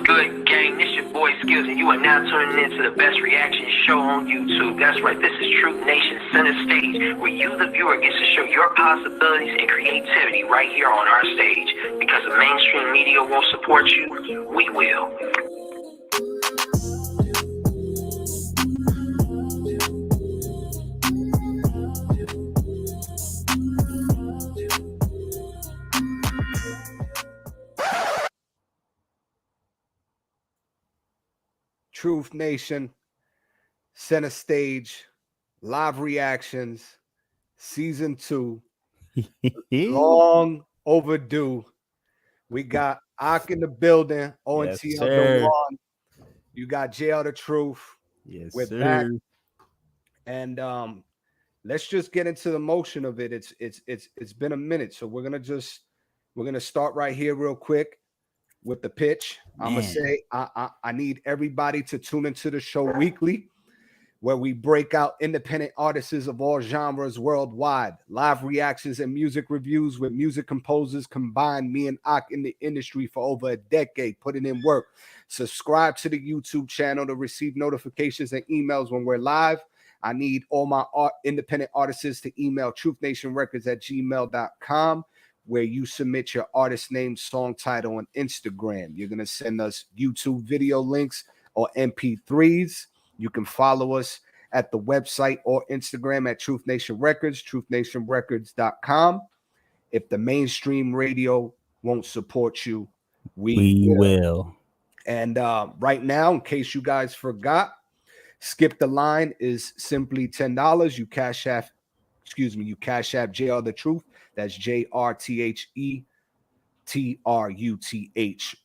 good, gang? This your boy Skills, and you are now tuning into the best reaction show on YouTube. That's right, this is Truth Nation Center Stage, where you, the viewer, gets to show your possibilities and creativity right here on our stage. Because the mainstream media won't support you, we will. Truth Nation, Center Stage, live reactions, season 2, long overdue. We got Ak in the building, ONT Yes, on the sir. one. You got JL the Truth. Yes, We're sir. back, and let's just get into the motion of it. It's been a minute, so we're gonna start right here real quick with the pitch. I'm gonna say I need everybody to tune into the show weekly, where we break out independent artists of all genres worldwide, live reactions and music reviews with music composers combined. Me and Ak in the industry for over a decade, putting in work. Subscribe to the YouTube channel to receive notifications and emails when we're live. I need all my independent artists to email truthnation.records@gmail.com, where you submit your artist name, song title, and Instagram. You're going to send us YouTube video links or MP3s. You can follow us at the website or Instagram at Truth Nation Records, truthnationrecords.com. If the mainstream radio won't support you, we will. And right now, in case you guys forgot, Skip the Line is simply $10. You cash app JR the Truth. That's JRTHETRUTH,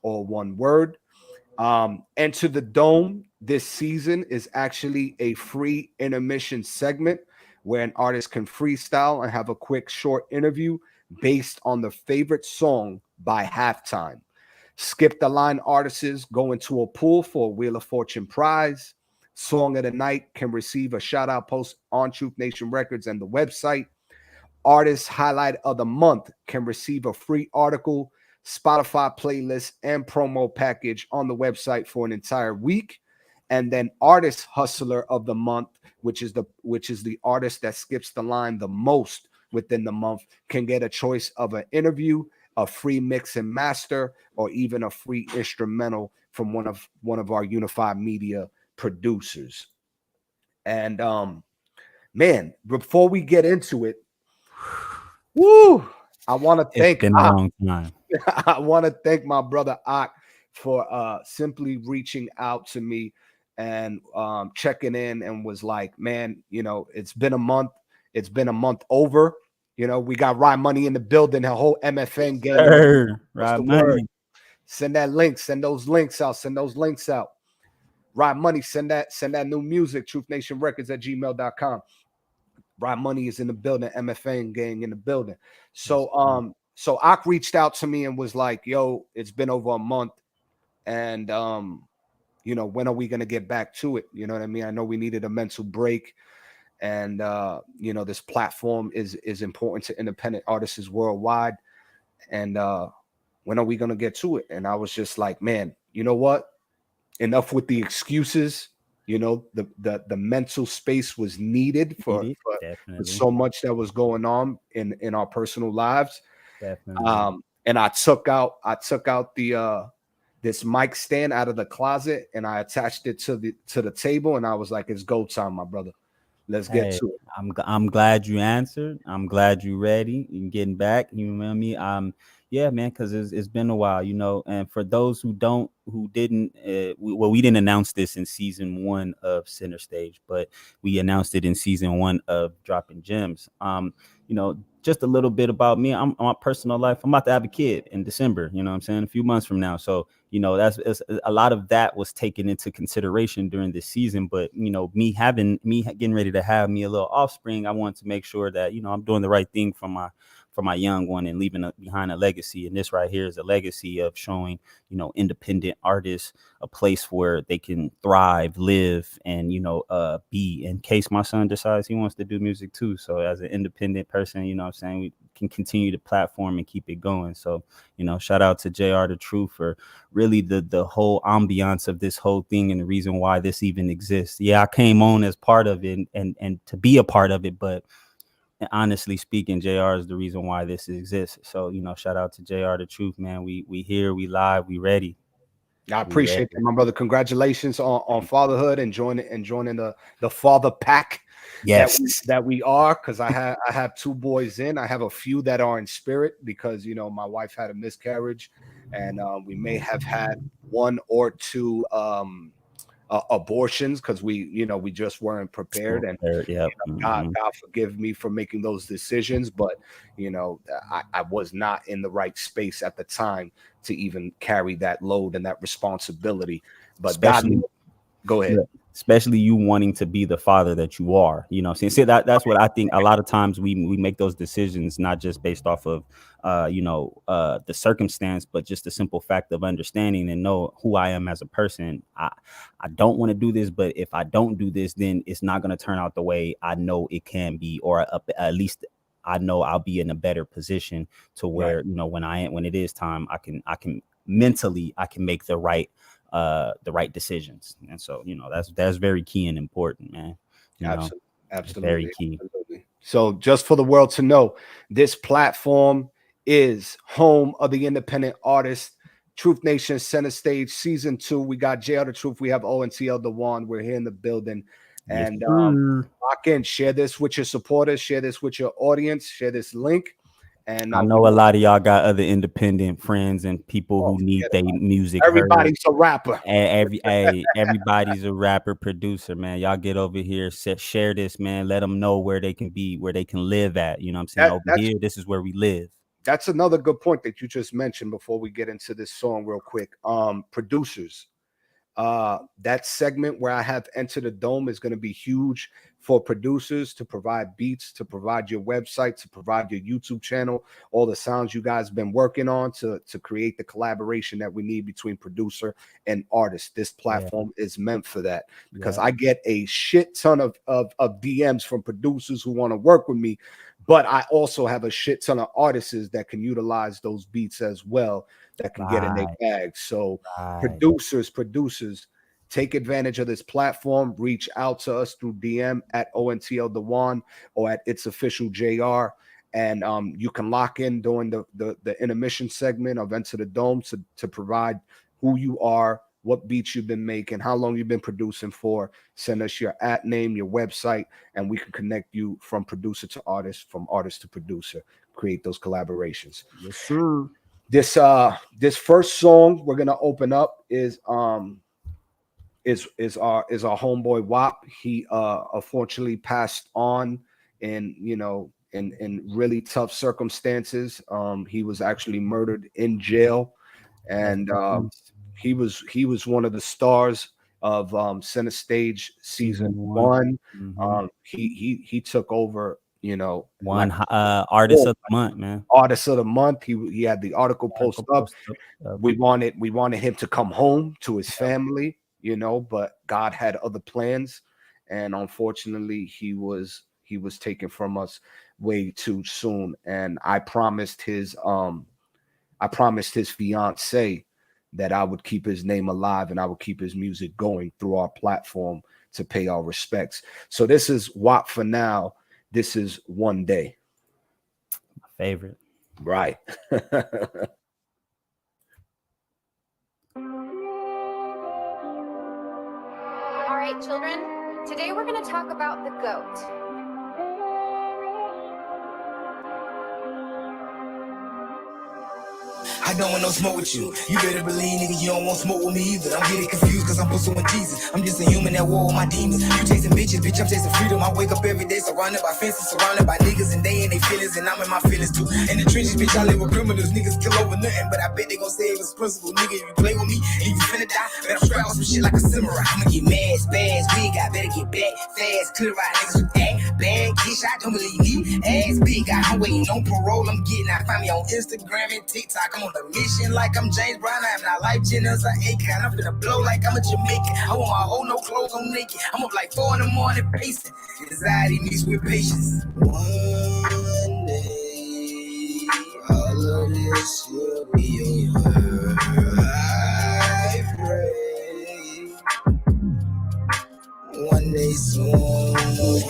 all one word. Enter the Dome this season is actually a free intermission segment where an artist can freestyle and have a quick short interview based on the favorite song by halftime. Skip the Line artists go into a pool for a Wheel of Fortune prize. Song of the night can receive a shout out post on Truth Nation Records and the website. Artist highlight of the month can receive a free article, Spotify playlist, and promo package on the website for an entire week. And then artist hustler of the month, which is the artist that skips the line the most within the month, can get a choice of an interview, a free mix and master, or even a free instrumental from one of our Unified Media producers. And man, before we get into it, woo! I want to thank. It's been a long time. I want to thank my brother Ak for simply reaching out to me and checking in, and was like, man, it's been a month. It's been a month over. We got Rye Money in the building, the whole MFN gang. Rye Money. Send that link. Send those links out. Rye Money, send that new music, truthnationrecords@gmail.com. Rye Money is in the building, MFN gang in the building. So Ak reached out to me and was like, yo, it's been over a month. And when are we gonna get back to it? You know what I mean? I know we needed a mental break. And this platform is important to independent artists worldwide. And when are we gonna get to it? And I was just like, man, you know what? Enough with the excuses. The mental space was needed for so much that was going on in our personal lives. Definitely. And I took out the this mic stand out of the closet, and I attached it to the table, and I was like, it's go time, my brother. Let's get to it. I'm glad you answered. I'm glad you're ready. You're getting back. You remember me? Yeah, man, because it's been a while, and for those who didn't, we didn't announce this in season 1 of Center Stage, but we announced it in season 1 of Dropping Gems. Just a little bit about me. I'm my personal life. I'm about to have a kid in December, you know what I'm saying, a few months from now. So, that's a lot of that was taken into consideration during this season. But, me getting ready to have me a little offspring, I want to make sure that, I'm doing the right thing for my young one and leaving behind a legacy. And this right here is a legacy of showing, independent artists a place where they can thrive, live, and, be, in case my son decides he wants to do music too. So as an independent person, I'm saying, can continue to platform and keep it going. So, you know, shout out to JR the Truth for really the whole ambiance of this whole thing and the reason why this even exists. Yeah, I came on as part of it and to be a part of it, but honestly speaking, JR is the reason why this exists. So, you know, shout out to JR the Truth, man. We here, we live, we ready. I appreciate that, my brother. Congratulations on fatherhood and joining the father pack. Yes, that we are, because I have 2 boys in. I have a few that are in spirit because, you know, my wife had a miscarriage, and we may have had 1 or 2 abortions because we just weren't prepared. And yeah, you know, God forgive me for making those decisions, but you know, I was not in the right space at the time to even carry that load and that responsibility. But especially, go ahead. Yeah, especially you wanting to be the father that you are, you know. See, that's what I think. A lot of times we make those decisions not just based off of the circumstance, but just the simple fact of understanding and know who I am as a person. I don't want to do this, but if I don't do this, then it's not going to turn out the way I know it can be, or at least I know I'll be in a better position to where, you know, when it is time, I can mentally I can make the right decisions. And so, you know, that's very key and important, man. Absolutely. Very key. Absolutely. So just for the world to know, this platform is home of the independent artist. Truth Nation Center Stage Season 2. We got JR the Truth. We have ONTL the One. We're here in the building. And lock in, share this with your supporters, share this with your audience, share this link. And I know a lot of y'all got other independent friends and people who need their music. Everybody's a rapper. Everybody's a rapper, producer, man. Y'all get over here, share this, man. Let them know where they can be, where they can live at. You know what I'm saying? Over here, this is where we live. That's another good point that you just mentioned before we get into this song real quick. Producers. That segment where I have Enter the Dome is going to be huge for producers to provide beats, to provide your website, to provide your YouTube channel, all the sounds you guys have been working on to create the collaboration that we need between producer and artist. This platform is meant for that, because I get a shit ton of DMs from producers who want to work with me, but I also have a shit ton of artists that can utilize those beats as well, that can get in their bag. So producers, take advantage of this platform. Reach out to us through DM at ONTL the One or at It's Official JR. And you can lock in during the intermission segment of Enter the Dome to provide who you are, what beats you've been making, how long you've been producing for. Send us your @name, your website, and we can connect you from producer to artist, from artist to producer, create those collaborations. Yes, sir. This first song we're gonna open up is our homeboy WAP. He unfortunately passed on in really tough circumstances. He was actually murdered in jail, and he was one of the stars of Center Stage season 1. He took over, artist of the month, man. Artist of the month. He had the article posted up. We wanted him to come home to his family, but God had other plans, and unfortunately he was taken from us way too soon. And I promised his fiance that I would keep his name alive and I would keep his music going through our platform to pay our respects. So this is WAP for now. This is One Day. My favorite. Right. All right, children. Today we're going to talk about the GOAT. I don't want no smoke with you. You better believe, nigga, you don't want smoke with me either. I'm getting confused cause I'm pursuing Jesus. I'm just a human that war with my demons. You chasing bitches, bitch, I'm chasing freedom. I wake up every day surrounded by fences, surrounded by niggas, and they in their feelings, and I'm in my feelings too. In the trenches, bitch, I live with criminals. Niggas kill over nothing, but I bet they gon' say it was principle. Nigga, if you play with me and you finna die, better strap on some shit like a samurai. I'ma get mad, spaz, wig, I better get back fast. Clear out niggas who act bad, get shot, don't believe me. Ass big, I'm waiting on parole. I'm getting out, find me on Instagram and TikTok. I'm on the mission like I'm James Brown. I am not life generous, I Akon. I'm finna blow like I'm a Jamaican. I want my whole no clothes on naked. I'm up like 4 in the morning pacing. Anxiety mixed with patience. One day this will be over. I pray one day soon, one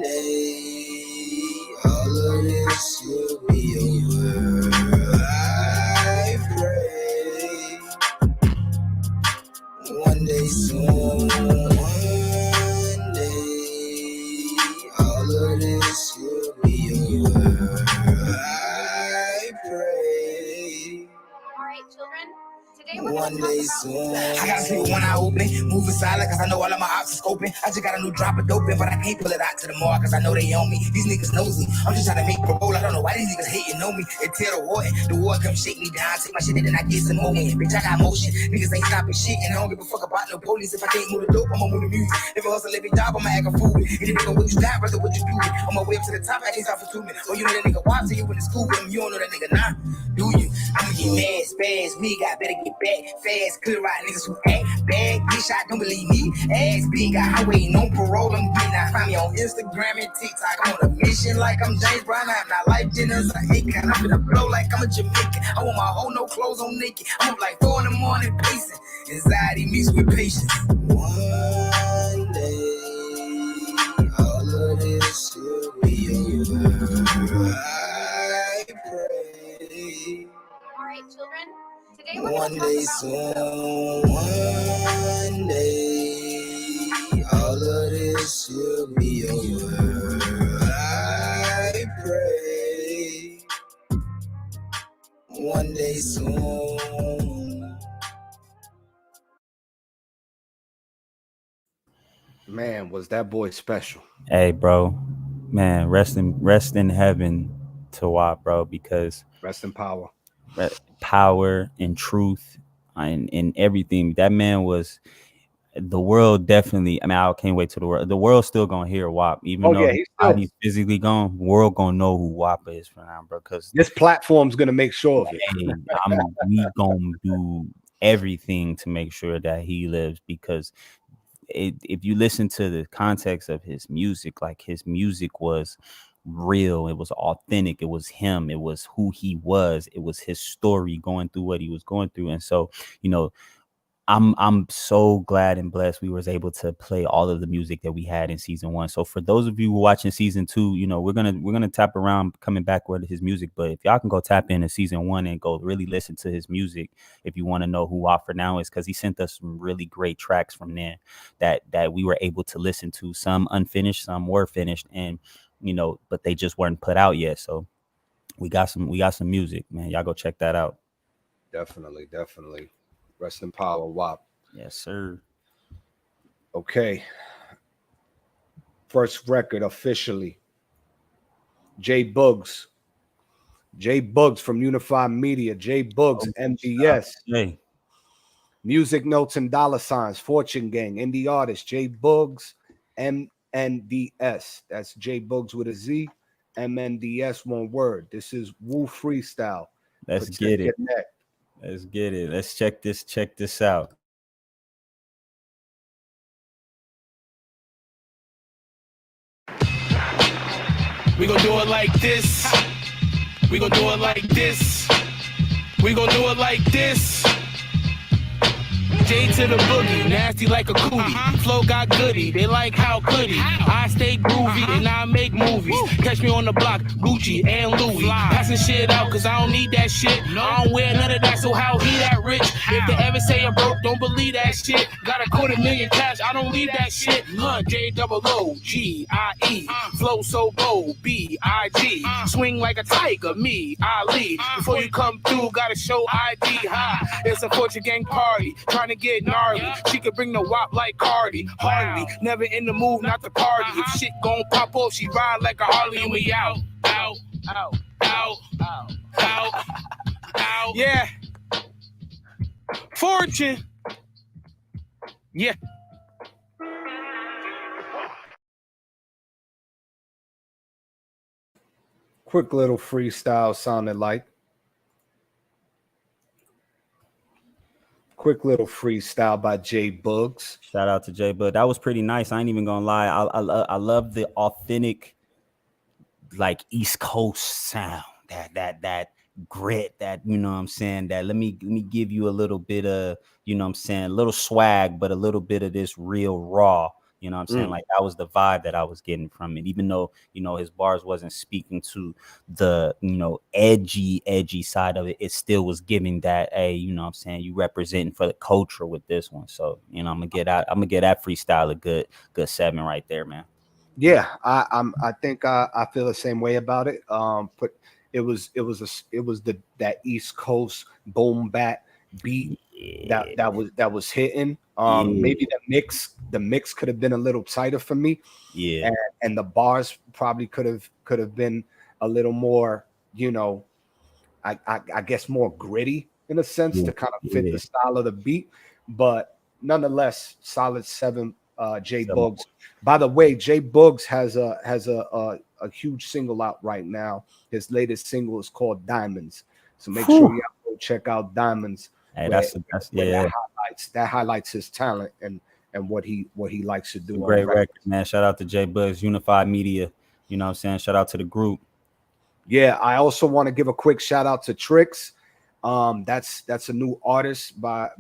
day, all of this will be over. I pray one day soon, one day, all of this will be over. I pray. All right, children. Today we're One going to day talk soon. about. I gotta sleep with one eye open, moving silent, cause I know all of my ops is scoping. I just got a new drop of doping, but I can't pull it out to the mall, cause I know they on me. These niggas nosy. I'm just trying to make parole. I don't know why these niggas hating on me. They tell the war come shake me down, take my shit and then I get some more. Bitch, I got motion. Niggas ain't stopping shit, and I don't give a fuck about no police. If I can't move the dope, I'ma move the music. If I hustle every job, I'ma act a fool. And if nigga, what you stop, brother, what you do? On my way up to the top, I can't stop for 2 minutes. Oh, you know that nigga watch you in the school with him. You don't know that nigga, nah, do you? I'ma get mad, spaz, me, I better get back fast. Clear out niggas who act bad, bitch, I don't believe me. Ass big, I waiting on parole, I'm getting out. Find me on Instagram and TikTok. I'm on a mission like I'm James Brown. I'm not like dinners, I ain't got. I'm finna blow like I'm a Jamaican. I want my whole no clothes on naked. I'm up like 4 in the morning pacing. Anxiety mixed with patience. One day, all of this will be over. I pray. All right, children. Today we're One going to day talk about. soon, one day, all of this will be over. I pray. One day soon. Man, was that boy special? Hey, bro, man, rest in heaven to WAP, bro, because Rest in power. power and truth and everything. That man was the world definitely. I mean, I can't wait till the world's still gonna hear WAP, even though his body's physically gone. World gonna know who WAP is for now, bro. Because this platform's gonna make sure of it. Hey, we gonna do everything to make sure that he lives, because if you listen to the context of his music, like his music was real, it was authentic, it was him, it was who he was, it was his story going through what he was going through. And so, you know, I'm so glad and blessed we was able to play all of the music that we had in season 1. So for those of you who are watching season 2, you know, we're gonna tap around coming back with his music. But if y'all can go tap into season 1 and go really listen to his music, if you want to know who Offer Now is, because he sent us some really great tracks from there that we were able to listen to. Some unfinished, some were finished, and you know, but they just weren't put out yet. So we got some music, man. Y'all go check that out. Definitely. Rest in power, WAP. Yes, sir. Okay. First record officially. J.Boogs from Unified Media. J.Boogs, MDS. Hey. Music Notes and Dollar Signs, Fortune Gang, Indie Artist, J.Boogs, MNDS. That's J.Boogs with a Z, MNDS, one word. This is Woo Freestyle. Let's get it. Let's get it. Let's check this out. We gon' do it like this. We gon' do it like this. We gon' do it like this. J to the boogie, nasty like a cootie. Flow got goody, they like how could he. I stay groovy and I make movies. Catch me on the block, Gucci and Louis. Passing shit out cause I don't need that shit. I don't wear none of that, so how he that rich? If they ever say I'm broke, don't believe that shit. Got $250,000 cash, I don't need that shit. J-O-O-G-I-E. Flow so bold, B-I-G. Swing like a tiger, me, I lead. Before you come through, gotta show ID. Ha, it's a Fortune Gang party. Trying to get gnarly. She could bring the WAP like Cardi. Hardly, never in the mood not to party. If shit gon' pop off, she ride like a Harley and we out. Yeah. Fortune. Yeah. Quick little freestyle sounded like. Quick little freestyle by J.Boogs. Shout out to J.Boogs. That was pretty nice. I ain't even gonna lie. I love the authentic, like East Coast sound. That grit, that, you know what I'm saying, that let me give you a little bit of, you know what I'm saying, a little swag, but a little bit of this real raw. You know what I'm saying? Like, that was the vibe that I was getting from it. Even though, you know, his bars wasn't speaking to the, you know, edgy side of it, it still was giving that, hey, you know what I'm saying, you representing for the culture with this one. So, you know, I'm gonna get that freestyle a good 7 right there, man. Yeah, I think I feel the same way about it. But it was that East Coast boom bap beat that was hitting. Maybe the mix could have been a little tighter for me. Yeah. And the bars probably could have been a little more, you know, I guess more gritty in a sense to kind of fit the style of the beat. But nonetheless, solid 7. J.A.G.O. By the way, J.A.G.O. has a huge single out right now. His latest single is called Diamonds. So make sure y'all go check out Diamonds. Hey, where that highlights his talent and what he likes to do. Great record, man. Shout out to J.A.G.O. Unified Media. You know what I'm saying? Shout out to the group. Yeah, I also want to give a quick shout out to Tricks. That's a new artist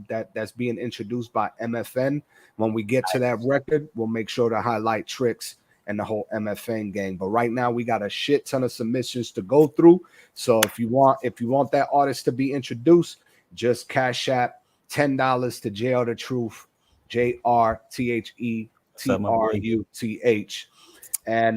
that's being introduced by MFN. When we get to that record, we'll make sure to highlight Tricks and the whole MFN gang. But right now we got a shit ton of submissions to go through. So if you want that artist to be introduced, just cash app $10 to JR the Truth, JRTHETRUTH. And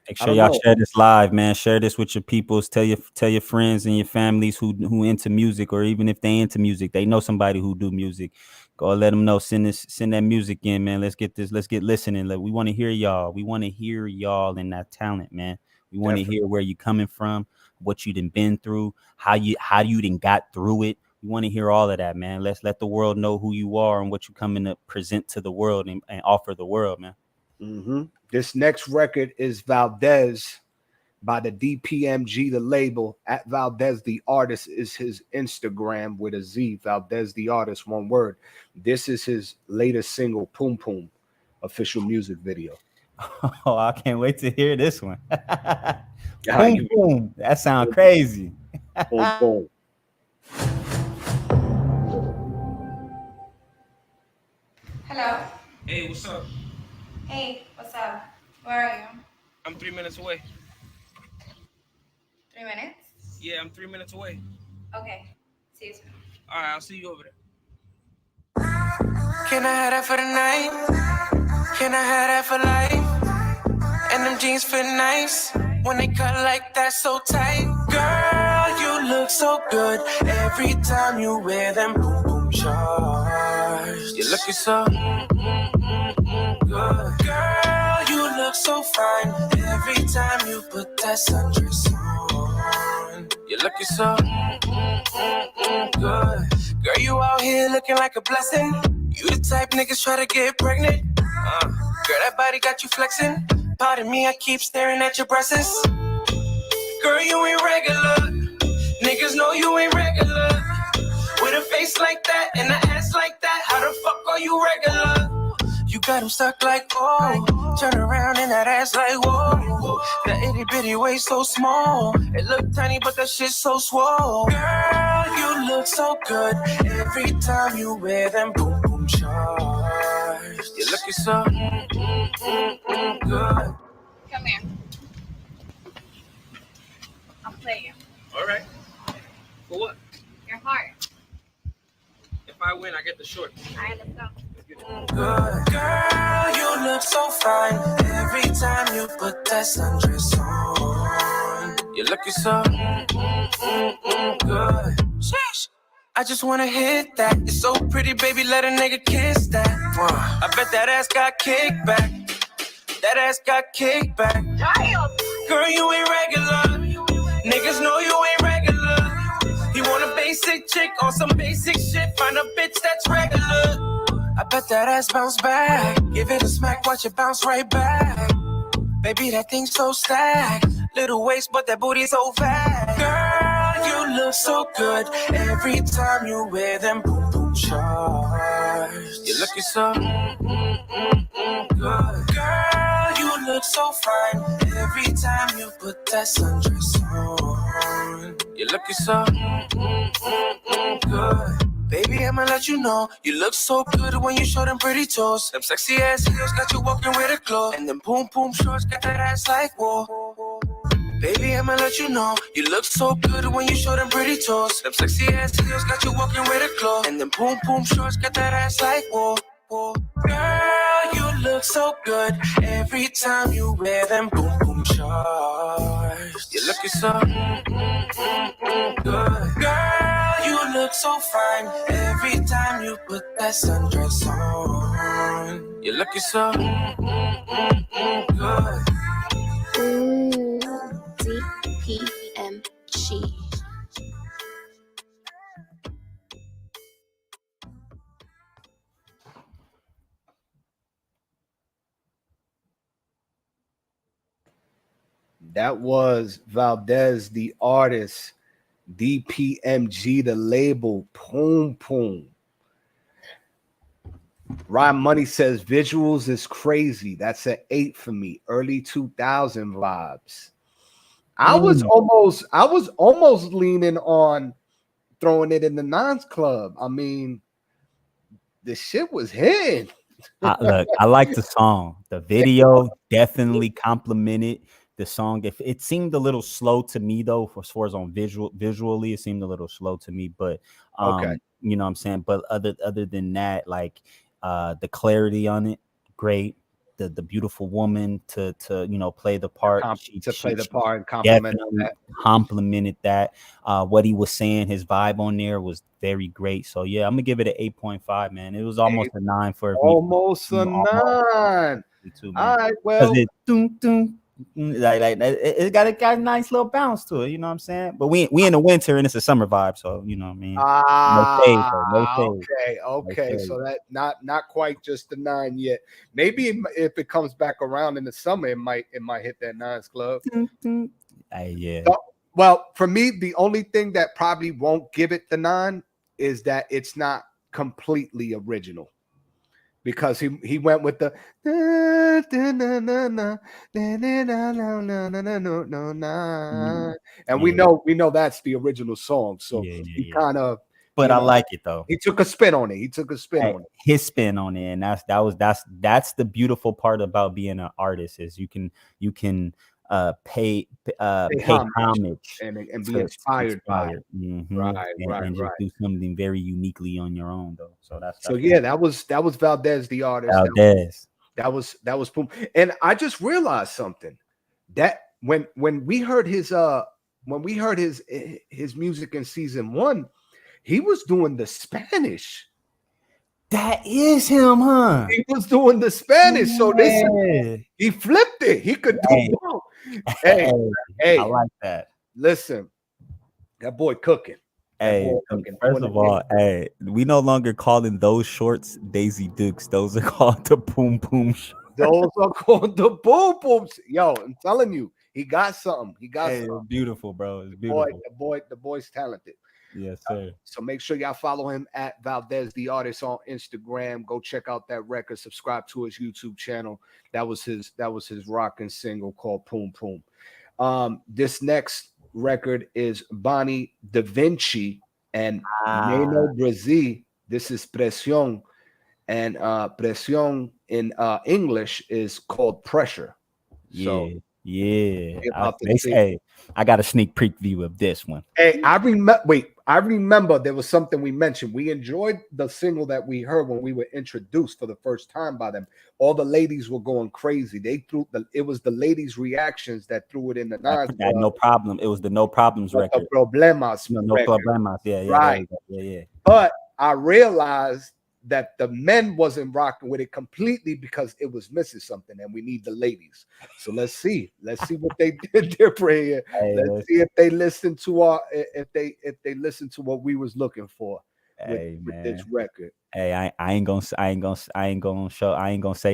make sure y'all share this live, man. Share this with your peoples. Tell your friends and your families who into music, or even if they into music, they know somebody who do music. Go let them know. Send that music in, man. Let's get listening. We want to hear y'all. We want to hear y'all and that talent, man. We want to hear where you coming from, what you done been through, how you done got through it. We want to hear all of that, man. Let's let the world know who you are and what you coming to present to the world and offer the world, man. Mm-hmm. This next record is Valdez by the DPMG, the label. At Valdez the Artist is his Instagram with a Z. Valdez the Artist, one word. This is his latest single, Poom Poom, official music video. Oh, I can't wait to hear this one. Boom, boom. That sounds crazy. Boom, boom. Hello. Hey, what's up? Hey, what's up? Where are you? I'm 3 minutes away. 3 minutes? Yeah, I'm 3 minutes away. Okay. See you soon. All right, I'll see you over there. Can I have that for the night? Can I have that for life? And them jeans fit nice when they cut like that, so tight. Girl, you look so good every time you wear them boom boom shorts. You're looking so good. Girl, you look so fine every time you put that sundress on. You're looking so good. Girl, you out here looking like a blessing. You the type niggas try to get pregnant. Girl, that body got you flexing. Pardon me, I keep staring at your breasts. Girl, you ain't regular. Niggas know you ain't regular. With a face like that and an ass like that, how the fuck are you regular? You got them stuck like, oh. Turn around and that ass like, whoa. That itty bitty waist so small. It look tiny, but that shit so swole. Girl, you look so good every time you wear them boom boom shorts. You're looking so good. Come here. I'll play you. All right. For what? Your heart. If I win, I get the short. All right, let's go. Good. Girl, you look so fine every time you put that sundress on. You're looking so good. Sheesh. I just wanna hit that. It's so pretty, baby, let a nigga kiss that. I bet that ass got kickback. That ass got kickback. Girl, you ain't regular. Niggas know you ain't regular. You want a basic chick on some basic shit. Find a bitch that's regular. I bet that ass bounce back. Give it a smack, watch it bounce right back. Baby, that thing's so stacked. Little waist, but that booty so fat. Girl, you look so good every time you wear them boom boom shorts. You're looking so good. Girl, you look so fine every time you put that sundress on. You're looking so good. Baby, I'ma let you know, you look so good when you show them pretty toes. Them sexy ass heels got you walking with a glow. And them boom boom shorts got that ass like whoa. Baby, I'ma let you know, you look so good when you show them pretty toes. Them sexy ass heels got you walking with a glow. And them boom boom shorts got that ass like whoa. Girl, you look so good every time you wear them boom boom shorts. You're looking so good. Girl, you look so fine every time you put that sundress on. You're looking so good. Ooh, DPMG. That was Valdez, the artist, DPMG, the label, Poom Poom. Ryan Money says visuals is crazy. That's an 8 for me. Early 2000 vibes. I was almost leaning on throwing it in the Nines Club. I mean, the shit was hitting. Look, I like the song. The video definitely complimented the song. If it seemed a little slow to me though, as far as on visually, it seemed a little slow to me. But Okay. you know what I'm saying. But other than that, like the clarity on it, great. The beautiful woman to you know play the part. Play the part and compliment that. Complimented that. What he was saying, his vibe on there was very great. So yeah, I'm gonna give it an 8.5, man. It was almost a 9 for almost me. a 9. Too, all right, well, it got a nice little bounce to it, you know what I'm saying? But we in the winter and it's a summer vibe, so you know what I mean. Okay. So that not quite just the 9 yet. Maybe if it comes back around in the summer, it might hit that 9's club. Yeah. Well, for me, the only thing that probably won't give it the 9 is that it's not completely original. Because he went with the and we know that's the original song. So he kind of, but I like it though. He took a spin on it. On it. His spin on it, and that's the beautiful part about being an artist is you can pay homage and be inspired by it. And just do something very uniquely on your own though. So that was Valdez, the artist. That was Poom. And I just realized something that when we heard his music in season 1, he was doing the Spanish. That is him, huh? He was doing the Spanish. So he flipped it. He could do both. Hey, I like that. Listen, that boy cooking. First of all, we no longer calling those shorts Daisy Dukes. Those are called the Poom Poom shorts. Those are called the Boom Booms. Yo, I'm telling you, he got something. It's beautiful, bro. It's beautiful. The boy's talented. Yes, sir. So make sure y'all follow him at Valdez the Artist on Instagram. Go check out that record. Subscribe to his YouTube channel. That was his rockin' single called Poom Poom. This next record is Bonnie Da Vinci and Neno Brazil. This is Presión, and Presión in English is called Pressure. I got a sneak preview of this one. Hey, I remember there was something we mentioned. We enjoyed the single that we heard when we were introduced for the first time by them. All the ladies were going crazy. It was the ladies' reactions that threw it in the 9. No problem. It was the No Problems record. No Problemas. No Problemas. Yeah. Right. Yeah. But I realized that the men wasn't rocking with it completely because it was missing something, and we need the ladies. So let's see what they did there for here. Let's see if they listen to if they listen to what we was looking for with this record. Hey, I ain't gonna say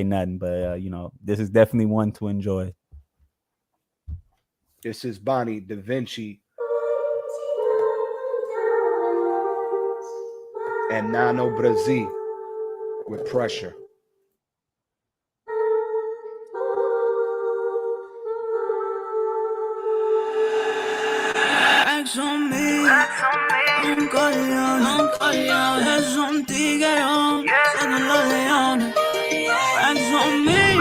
nothing, but you know, this is definitely one to enjoy. This is Bonnie Da Vinci and Nano Brazil with Pressure. Flex on me, un coleón, es un tiguerón, son los leones. Flex on me,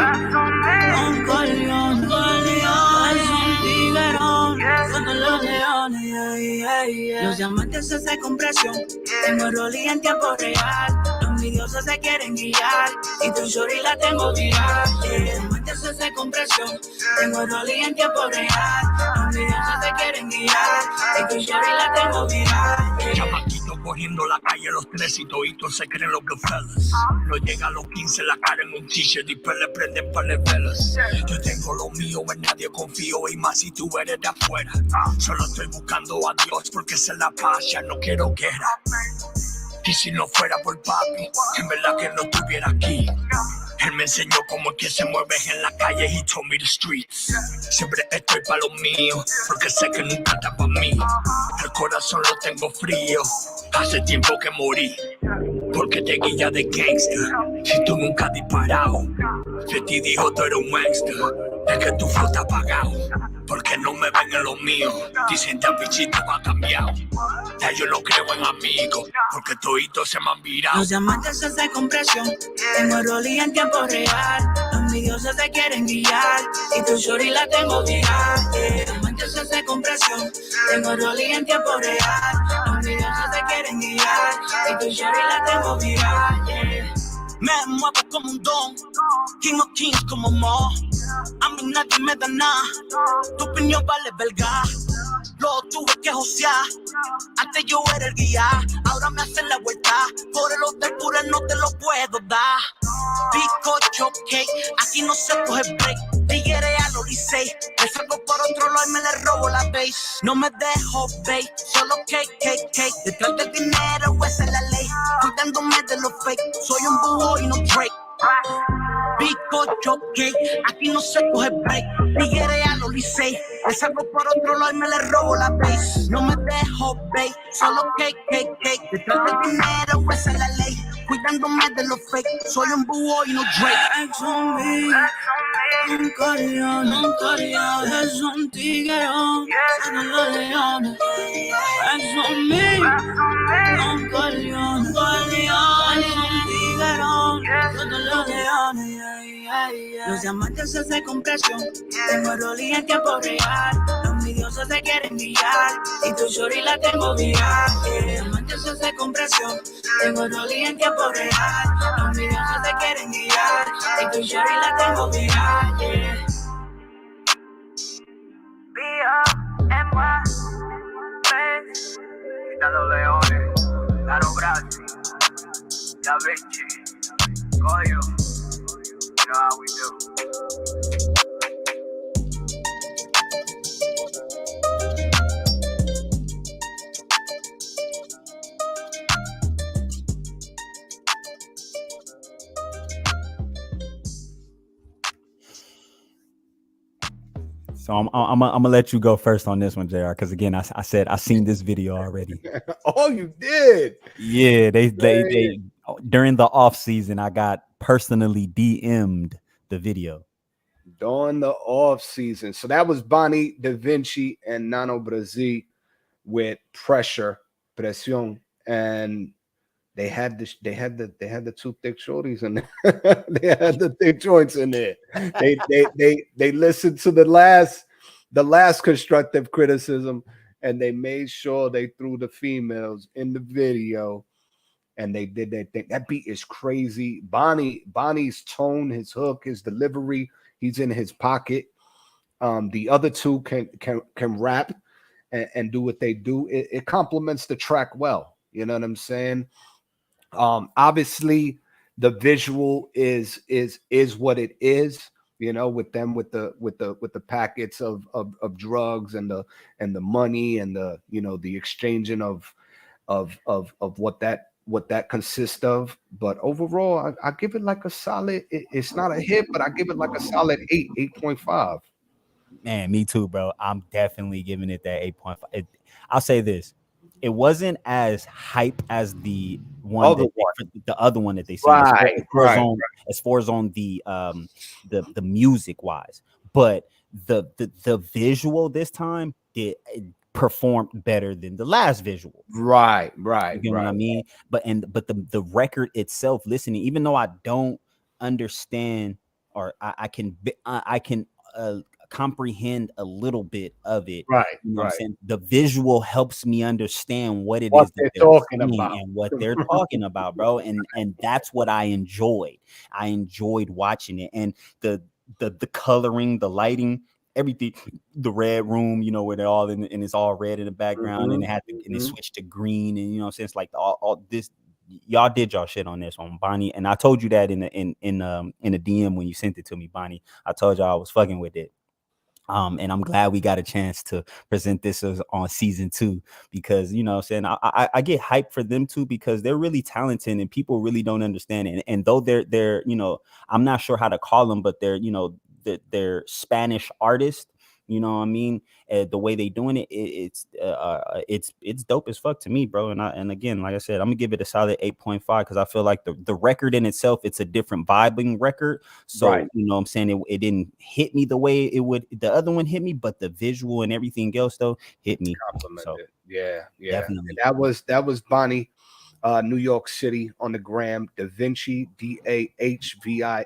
un coleón, es un tiguerón, son los leones. Los diamantes se hacen con presión, tengo rolly en tiempo real. Los envidiosos se quieren guiar y tu shorty la tengo viral. Los diamantes se hacen con presión, tengo rolly en tiempo real. Los envidiosos se quieren guiar y tu shorty la tengo viral. Chamaquito corriendo la calle, los tres y toditos se creen los Goodfellas. No llega a los 15, la cara en un t-shirt y pues le prenden par de velas. Yo tengo lo mío, en nadie confío y más si tú eres de afuera. Solo estoy buscando a Dios porque se la paz, ya no quiero guerra. Y si no fuera por papi, en verdad que no estuviera aquí. Él me enseñó cómo es que se mueve en la calle, he told me the streets. Siempre estoy pa' lo mío, porque sé que nunca está pa' mí. El corazón lo tengo frío, hace tiempo que morí. Porque te guilla de gangster, si tú nunca has disparado. Fetty dijo tú eres un gangster, es que tu flow está apagado. Porque no me ven en lo mío, dicen que bichito ha cambiado. Ya yo no creo en amigos, porque toditos se me han virado. Los diamantes se hacen con presión, tengo rolly en tiempo real. Los envidiosos se quieren guiar y tu shorty la tengo viral. Los diamantes se hacen con presión, tengo rolly en tiempo real. Los envidiosos se quieren guiar y tu shorty la tengo viral. Me muevo como un don, King of Kings como Mo. A mí nadie me da nada, tu opinión vale verga. Lo tuve que josear, antes yo era el guía. Ahora me hacen la vuelta, por el hotel pura no te lo puedo dar. Bizcocho cake, aquí no se coge break. Tigre a los Licey, me salgo por otro lado y me le robo la base. No me dejo bait, solo cake. Detrás del dinero esa es la ley, cuidándome de los fake. Soy un búho y no Drake. Bizcocho cake, aquí no se coge break. Tigre a los Licey, me salgo por otro lado y me le robo la base. No me dejo bait, solo cake. Detrás del dinero esa es la ley, cuidándome de los fake. Soy un búho y no Drake. Flex on me, un coleón, es un tiguerón, son los leones. Flex on me, un coleón, es un tiguerón, son los leones. Los diamantes se hacen con presión, tengo rolly en tiempo real. Los envidiosos se quieren guiar y tu shorty la tengo viral. Los diamantes se hacen con presión, tengo rolly en tiempo real. Los envidiosos se quieren guiar y tu shorty la tengo viral. Quitando leones, D.I.A.GO, D.I.A.GO, you know how we do. So I'm gonna let you go first on this one, JR, because again, I said I seen this video already. Oh, you did? Yeah, they during the off season, I got personally DM'd the video. During the off season. So that was Bonnie Da Vinci and Nano Brazil with Presión, and they had the two thick shorties in there. They had the thick joints in there. They listened to the last constructive criticism, and they made sure they threw the females in the video, and they did their thing. That beat is crazy. Bonnie's tone, his hook, his delivery, he's in his pocket. The other two can rap and do what they do. It complements the track well. You know what I'm saying? Obviously the visual is what it is, you know, with the packets of drugs and the money and the, you know, the exchanging of what that consists of. But overall, I give it like a solid, it's not a hit, but I give it like a solid 8.5. Man, me too, bro. I'm definitely giving it that 8.5. I'll say this. It wasn't as hype as the other one that they said, as far as on the music wise, but the visual this time it performed better than the last visual. Right. You get what I mean? But the record itself, listening, even though I don't understand, or I can comprehend a little bit of it. Right. You know what I'm saying? The visual helps me understand what it is that they're they're talking saying about and what they're talking about, bro. And that's what I enjoyed. I enjoyed watching it, and the coloring, the lighting, everything, the red room, you know, where they're all in, and it's all red in the background, and it had to, and it switched to green, and you know what I'm saying? It's like all this, y'all did y'all shit on this one, Bonnie. And I told you that in the DM when you sent it to me, Bonnie. I told y'all I was fucking with it. And I'm glad we got a chance to present this on season 2, because, you know what I'm saying, I get hyped for them too, because they're really talented and people really don't understand it. And though they're, you know, I'm not sure how to call them, but they're, you know, they're Spanish artists, you know what I mean? The way they doing it, it's dope as fuck to me, bro. And again, like I said, I'm gonna give it a solid 8.5, because I feel like the record in itself, it's a different vibing record. So you know what I'm saying, it didn't hit me the way it would the other one hit me, but the visual and everything else though hit me. So yeah, definitely. And that was Bonnie, New York City on the gram, Da Vinci, DAHVINCI,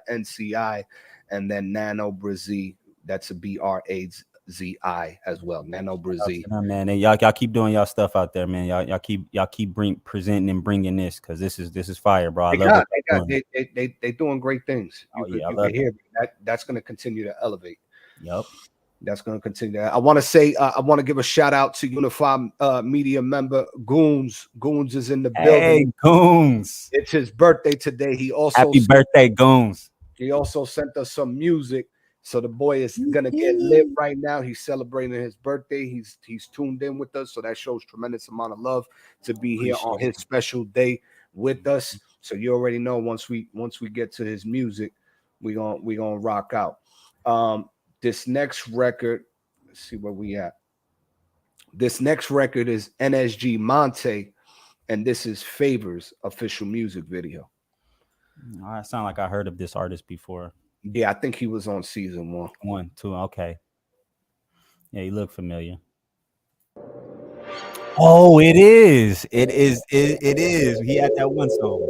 and then Nano Brazil. That's a BRAZI as well. Nano Brazil. Man, y'all keep doing y'all stuff out there, man. Y'all keep presenting and bringing this, because this is fire, bro. They doing great things. You can hear that's going to continue to elevate. Yep. That's going to continue. I want to say, I want to give a shout out to Unified Media member Goons. Goons is in the building. Hey, Goons. It's his birthday today. He also happy birthday, Goons. He also sent us some music. So the boy is gonna get lit right now. He's celebrating his birthday. He's tuned in with us, so that shows tremendous amount of love to be here on his special day with us. So you already know, once we get to his music, we gonna rock out. This next record, let's see where we at. This next record is NSG Monte, and this is Favor's official music video. I sound like I heard of this artist before. Yeah, I think he was on season 1, 2. Okay. Yeah, he looked familiar. Oh, it is. It is. He had that one song.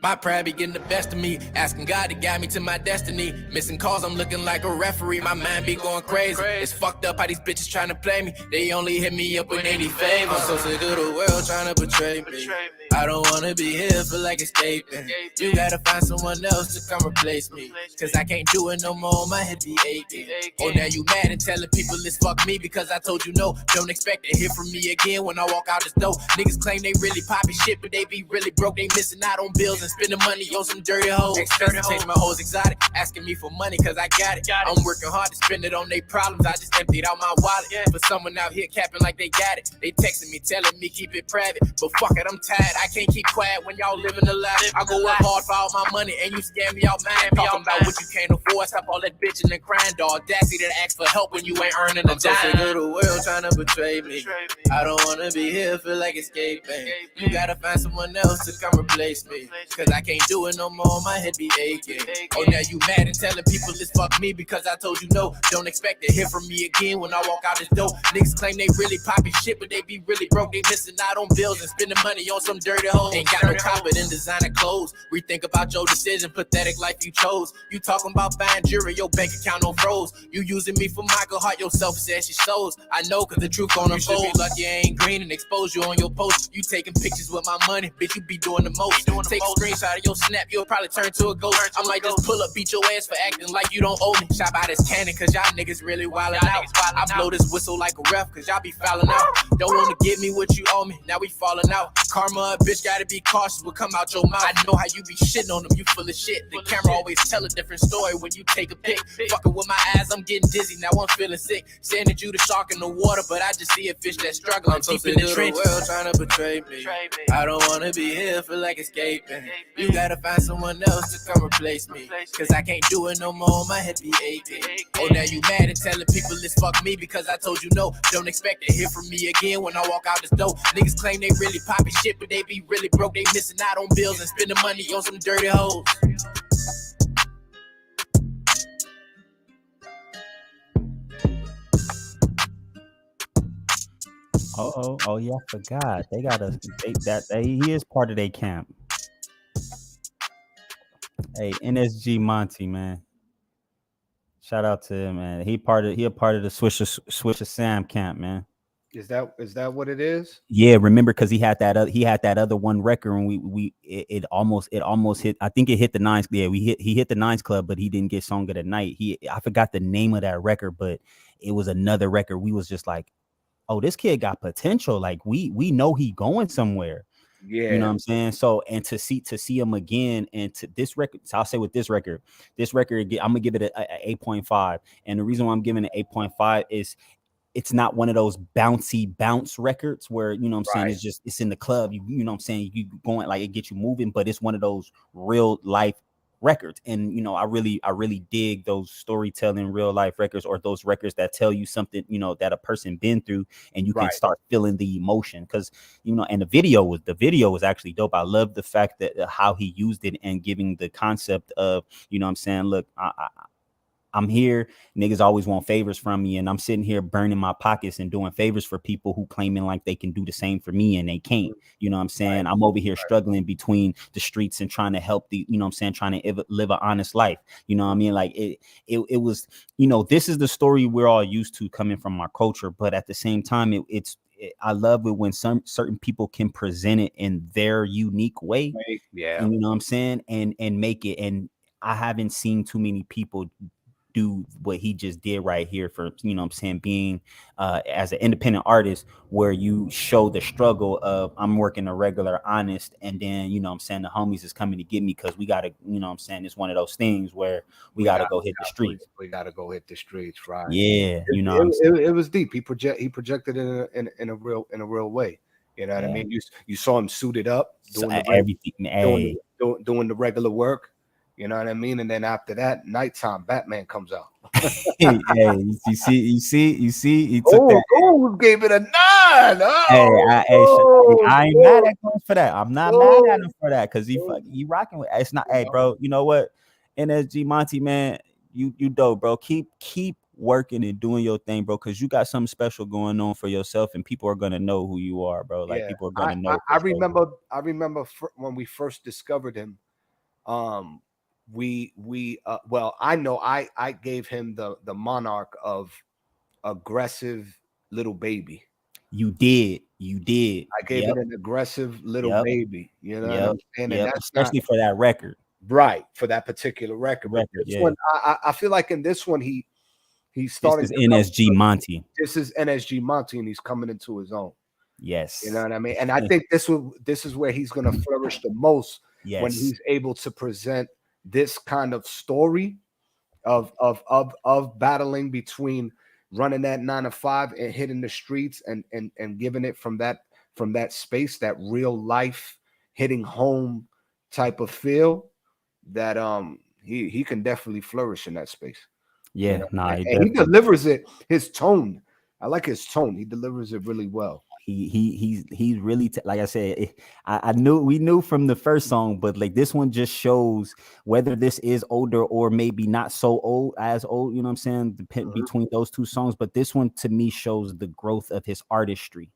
My pride be getting the best of me. Asking God to guide me to my destiny. Missing calls, I'm looking like a referee. My mind be going crazy. It's fucked up how these bitches trying to play me. They only hit me up with any favor. I'm so sick of the world trying to betray me. I don't wanna be here, feel like escaping. You gotta find someone else to come replace me. Cause I can't do it no more, my head be aching. Oh, now you mad and telling people it's fuck me because I told you no. Don't expect to hear from me again when I walk out this door. Niggas claim they really poppin' shit, but they be really broke. They missing out on bills and spending money on some dirty hoes. Expensive, my hoes exotic, asking me for money cause I got it. I'm working hard to spend it on their problems. I just emptied out my wallet. For someone out here capping like they got it. They texting me, telling me keep it private. But fuck it, I'm tired. I can't keep quiet when y'all living a lie. I go work hard for all my money and you scam me out mine. Talking about what you can't afford. Stop all that bitching and crying. The audacity to ask for help when you ain't earning a dime. I'm so sick of the world trying to betray me. I don't wanna be here, feel like escaping. You gotta find someone else to come replace me. Cause I can't do it no more, my head be aching. Oh, now you mad and telling people it's fuck me because I told you no. Don't expect to hear from me again when I walk out this door. Niggas claim they really poppin' shit, but they be really broke. They missing out on bills and spending money on some dirty hoes. Ain't got no confidence in designer clothes. Rethink about your decision, pathetic life you chose. You talking about buying jewelry, your bank account on froze. You using me for Michael Hart, yourself says she shows. I know cause the truth gon' unfold. You should be lucky I ain't green and expose you on your post. You taking pictures with my money, bitch, you be doing the most. Take a screenshot of your snap, you'll probably turn to a ghost. I might just pull up, beat your ass for acting like you don't owe me. Shot by this cannon cause y'all niggas really wildin' out. I blow this whistle like a ref cause y'all be fouling out. Don't wanna give me what you owe me, now we falling out. Karma, bitch, gotta be cautious what come out your mouth. I know how you be shitting on them, you full of shit. The camera always tell a different story when you take a pic. Fucking with my eyes, I'm getting dizzy, now I'm feeling sick. Saying that you the shark in the water, but I just see a fish that's struggling deep in the trench. The world trying to betray me. I don't wanna be here, feel like escaping. You gotta find someone else to come replace me. Cause I can't do it no more, my head be aching. Oh, now you mad and telling people it's fuck me because I told you no. Don't expect to hear from me again when I walk out this door. Niggas claim they really poppin' shit, but they be really broke, they missing out on bills and spending money on some dirty hoes. Oh yeah, I forgot. They got he is part of their camp. Hey, NSG Monty, man. Shout out to him, man. He a part of the Swisher Sam camp, man. Is that what it is? Yeah, remember, because he had that other one record, and it almost hit. I think it hit the nines. Yeah, he hit the nines club, but he didn't get song of the night. I forgot the name of that record, but it was another record. We was just like, oh, this kid got potential. Like we know he going somewhere. Yeah, you know what I'm saying. So, and to see him again, and to this record, so I'll say with this record, I'm gonna give it a 8.5. And the reason why I'm giving it 8.5 is it's not one of those bouncy bounce records where, you know what I'm saying, it's in the club, you know what I'm saying, you going, like, it gets you moving, but it's one of those real life records. And, you know, I really dig those storytelling real life records, or those records that tell you something, you know, that a person been through, and you can start feeling the emotion. Because, you know, and the video was actually dope. I love the fact that how he used it, and giving the concept of, you know what I'm saying, look, I'm here. Niggas always want favors from me, and I'm sitting here burning my pockets and doing favors for people who claiming like they can do the same for me, and they can't. You know what I'm saying? I'm over here struggling between the streets and trying to help you know what I'm saying, trying to live an honest life. You know what I mean? Like it was, you know, this is the story we're all used to coming from our culture, but at the same time, I love it when certain people can present it in their unique way. Yeah. And, you know what I'm saying? And make it. And I haven't seen too many people do what he just did right here, for, you know what I'm saying, being as an independent artist, where you show the struggle of, I'm working a regular honest, and then, you know what I'm saying, the homies is coming to get me, because we gotta, you know what I'm saying, it's one of those things where we gotta go hit the streets. We gotta go hit the streets, right? Yeah, you know it was deep. He projected it in a real way. You know what I mean? You saw him suited up, doing doing the regular work. You know what I mean? And then after that, nighttime, Batman comes out. Hey, you see, he took that. Gave it a 9. I ain't mad at him for that. I'm not mad at him for that, because he rocking with. It's not. Hey, bro, you know what? NSG Monty, man, you dope, bro. Keep working and doing your thing, bro, because you got something special going on for yourself, and people are gonna know who you are, bro. Like, people are gonna know. I remember when we first discovered him. I know I gave him the monarch of aggressive little baby. You did. I gave it an aggressive little baby. You know what I'm saying? And that's especially for that record. Right, for that particular record. This one, I feel like in this one he started. This is NSG Monty. This is NSG Monty, and he's coming into his own. Yes. You know what I mean? And I think this is where he's gonna flourish the most. Yes. When he's able to present this kind of story of battling between running that 9 to 5 and hitting the streets, and giving it from that space, that real life hitting home type of feel, that he can definitely flourish in that space. Yeah, you know? He delivers it. His tone, I like his tone. He delivers it really well. He's really like I said, we knew from the first song, but like this one just shows whether this is older or maybe not so old, you know what I'm saying, between those two songs. But this one to me shows the growth of his artistry.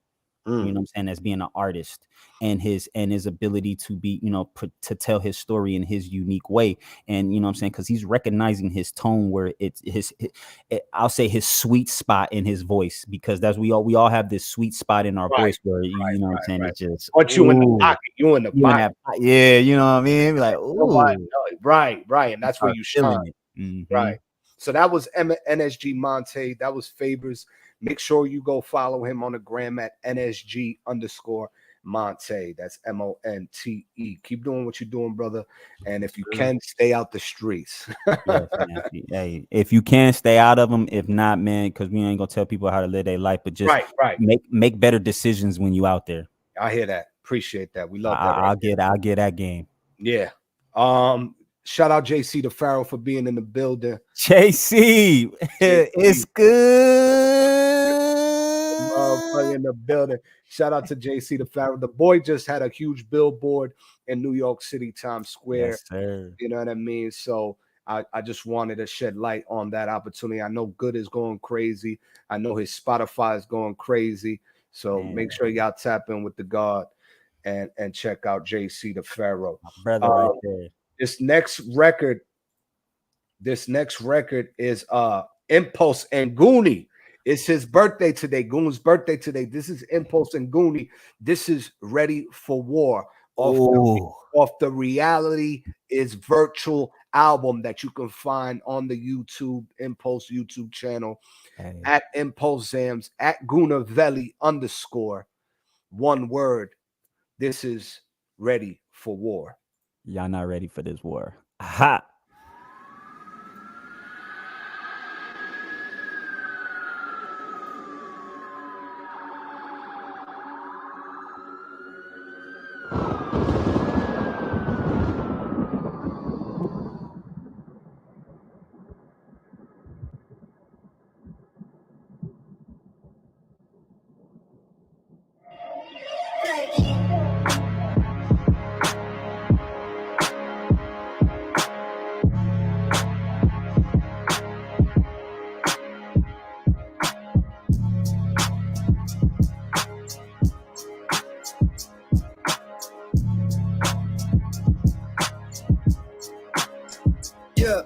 You know what I'm saying, as being an artist, and his ability to be, you know, to tell his story in his unique way. And, you know what I'm saying, because he's recognizing his tone, where it's I'll say his sweet spot in his voice, because that's we all have this sweet spot in our voice where you know what I'm saying, it's just you in the pocket, you in the pocket. Yeah, you know what I mean, like, ooh. Right, and that's where you shine. Mm-hmm. Right. So that was NSG Monte. That was Favors. Make sure you go follow him on the gram at NSG_Monte. That's MONTE. Keep doing what you're doing, brother. And if you can, stay out the streets. Yes, hey, if you can, stay out of them. If not, man, because we ain't gonna tell people how to live their life, but just make better decisions when you out there. I hear that. Appreciate that. We love that. I'll get that game. Yeah. Shout out JC the Pharaoh for being in the building. JC, it's good. motherfucker in the building. Shout out to JC the Pharaoh. The boy just had a huge billboard in New York City, Times Square. Yes, sir. You know what I mean? So I just wanted to shed light on that opportunity. I know Good is going crazy. I know his Spotify is going crazy. So make sure y'all tap in with the God and check out JC the Pharaoh. My brother right there. This next record is Impulze and Goonie. It's his birthday today. Goon's birthday today. This is Impulze and Goonie. This is Ready for War off the Reality is Virtual album that you can find on the YouTube Impulze YouTube channel at Impulzams at Gunavelli _ one word. This is Ready for War. Y'all not ready for this war. Aha. Yeah.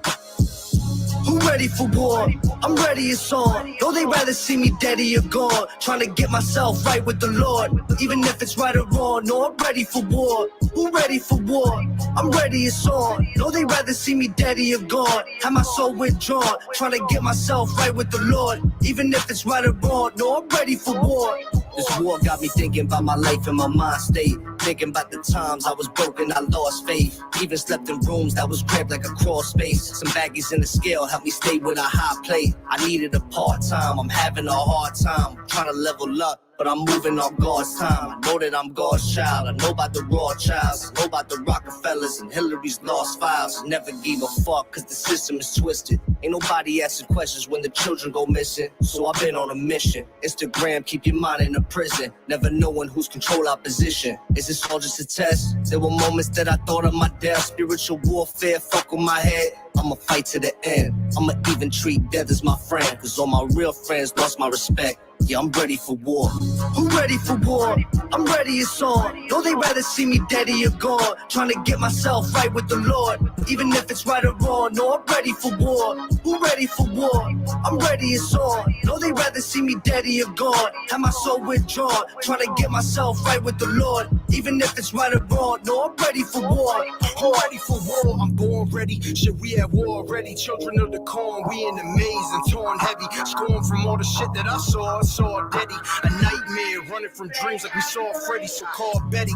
Who ready for war? I'm ready, it's on. Though they rather see me dead or gone. Trying to get myself right with the Lord. Even if it's right or wrong, no, I'm ready for war. Who ready for war? I'm ready, it's on. Though they rather see me dead or gone. Have my soul withdrawn. Trying to get myself right with the Lord. Even if it's right or wrong, no, I'm ready for war. This war got me thinking about my life and my mind state. Thinking about the times I was broken, I lost faith. Even slept in rooms that was cramped like a crawl space. Some baggies in the scale helped me stay with a high plate. I needed a part-time, I'm having a hard time. Trying to level up, but I'm moving on God's time. I know that I'm God's child, I know about the Rothschilds. I know about the Rockefellers and Hillary's lost files. Never gave a fuck, cause the system is twisted. Ain't nobody asking questions when the children go missing. So I've been on a mission. Instagram, keep your mind in a prison. Never knowing who's control our position. Is this all just a test? There were moments that I thought of my death. Spiritual warfare, fuck with my head. I'ma fight to the end. I'ma even treat death as my friend. Cause all my real friends lost my respect. Yeah, I'm ready for war. Who ready for war? I'm ready, it's on. Though they rather see me dead or gone. Trying to get myself right with the Lord. Even if it's right or wrong, no, I'm ready for war. Who ready for war? I'm ready, it's on. Though they rather see me dead or gone. Have my soul withdrawn. Trying to get myself right with the Lord. Even if it's right or wrong, no, I'm ready for war. I'm ready for war, I'm born ready. Shit, we at war already. Children of the corn, we in the maze and torn heavy. Scorn from all the shit that I saw Daddy. A nightmare running from dreams like we saw Freddy, so call Betty.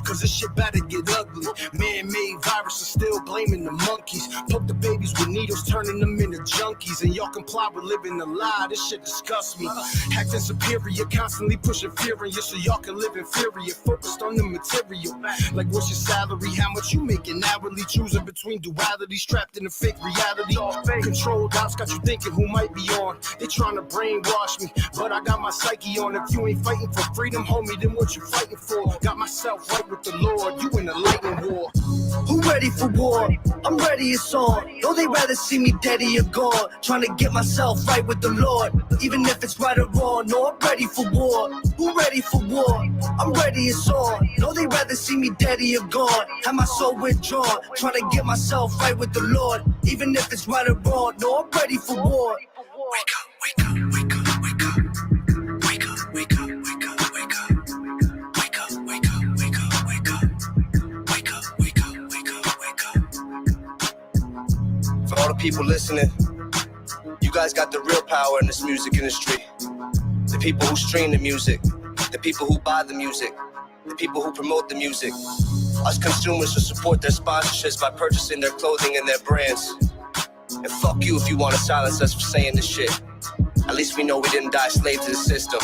Cause this shit better get ugly. Man-made viruses still blaming the monkeys. Poke the babies with needles, turning them into junkies. And y'all comply with living a lie, this shit disgusts me. Acting superior, constantly pushing fear in you so y'all can live inferior. Focused on the material. Like what's your salary, how much you making hourly. Choosing between dualities, trapped in a fake reality. Control doubts got you thinking who might be on. They trying to brainwash me, but I got my psyche on. If you ain't fighting for freedom, homie, then what you fighting for? Got myself right with the Lord, you in the lightning war. Who ready for war? I'm ready, it's on. Though they rather see me dead or gone. Trying to get myself right with the Lord. Even if it's right or wrong, no, I'm ready for war. Who ready for war? I'm ready, it's on. Though they rather see me dead or gone. Have my soul withdrawn. Trying to get myself right with the Lord. Even if it's right or wrong, no, I'm ready for war. Wake up, wake up, wake up, wake up. Wake up, wake up, wake up, wake up. Wake up, wake up, wake up, wake up. Wake up, wake up, wake up, wake up. For all the people listening, you guys got the real power in this music industry. The people who stream the music, the people who buy the music, the people who promote the music. Us consumers should support their sponsorships by purchasing their clothing and their brands. And fuck you if you want to silence us for saying this shit. At least we know we didn't die slave to the system.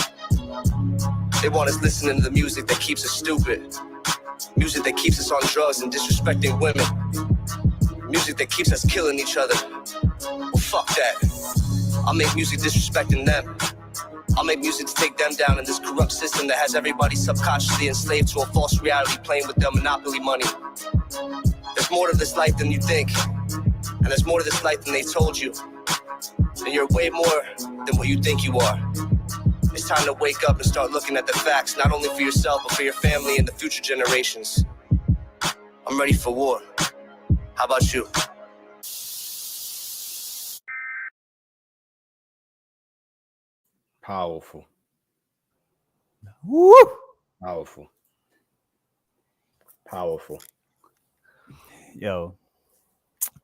They want us listening to the music that keeps us stupid. Music that keeps us on drugs and disrespecting women. Music that keeps us killing each other. Well, fuck that. I'll make music disrespecting them. I'll make music to take them down in this corrupt system that has everybody subconsciously enslaved to a false reality, playing with their monopoly money. There's more to this life than you think, and there's more to this life than they told you. And you're way more than what you think you are. It's time to wake up and start looking at the facts, not only for yourself, but for your family and the future generations. I'm ready for war. How about you? Powerful. Woo! Powerful. Powerful. Yo,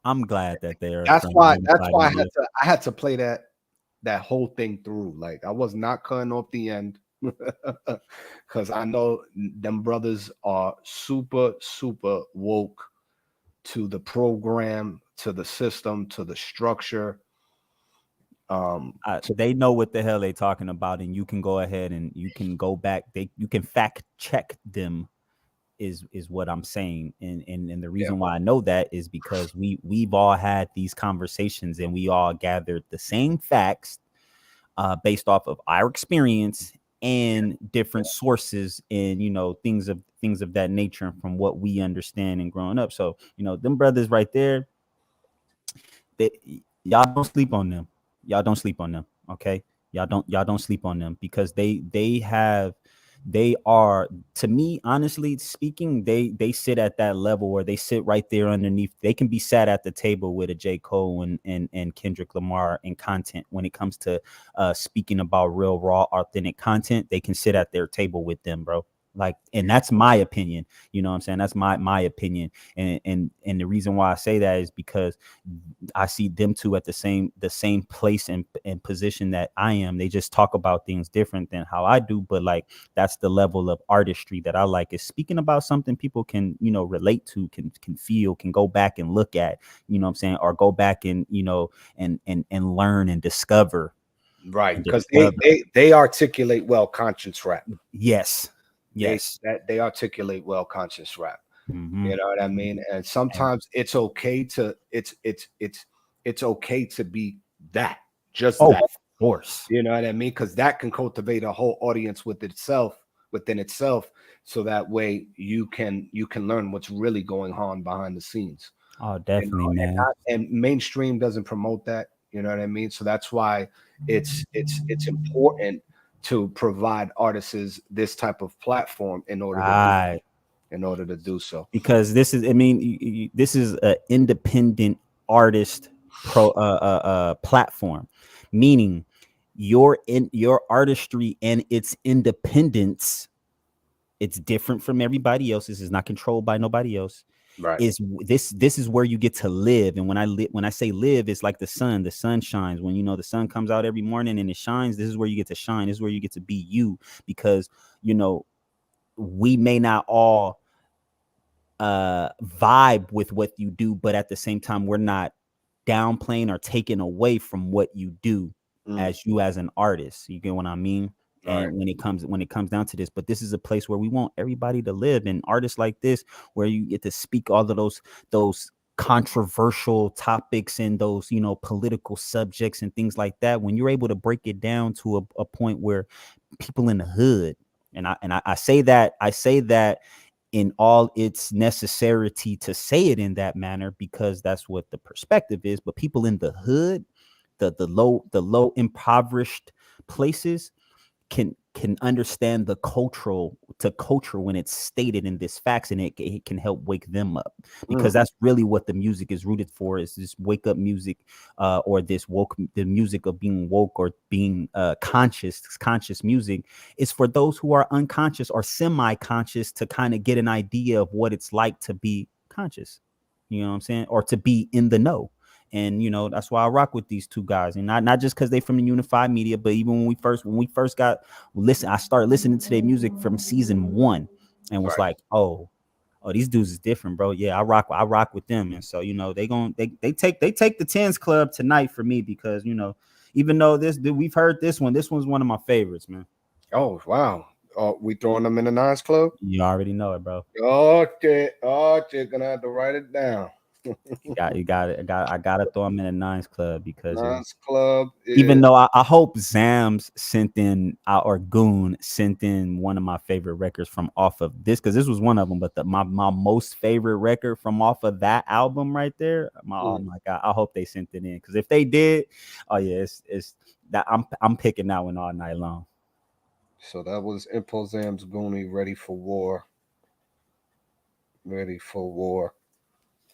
I'm glad that they are. That's why I had to play that whole thing through. Like, I was not cutting off the end because I know them brothers are super woke to the program, to the system, to the structure. They know what the hell they talking about, and you can go ahead and you can go back. You can fact check them. Is what I'm saying, and the reason why I know that is because we've all had these conversations and we all gathered the same facts based off of our experience and different sources and things of that nature from what we understand and growing up. So them brothers right there, y'all don't sleep on them. Y'all don't sleep on them. Okay, y'all don't sleep on them because they are, to me, honestly speaking, they sit at that level where they sit right there underneath. They can be sat at the table with a J. Cole and Kendrick Lamar in content. When it comes to speaking about real, raw, authentic content, they can sit at their table with them, bro. Like, and that's my opinion. You know what I'm saying? That's my opinion. And the reason why I say that is because I see them two at the same place and position that I am. They just talk about things different than how I do. But like, that's the level of artistry that I like, is speaking about something people can, relate to, can feel, can go back and look at, you know what I'm saying? Or go back and, and learn and discover. Right. Because they articulate well conscious rap. Yes. They articulate well conscious rap. Mm-hmm. You know what I mean? And sometimes it's okay to be that, just that. Of course. You know what I mean? Because that can cultivate a whole audience within itself, so that way you can learn what's really going on behind the scenes. Oh, definitely, man. And mainstream doesn't promote that. You know what I mean? So that's why it's important to provide artists this type of platform in order to do so. Because this is, this is an independent artist platform, meaning your artistry and its independence, it's different from everybody else. This is not controlled by nobody else. Right. This is where you get to live. And when I say live, it's like the sun shines. When the sun comes out every morning and it shines, this is where you get to shine. This is where you get to be you, because we may not all vibe with what you do, but at the same time, we're not downplaying or taking away from what you do as you as an artist. You get what I mean? And when it comes down to this, but this is a place where we want everybody to live, and artists like this, where you get to speak all of those controversial topics and those political subjects and things like that. When you're able to break it down to a point where people in the hood, and I say that in all its necessity to say it in that manner, because that's what the perspective is. But people in the hood, the low impoverished places, can understand the culture when it's stated in this facts, and it can help wake them up, because that's really what the music is rooted for, is this wake up music, or the music of being woke, or being conscious music is for those who are unconscious or semi-conscious, to kind of get an idea of what it's like to be conscious, you know what I'm saying, or to be in the know. And that's why I rock with these two guys, and not just because they from the Unified Media, but even when we first I started listening to their music from season 1, and was like, oh, these dudes is different, bro. Yeah, I rock with them. And so they take the Tens Club tonight for me, because even though we've heard this one's one of my favorites, man. Oh wow. Oh, we throwing them in the Nines Club? You already know it, bro. Okay, gonna have to write it down. You got it. I gotta throw him in a nines club because Nines Club. even though I hope Zams sent in or Goon sent in one of my favorite records from off of this, because this was one of them, but my most favorite record from off of that album right there. Oh my god, I hope they sent it in, because if they did, oh yeah, it's that I'm picking that one all night long. So that was Impulze's Goonie, Ready for War. Ready for War.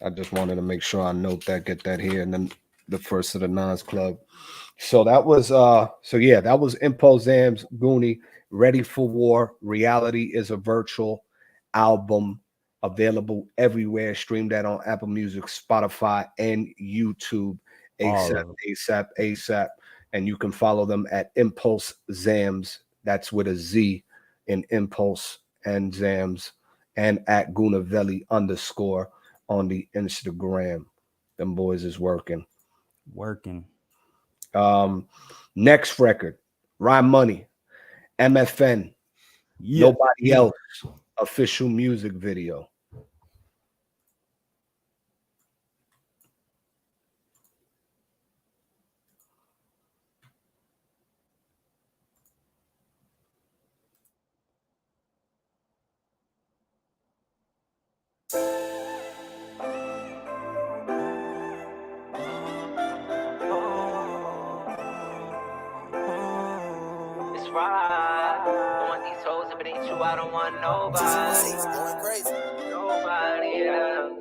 I just wanted to make sure I note that, get that here, and then the first of the Nines Club. So that was that was Impulze's Goonie, Ready for War. Reality is a virtual album available everywhere. Stream that on Apple Music, Spotify, and YouTube. ASAP. And you can follow them at Impulse Zams. That's with a Z in Impulse and Zams, and at Gunavelli _ on the Instagram. Them boys is working. Next record, Rhyme Money, MFN, Nobody Else, official music video. Don't want these hoes, if it ain't you, I don't want nobody. Nobody else.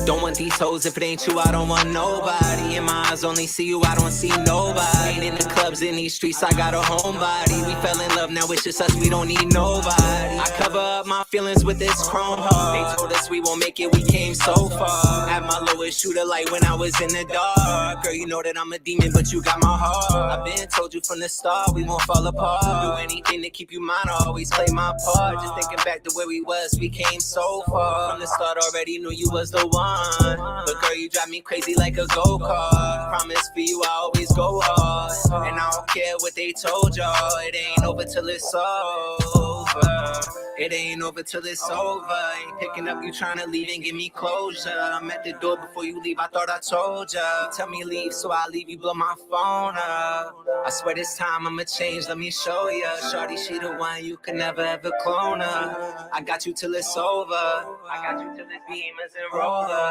Don't want these hoes, if it ain't you, I don't want nobody. In my eyes only see you, I don't see nobody. Ain't in the clubs, in these streets, I got a homebody. We fell in love, now it's just us, we don't need nobody. I cover up my feelings with this chrome heart. They told us we won't make it, we came so far. At my lowest, shoot a light when I was in the dark. Girl, you know that I'm a demon, but you got my heart. I've been told you from the start, we won't fall apart. Do anything to keep you mine, I always play my part. Just thinking back to where we was, we came so far. From the start, already knew you was the one. But girl, you drive me crazy like a go-kart. Promise for you, I always go hard. And I don't care what they told y'all. It ain't over till it's over. It ain't over till it's over. Ain't picking up, you trying to leave and give me closure. I'm at the door before you leave, I thought I told ya. Tell me leave, so I leave, you blow my phone up. I swear this time I'ma change, let me show ya. Shorty, she the one you can never ever clone her. I got you till it's over. I got you till it's Beamers and Rollers.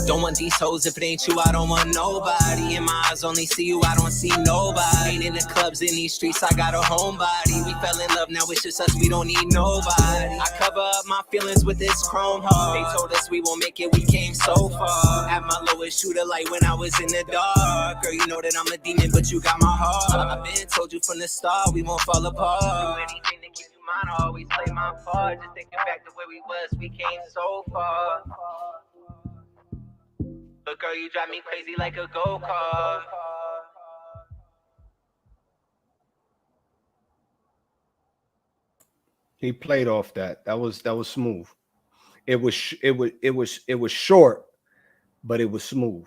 Don't want these hoes, if it ain't you, I don't want nobody. In my eyes only see you, I don't see nobody. Ain't in the clubs, in these streets, I got a homebody. We fell in love, now it's just us, we don't need nobody. I cover up my feelings with this chrome heart. They told us we won't make it, we came so far. At my lowest, shoot a light when I was in the dark. Girl, you know that I'm a demon, but you got my heart. I've been told you from the start, we won't fall apart. Do anything to keep you mine, I always play my part. Just thinking back to where we was, we came so far. But girl, you drive me crazy like a go-kart. He played off that. That was smooth. It was short, but it was smooth.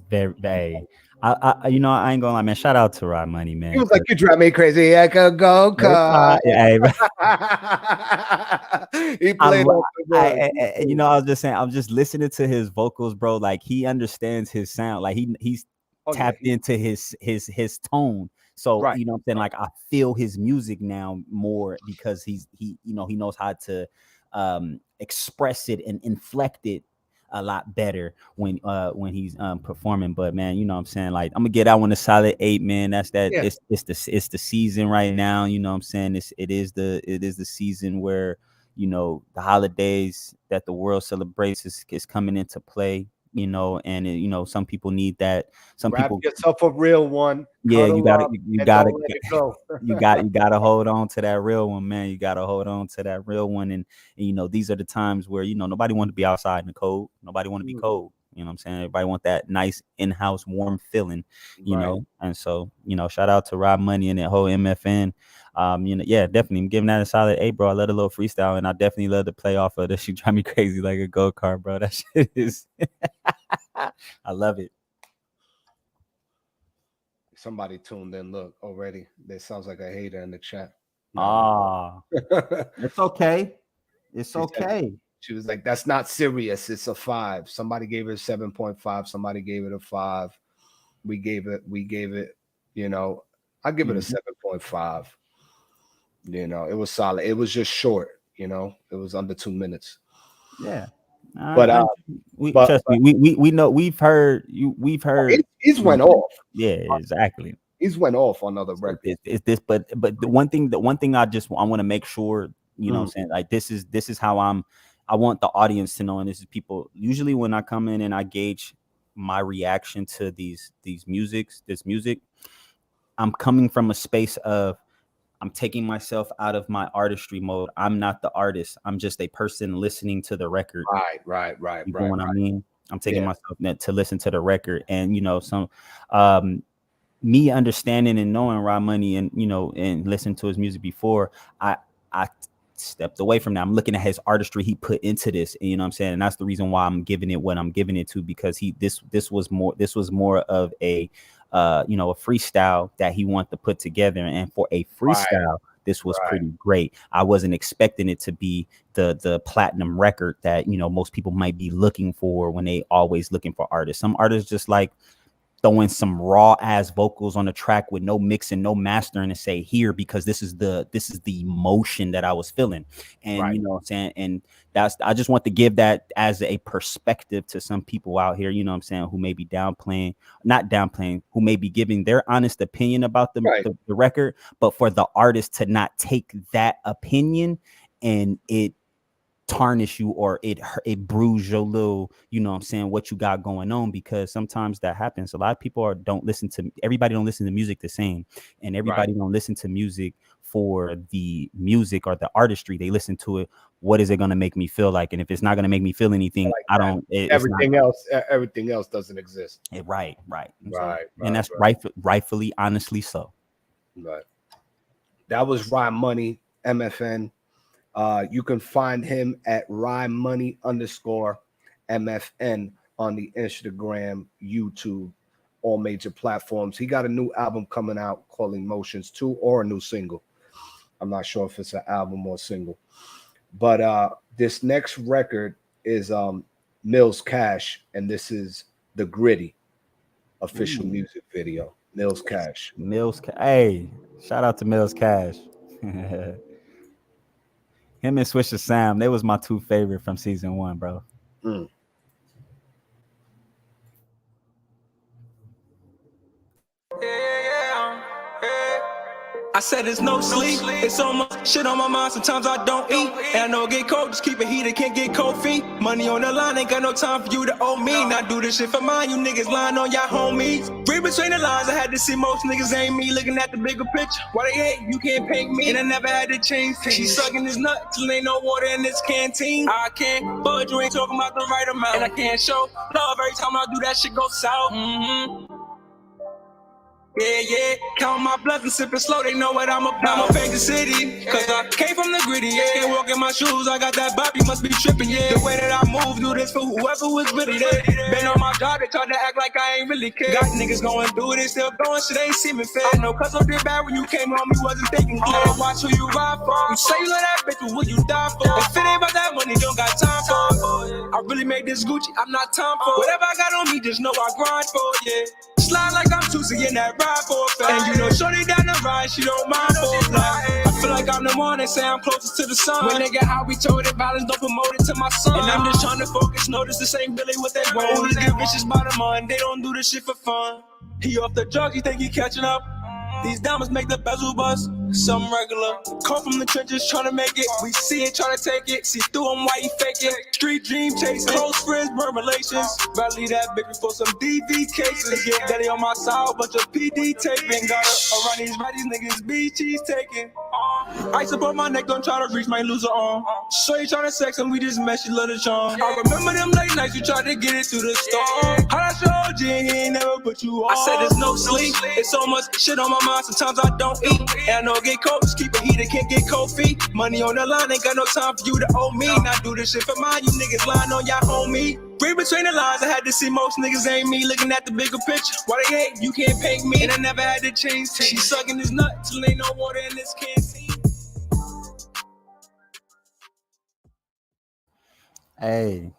Very. I you know, I ain't gonna lie, man. Shout out to Rod Money, man. He was like, "You drive me crazy, I could go car." Hey, he played off the you know, I was just saying, I'm just listening to his vocals, bro. Like, he understands his sound. Like, he's tapped into his tone. So you know what I'm saying? Like, I feel his music now more because he knows how to express it and inflect it a lot better when he's performing. But man, you know what I'm saying, like, I'm gonna get that one a solid 8, man. That's that. Yeah. It's the season right now, you know what I'm saying. It is the season where, you know, the holidays that the world celebrates is coming into play, you know, and you know, some people need that. Grab yourself a real one. Yeah, you gotta hold on to that real one, man. You gotta hold on to that real one. And you know, these are the times where, you know, nobody want to be outside in the cold. Nobody want to be cold. You know what I'm saying? Everybody want that nice in-house warm feeling, you know. And so, you know, shout out to Rob Money and that whole MFN. You know, yeah, definitely. I'm giving that a solid 8, bro. I love a little freestyle, and I definitely love to play off of this. She drive me crazy like a go-kart, bro. That shit is I love it. Somebody tuned in. Look, already there sounds like a hater in the chat. It's okay. It's okay. She was like, that's not serious. It's a 5. Somebody gave it a 7.5. Somebody gave it a 5. We gave it, you know, I give it a 7.5. You know, it was solid. It was just short, you know, it was under 2 minutes. Yeah. But trust me, we know we've heard. He's went off. Yeah, exactly. He's went off on other records. It's this, but the one thing I want to make sure, you know what I'm saying, like this is how I want the audience to know, and this is people usually when I come in and I gauge my reaction to this music, I'm coming from a space of I'm taking myself out of my artistry mode. I'm not the artist. I'm just a person listening to the record. Right. You know what I mean? I'm taking myself to listen to the record, and you know, some me understanding and knowing Raw Money, and you know, and listening to his music before, I stepped away from that. I'm looking at his artistry he put into this, and you know what I'm saying, and that's the reason why I'm giving it what I'm giving it to, because this was more of a you know, a freestyle that he wanted to put together, and for a freestyle, this was pretty great. I wasn't expecting it to be the platinum record that, you know, most people might be looking for when they always looking for artists. Some artists just like throwing some raw ass vocals on the track with no mixing, no mastering, and say here, because this is the emotion that I was feeling. And you know what I'm saying, and I just want to give that as a perspective to some people out here, you know what I'm saying, who may be not downplaying, who may be giving their honest opinion about the record, but for the artist to not take that opinion and it tarnish you, or it bruise your little, you know what I'm saying, what you got going on, because sometimes that happens. A lot of people everybody don't listen to music the same, and everybody don't listen to music for the music or the artistry. They listen to it, what is it going to make me feel like? And if it's not going to make me feel anything, everything else doesn't exist. Right. And that's rightfully, honestly so. Right. That was Rye Money, MFN. You can find him at RyeMoney_MFN on the Instagram, YouTube, all major platforms. He got a new album coming out called Emotions 2, or a new single. I'm not sure if it's an album or a single. But this next record is Mills Cash, and this is the Gritty official music video. Mills Cash. Hey, shout out to Mills Cash. Him and Swisher Sam, they was my 2 favorite from season 1, bro. I said it's no sleep, it's so much shit on my mind, sometimes I don't eat. And I know it get cold, just keep it heated, can't get cold feet. Money on the line, ain't got no time for you to owe me. Not do this shit for mine, you niggas lying on y'all homies. Read between the lines, I had to see most niggas ain't me, looking at the bigger picture. Why they hate, you can't paint me, and I never had to change things. She sucking his nut till ain't no water in this canteen. I can't, but you ain't talking about the right amount. And I can't show love every time I do that shit go south. Yeah, count my blessings, sipping slow, they know what I'm about. I'ma paint the city, cause I came from the gritty, Can't walk in my shoes, I got that bop, you must be tripping, The way that I move, do this for whoever was with it, Been on my job, they tried to act like I ain't really care. Got niggas going through it, they still going, shit ain't seeming fair. I know cuz I did bad when you came home, you wasn't thinking clear. Watch who you ride for, you say you love that bitch, but will you die for? If it ain't about that money, don't got time for it. I really made this Gucci, I'm not time for it. Whatever I got on me, just know I grind for it, Slide like I'm Tuesday in that ride for a fact. And you know, shorty down the ride, she don't mind for a black. I feel like I'm the one, they say I'm closest to the sun. When they get how we told it, balance don't promote it to my son. And I'm just trying to focus, notice this ain't really what they want. Who just get bitches by the money, they don't do this shit for fun. He off the drugs, you think he catching up? These diamonds make the bezel bust, some regular. Come from the trenches trying to make it. We see it, trying to take it. See through them, why you fake it? Street dream chasing, close friends, burn relations. Rather leave that bitch for some DV cases. Get daddy on my side, bunch of PD taping. Got her around these right, these niggas be cheese taking. Ice up on my neck, don't try to reach, might lose her arm. So you trying to sex and we just mess, you love the charm. I remember them late nights, you tried to get it through the storm. How that's your OG, he ain't never put you on. I said there's no sleep, it's so much shit on my mind, sometimes I don't eat. And I know it get cold, just keep it heated, can't get cold feet. Money on the line, ain't got no time for you to owe me. Not do this shit for mine, you niggas lying on y'all homie. Read between the lines, I had to see most niggas ain't me, looking at the bigger picture. Why they hate, you can't paint me, and I never had to change things. She sucking his nut till ain't no water in this canteen. Hey,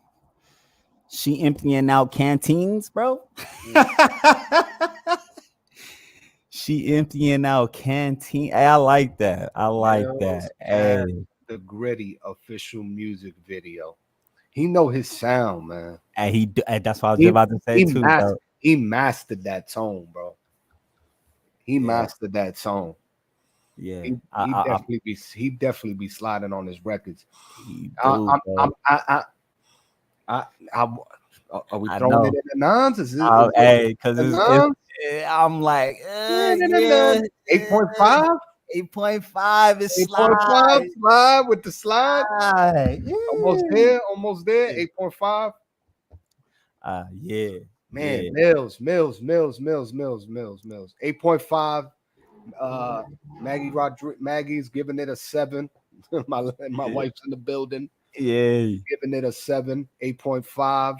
she emptying out canteens, bro. She emptying out canteen. Hey, I like that. I like Mills that. Hey, had the Gritty official music video. He know his sound, man. and that's what I was just He about to say too, bro. he mastered that tone, bro. He Yeah, mastered that tone. yeah. He definitely be sliding on his records. He I, do, I'm, bro. I'm, I, are we I throwing it know. in the nines? Is it Hey, because the it's nines? I'm like, Yeah, yeah, 8.5, 8.5 is 8.5 slide. slide with the slide. Slide. Almost Yeah. there, almost there. 8.5. Yeah, Man, yeah, Mills. 8.5. Maggie's giving it a 7. my yeah, wife's in the building, yeah, giving it a 7, 8.5.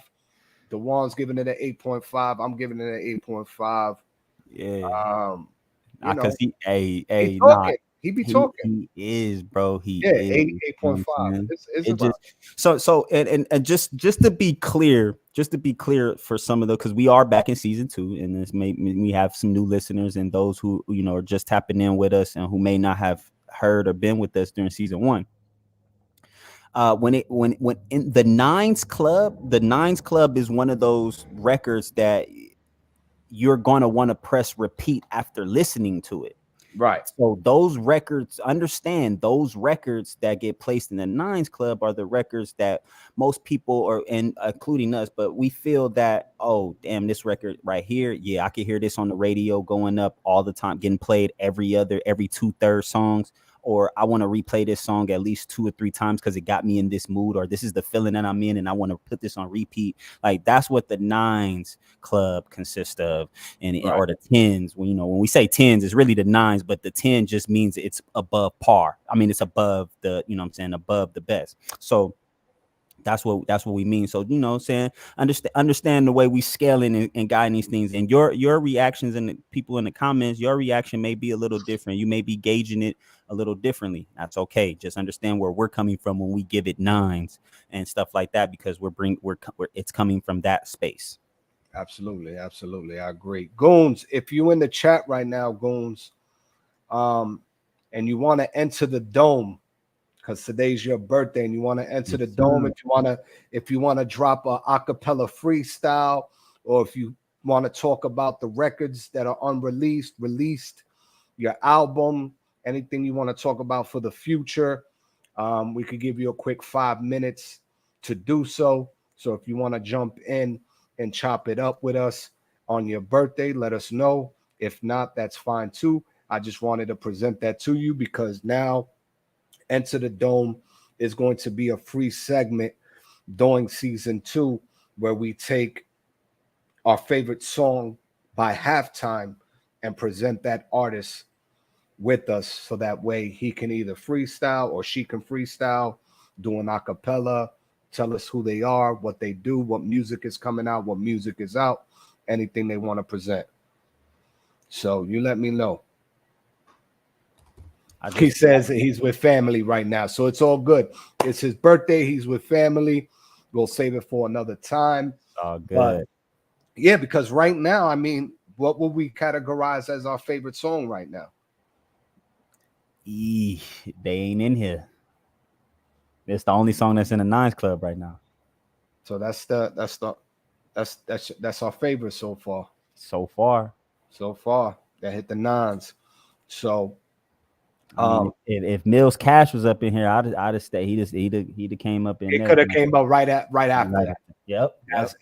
Dewan's giving it an 8.5. I'm giving it an 8.5. yeah. You Cause know, he hey, nah, talking. He be talking. he is, bro. He Yeah, is. You know what I'm 8.5. saying? It's It about just and just to be clear, for some of the because we are back in season 2, and we have some new listeners and those who are just tapping in with us and who may not have heard or been with us during season 1. When in the Nines Club is one of those records that you're going to want to press repeat after listening to it. right. So those records, understand those records that get placed in the Nines Club are the records that most people are, and including us, but we feel that, oh damn, this record right here, yeah, I can hear this on the radio going up all the time, getting played every 2/3 songs, or I want to replay this song at least 2 or 3 times because it got me in this mood, or this is the feeling that I'm in and I want to put this on repeat. Like that's what the Nines Club consists of. Right. Or the 10s. When we say 10s, it's really the 9s, but the 10 just means it's above par. I mean, it's above the, above the best. So that's what we mean. So what I'm saying, understand the way we scaling and guiding these things, and your reactions and the people in the comments, your reaction may be a little different. You may be gauging it a little differently. That's okay. Just understand where we're coming from when we give it 9s and stuff like that, because it's coming from that space. Absolutely. I agree. Goons, if you in the chat right now, Goons, and you want to enter the dome, because today's your birthday, and you want to enter the dome, if you want to drop a acapella freestyle, or if you want to talk about the records that are unreleased, released, your album, anything you want to talk about for the future, we could give you a quick 5 minutes to do so. So if you want to jump in and chop it up with us on your birthday, let us know. If not, that's fine too. I just wanted to present that to you because now Enter the Dome is going to be a free segment during season 2 where we take our favorite song by halftime and present that artist with us, so that way he can either freestyle or she can freestyle, do an acapella, tell us who they are, what they do, what music is coming out, what music is out, anything they want to present. So you let me know. He says that he's with family right now, so it's all good. It's his birthday. He's with family. We'll save it for another time. All good. But yeah, because right now, I mean, what would we categorize as our favorite song right now? They ain't in here. It's the only song that's in the Nines Club right now. So that's our favorite so far. So far, that hit the 9s. So, I mean, if Mills Cash was up in here, I'd have stayed. He'd have came up in there. It could have came up right after that. Yep. As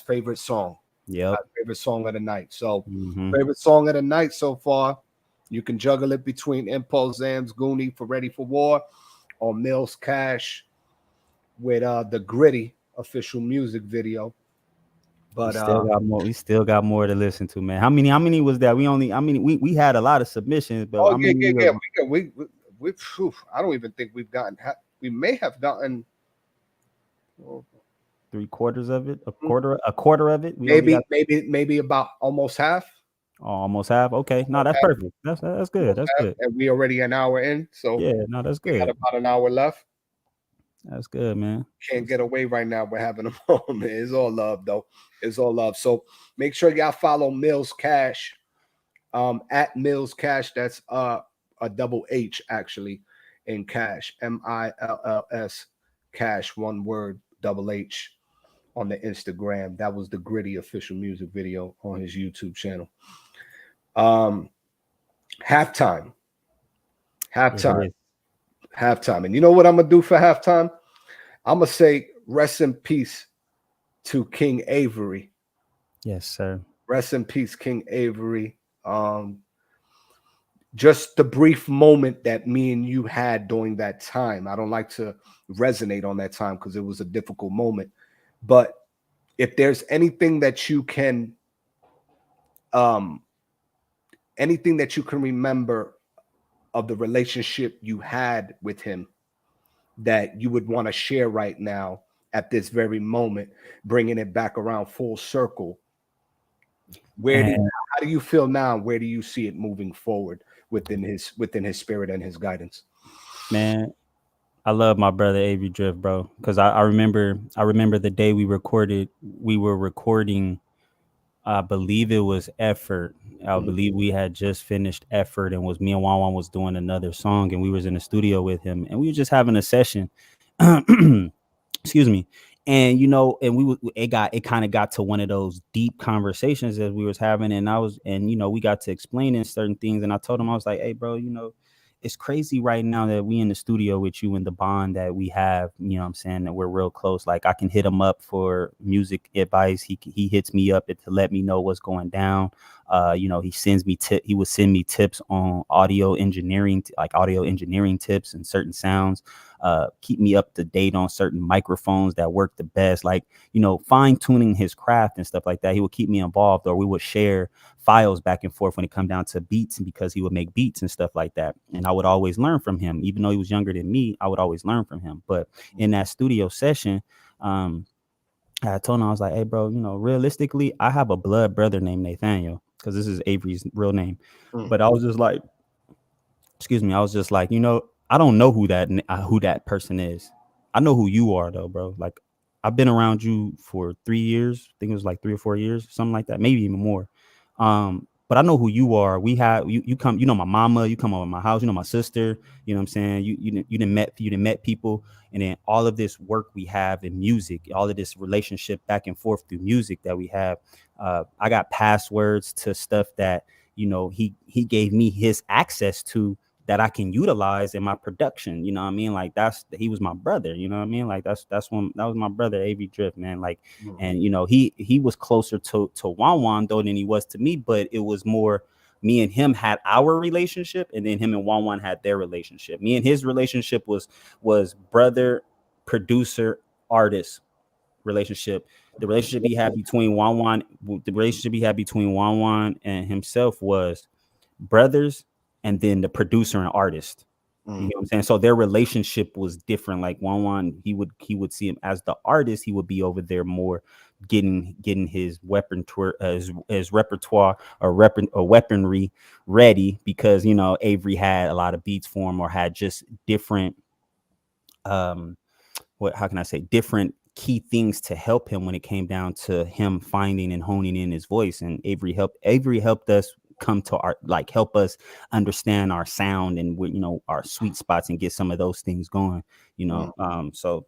favorite song. Yep. Favorite song of the night. So favorite song of the night so far. You can juggle it between Impulse, Goonie for Ready for War, or Mills Cash with the Gritty official music video. But we still got more to listen to, man. How many was that? We had a lot of submissions, but we I don't even think we've gotten. We may have gotten 3/4 of it, a quarter of it. Maybe about almost half. Oh, almost half. Okay, no, that's perfect. That's good. That's good. And we already an hour in, so yeah, no, that's good. We got about an hour left. That's good, man. Can't get away right now. We're having a moment. It's all love, though. It's all love. So make sure y'all follow Mills Cash, at Mills Cash. That's a double H actually in Cash, Mills Cash, one word, double H on the Instagram. That was the Gritty official music video on his YouTube channel. Halftime, halftime, halftime. And you know what I'm gonna do for halftime? I'm gonna say rest in peace to King Avery. Yes, sir. Rest in peace, King Avery. Just the brief moment that me and you had during that time. I don't like to resonate on that time because it was a difficult moment. But if there's anything that you can remember of the relationship you had with him that you would want to share right now at this very moment, bringing it back around full circle, how do you feel now? Where do you see it moving forward within his spirit and his guidance? Man, I love my brother Avery Drift, bro, because I remember the day we were recording. I believe it was Effort. I believe we had just finished Effort, and me and Wan was doing another song, and we was in the studio with him, and we were just having a session. Excuse me. And and it kind of got to one of those deep conversations that we was having, and we got to explaining certain things, and I told him, I was like, hey bro, it's crazy right now that we in the studio with you and the bond that we have, what I'm saying, that we're real close. Like I can hit him up for music advice. He hits me up to let me know what's going down. He would send me tips on audio engineering tips and certain sounds, keep me up to date on certain microphones that work the best, like, fine tuning his craft and stuff like that. He would keep me involved, or we would share files back and forth when it come down to beats, because he would make beats and stuff like that. And I would always learn from him, even though he was younger than me. I would always learn from him. But in that studio session, I told him, I was like, hey bro, realistically, I have a blood brother named Nathaniel, because this is Avery's real name. But I was just like, I don't know who that person is. I know who you are though, bro. Like I've been around you for 3 years. I think it was like 3 or 4 years, something like that, maybe even more. But I know who you are. You come, my mama, you come over my house, my sister, you know what I'm saying? You didn't met people, and then all of this work we have in music, all of this relationship back and forth through music that we have. I got passwords to stuff that, he gave me his access to, that I can utilize in my production. You know what I mean? Like he was my brother, you know what I mean? Like that was my brother, Avery Drift, man. Like, and he was closer to Wan though than he was to me, but it was more me and him had our relationship, and then him and Wan had their relationship. Me and his relationship was brother, producer, artist relationship. The relationship he had between Wan and himself was brothers, and then the producer and artist. You know what I'm saying? So their relationship was different. Like Wan, he would see him as the artist. He would be over there more getting his his repertoire or weaponry ready, because Avery had a lot of beats for him, or had just different different key things to help him when it came down to him finding and honing in his voice. And Avery helped us come to help us understand our sound and our sweet spots, and get some of those things going, so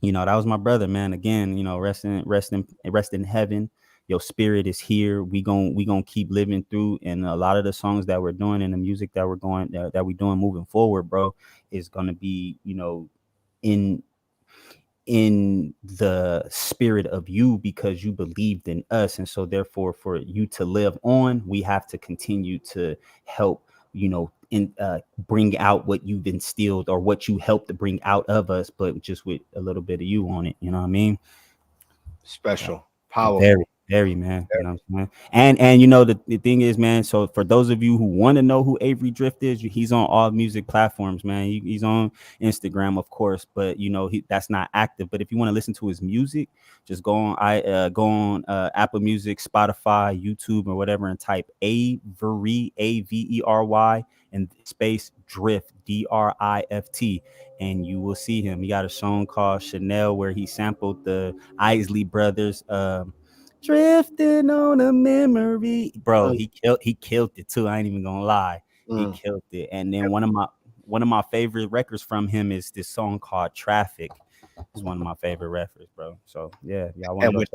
that was my brother, man. Again, rest in heaven. Your spirit is here. We gonna keep living through, and a lot of the songs that we're doing and the music that we're doing moving forward, bro, is gonna be in the spirit of you, because you believed in us. And so therefore, for you to live on, we have to continue to help bring out what you've instilled, or what you helped to bring out of us, but just with a little bit of you on it. You know what I mean? Special, powerful. Very, Very, man. You know what I'm saying? And you know the thing is, man, so for those of you who want to know who Avery Drift is, he's on all music platforms, man. He's on Instagram, of course, but you know, that's not active. But if you want to listen to his music, just go on Apple Music, Spotify, YouTube, or whatever, and type Avery, Avery, and space Drift, Drift, and you will see him. He got a song called Chanel where he sampled the Isley Brothers Drifting on a Memory. Bro, he killed it too. I ain't even gonna lie. He killed it. And then one of my favorite records from him is this song called Traffic. It's one of my favorite records, bro. So yeah, y'all want with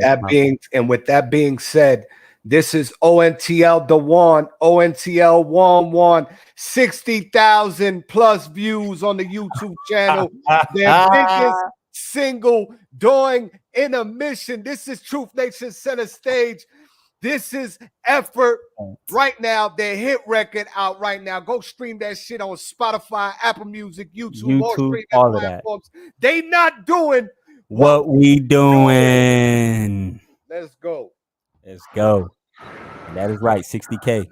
that being said, this is ONTL the one, ONTL one 60,000 plus views on the YouTube channel. Their biggest single during Intermission. This is Truth Nation Center Stage. This is Effort right now. Their hit record out right now. Go stream that shit on Spotify, Apple Music, YouTube all platforms. They not doing what we doing. Let's go. Let's go. And that is right. 60K.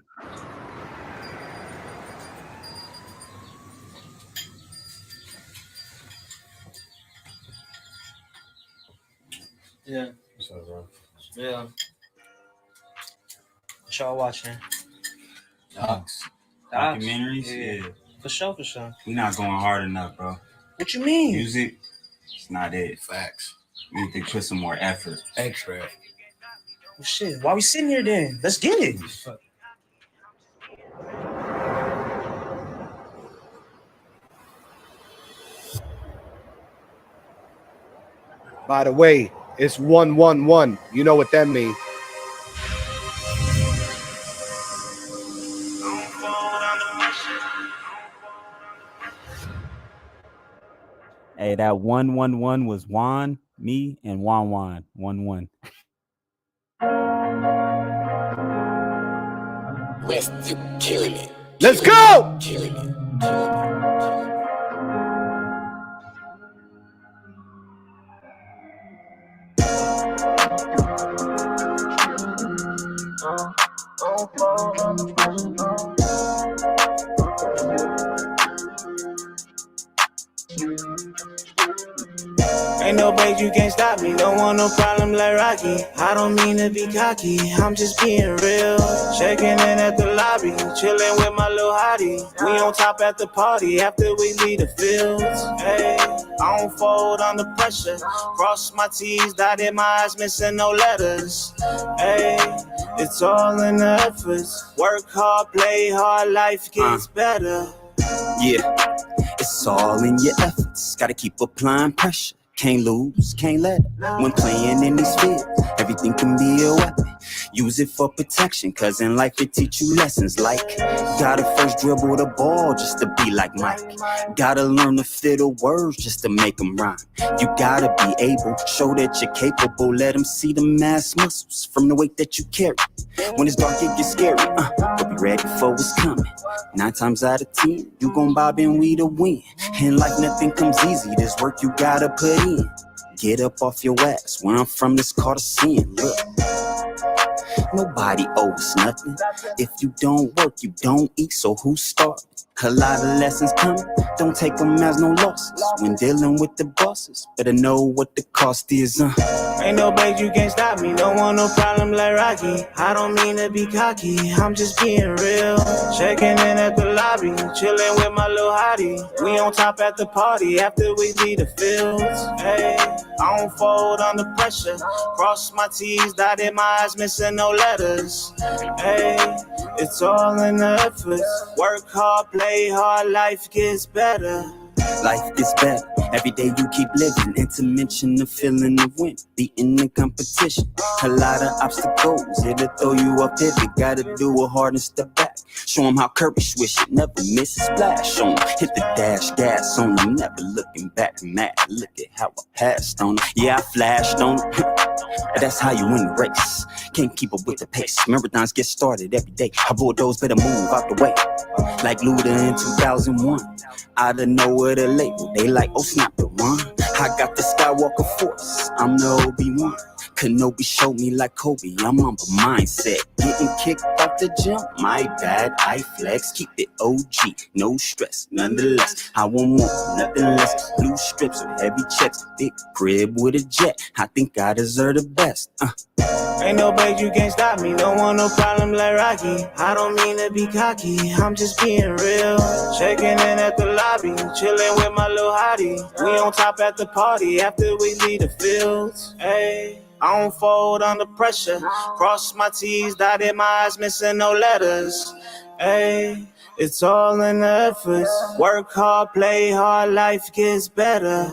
Yeah. What's up, bro? Yeah. What y'all watching? Docs. Documentaries? Yeah. For sure. We not going hard enough, bro. What you mean? Music, it's not it. Facts. We need to put some more effort. Extra. Well, shit. Why we sitting here then? Let's get it. By the way, it's 111. You know what that means. Hey, that 111 was Juan, me, and Juan. 1-1. West, you killing it. Let's go. Killing it. Ain't no break, you can't stop me. Don't want no problem like Rocky. I don't mean to be cocky, I'm just being real. Checking in at the lobby, chilling with my little hottie. We on top at the party after we leave the fields. Hey, I don't fold under pressure. Cross my T's, dotted my I's, missing no letters. Hey, it's all in the efforts. Work hard, play hard, life gets better. Yeah, it's all in your efforts. Gotta keep applying pressure. Can't lose, can't let up. When playing in these fields, everything can be a weapon. Use it for protection, cause in life it teach you lessons like gotta first dribble the ball just to be like Mike. Gotta learn to fit the words just to make them rhyme. You gotta be able, show that you're capable. Let them see the mass muscles from the weight that you carry. When it's dark it gets scary, but be ready for what's coming. 9 times out of 10, you gon' bob and we the win. In life nothing comes easy, there's work you gotta put in. Get up off your ass, where I'm from this called a sin. Look, nobody owes nothing. If you don't work, you don't eat, so who started? A lot of lessons coming, don't take them as no losses. When dealing with the bosses, better know what the cost is. Ain't no break, you can't stop me. Don't want no problem like Rocky. I don't mean to be cocky, I'm just being real. Checking in at the lobby, chilling with my little hottie. We on top at the party after we leave the fields. Hey, I don't fold under pressure. Cross my T's, dotted my I's, missing no letters. Hey, it's all in the efforts. Work hard, play hard, life gets better. Life gets better. Every day you keep living. Intermission, the feeling of win. Beating the competition. A lot of obstacles. It'll throw you off pivot. Gotta do it hard and step back. Show them how courage swish it. Never miss a splash on them. Hit the dash, gas on them. Never looking back. Mad. Look at how I passed on them. Yeah, I flashed on them. That's how you win the race. Can't keep up with the pace. Marathons get started every day. I bulldoze, better move out the way. Like Luda in 2001. Out of nowhere the label. They like, oh snap the one. I got the Skywalker force. I'm the Obi-Wan. Kenobi showed me like Kobe, I'm on the mindset. Getting kicked off the gym, my bad, I flex. Keep it OG, no stress, nonetheless. I want more, nothing less. Blue strips with heavy checks, big crib with a jet. I think I deserve the best. Ain't no bait, you can't stop me. Don't want no problem like Rocky. I don't mean to be cocky, I'm just being real. Checking in at the lobby, chilling with my little hottie. We on top at the party after we leave the fields. Hey, I don't fold under pressure. Cross my T's, dotted my eyes, missing no letters. Hey, it's all in the efforts. Work hard, play hard, life gets better.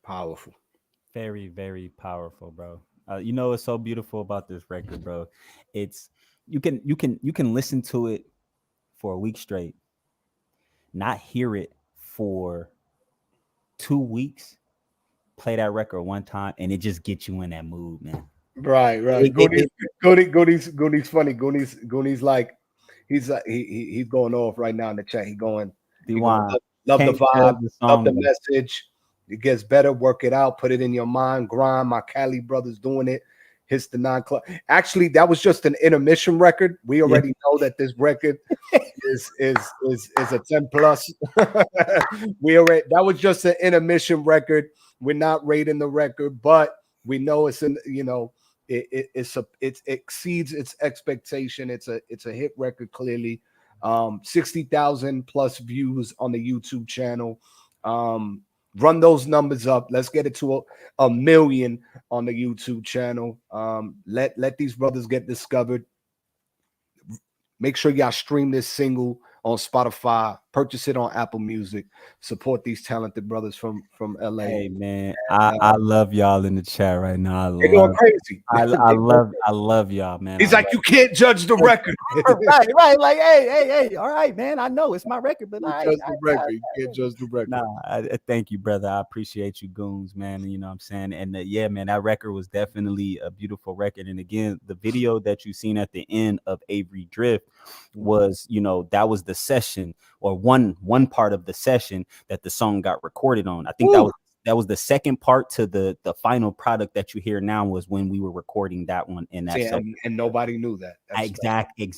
Powerful. Very, very powerful, bro. You know what's so beautiful about this record, bro? It's you can listen to it for a week straight, not hear it for 2 weeks, play that record one time, and it just gets you in that mood, man. Right. Gooney's funny. Gooney's like, he's going off right now in the chat. He going love the vibe, love the message. It gets better. Work it out. Put it in your mind. Grind. My Cali brothers doing it. Hits the 9 club. Actually, that was just an intermission record. We already know that this record is a 10 plus. That was just an intermission record. We're not rating the record, but we know it's it exceeds its expectation. It's a hit record clearly. 60,000 plus views on the YouTube channel. Run those numbers up. Let's get it to a million on the YouTube channel. Let these brothers get discovered. Make sure y'all stream this single on Spotify. Purchase it on Apple Music. Support these talented brothers from LA. Hey man, I love y'all in the chat right now. They're going crazy. I love y'all, man. He's like, you can't judge the record. right. Like, hey, all right, man. I know it's my record, but you can't judge the record. Nah, thank you, brother. I appreciate you, goons, man. You know what I'm saying? And yeah, man, that record was definitely a beautiful record. And again, the video that you seen at the end of Avery Drift was, that was the session, or one part of the session that the song got recorded on. I think that was the second part to the final product that you hear now, was when we were recording that one in that session. And nobody knew that. Exactly.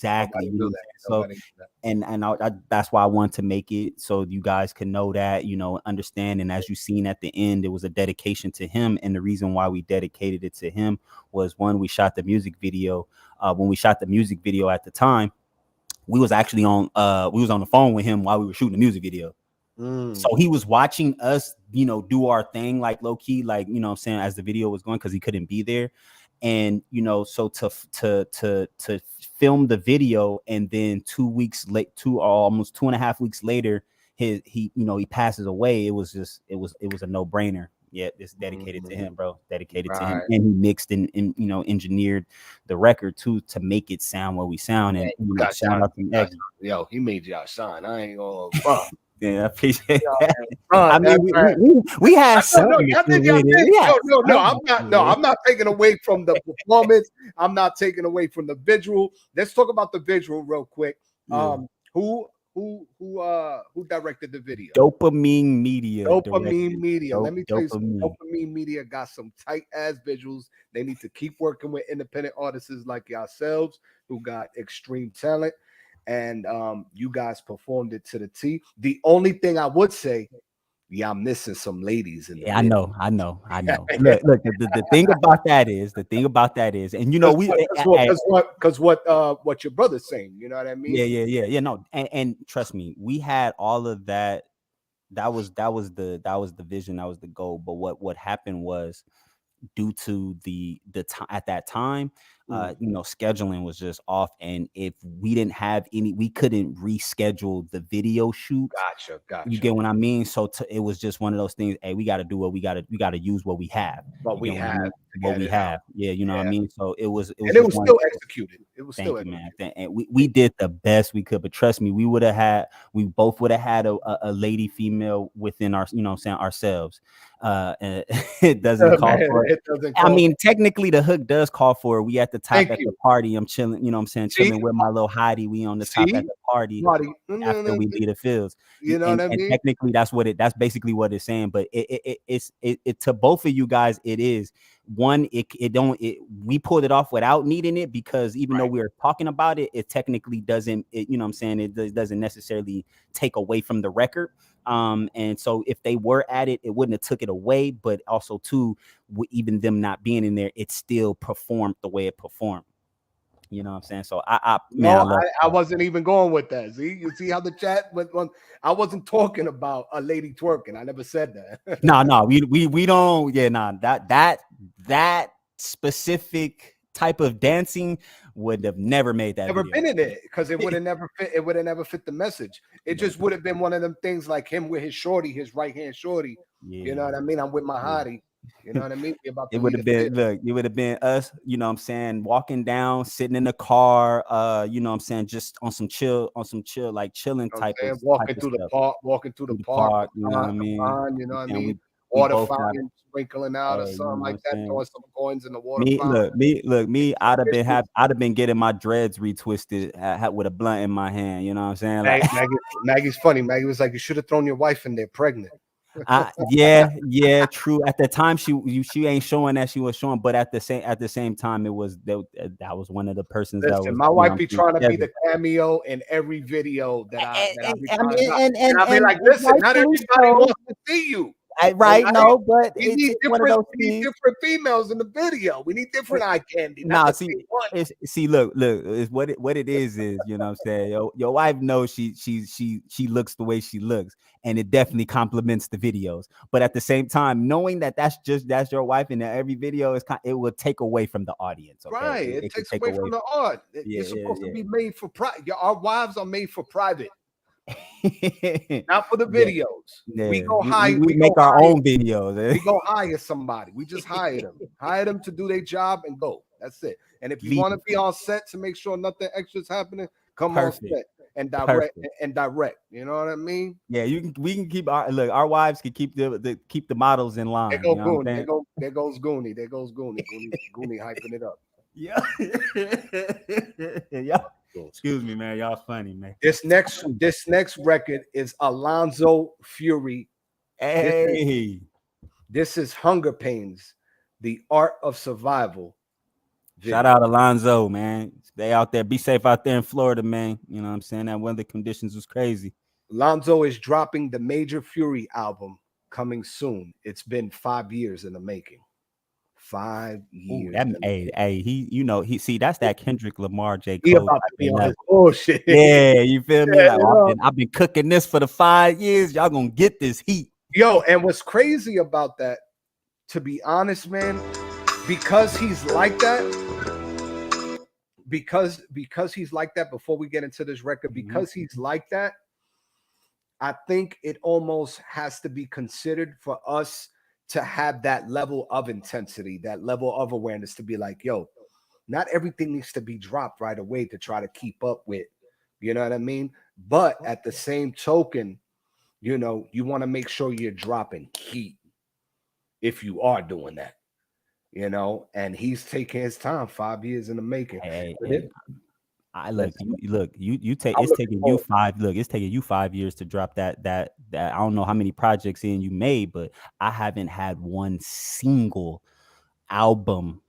So that's why I wanted to make it so you guys can know that, understand. And as you seen at the end, it was a dedication to him. And the reason why we dedicated it to him was, one, we shot the music video. When we shot the music video at the time, we was actually on the phone with him while we were shooting the music video. So he was watching us, do our thing, like low key, like, what I'm saying, as the video was going, because he couldn't be there. And, so to film the video, and then 2 weeks late, almost 2.5 weeks later, he passes away. It was a no-brainer. Yeah, it's dedicated to him, bro. Dedicated to him. And he mixed and engineered the record too, to make it sound what we sound. And shout out to X. Yo, he made y'all shine. I ain't gonna yeah, I appreciate that. I mean, we had something. I'm not taking away from the performance. I'm not taking away from the visual. Let's talk about the visual real quick. Who directed the video? Dopamine Media. Let me tell you something. Dopamine Media got some tight ass visuals. They need to keep working with independent artists like yourselves who got extreme talent. And you guys performed it to the T. The only thing I would say, I'm missing some ladies in the I know. Look, the thing about that is, and because what your brother's saying, you know what I mean? Yeah. No, and trust me, we had all of that. That was the vision, that was the goal. But what happened was, due to the time at that time, Scheduling was just off, and if we didn't have any, we couldn't reschedule the video shoot. Gotcha. You get what I mean? So it was just one of those things. Hey, we got to do what we got to use what we have. What we have. What we have. Yeah, you know what I mean? So it was still executed. It was still executed. Man. And we did the best we could, but trust me, we both would have had a lady female within our, ourselves. And it doesn't call for it. I mean, technically the hook does call for it. We at the top at the party. I'm chilling, chilling with my little hottie. We on the top at the party after we leave the fields. You know what I mean? And technically that's basically what it's saying. But it's to both of you guys, it is one, we pulled it off without needing it, because even though we were talking about it, it technically doesn't, it doesn't necessarily take away from the record. And so if they were at it, it wouldn't have took it away, but also too, even them not being in there, it still performed the way it performed. You know what I'm saying? So I wasn't even going with that. See, you see how the chat went on. I wasn't talking about a lady twerking. I never said that. No, we don't. Yeah, that specific type of dancing would have never made that. Never been in it, because it would have never fit. It would have never fit the message. It just would have been one of them things like him with his shorty, his right hand shorty. Yeah. You know what I mean? I'm with my hottie. You know what I mean? It would have been, look, it would have been us, walking down, sitting in the car, just on some chill, like chilling type of walking through the park, you know what I mean? You know what I mean? Water fountain sprinkling out or something like that, throwing some coins in the water. I'd have been getting my dreads retwisted with a blunt in my hand. You know what I'm saying? Like, Maggie's funny. Maggie was like, you should have thrown your wife in there pregnant. Yeah, true. At the time, she ain't showing that she was showing, but at the same time, it was that was one of the persons. Listen, that was, my wife be trying to be the cameo in every video that I be like, listen, not everybody wants to see you. Right? No, but we need different females in the video. We need different eye candy. See, look, is what it is, you know what I'm saying? Your wife knows she looks the way she looks, and it definitely complements the videos. But at the same time, knowing that that's your wife, and that every video it will take away from the audience. Okay? Right, it takes away from the art. You're supposed to be made for private. Our wives are made for private. Not for the videos. We go hire. We make our own videos. We go hire somebody. We just hire them to do their job and go. That's it. And if you want to be on set to make sure nothing extra is happening, come on set and direct. You know what I mean? Yeah, we can keep our wives can keep the models in line. There goes Goonie. There goes Goonie. Goonie hyping it up. Yeah. Yeah. Excuse me, man. Y'all funny, man. This next record is Alonzo Fury. Hey, this is Hunger Pains, The Art of Survival. Shout out Alonzo, man. Stay out there. Be safe out there in Florida, man. You know what I'm saying? That weather conditions was crazy. Alonzo is dropping the Major Fury album coming soon. It's been 5 years in the making. 5 years. Ooh, see, that's that Kendrick Lamar, J. Cole. He about to be on his bullshit. Yeah, you feel me? I've been cooking this for the 5 years. Y'all gonna get this heat. Yo, and what's crazy about that, to be honest, man, because he's like that, because he's like that, before we get into this record, because he's like that, I think it almost has to be considered for us to have that level of intensity, that level of awareness, to be like, yo, not everything needs to be dropped right away to try to keep up with, you know what I mean? But at the same token, you know, you want to make sure you're dropping heat if you are doing that, you know, and he's taking his time, 5 years in the making. It's taking you 5 years to drop that I don't know how many projects you made, but I haven't had one single album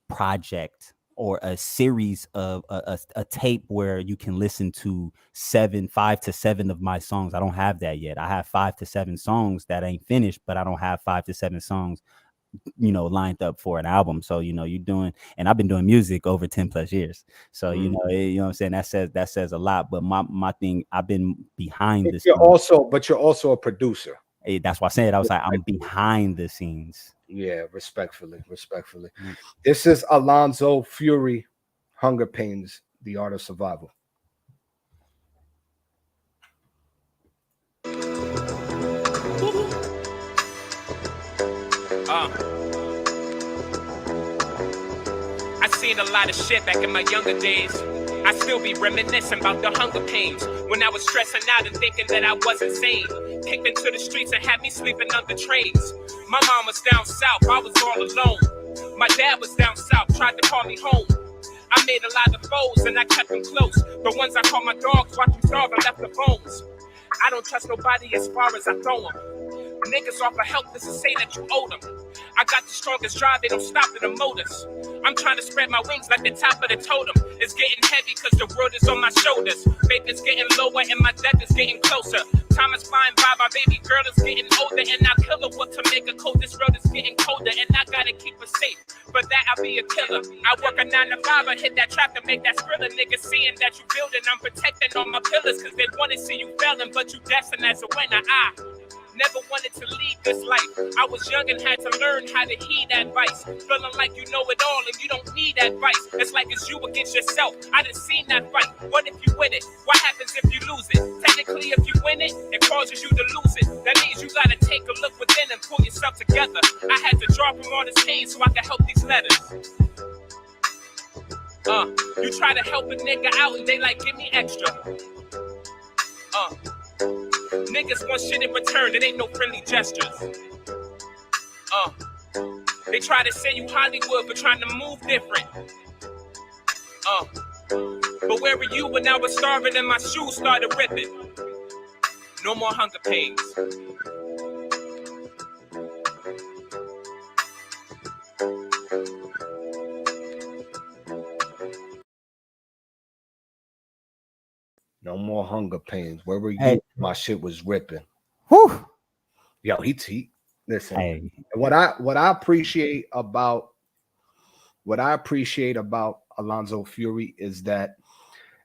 project or a series of a tape where you can listen to 5 to 7 of my songs. I don't have that yet. I have 5 to 7 songs that ain't finished, but I don't have 5 to 7 songs, you know, lined up for an album. So, you know, and I've been doing music over 10 plus years. So, you know what I'm saying? That says a lot. But my thing, I've been behind this. You're also a producer. Hey, that's why I said, I was like, I'm behind the scenes. Yeah, respectfully. This is Alonzo Fury Hunger Pains, The Art of Survival. I seen a lot of shit back in my younger days. I still be reminiscing about the hunger pains when I was stressing out and thinking that I wasn't sane. Kicked into the streets and had me sleeping under trains. My mom was down south, I was all alone. My dad was down south, tried to call me home. I made a lot of foes and I kept them close. The ones I call my dogs, watch them starve and left the bones. I don't trust nobody as far as I throw them. Niggas offer help, this is say that you owe them. I got the strongest drive, they don't stop at the motors. I'm trying to spread my wings like the top of the totem. It's getting heavy cause the world is on my shoulders. Faith is getting lower and my death is getting closer. Time is flying by, my baby girl is getting older. And I kill her what to make her cold. This world is getting colder and I gotta keep her safe. For that I'll be a killer. I work a 9 to 5, I hit that trap to make that skrilla. Niggas seeing that you building, I'm protecting all my pillars. Cause they wanna see you failing, but you destined as a winner. I never wanted to lead this life. I was young and had to learn how to heed advice. Feeling like you know it all and you don't need advice. It's like it's you against yourself. I done seen that fight. What if you win it? What happens if you lose it? Technically, if you win it, it causes you to lose it. That means you gotta take a look within and pull yourself together. I had to draw from all this pain so I could help these letters. You try to help a nigga out and they like, give me extra. Niggas want shit in return, it ain't no friendly gestures. They try to say you Hollywood, but trying to move different. But where were you when I was starving and my shoes started ripping? No more hunger pains. No more hunger pains. Where were you? Hey. My shit was ripping. Whew. Yo, he listen. Hey. What I appreciate about Alonzo Fury is that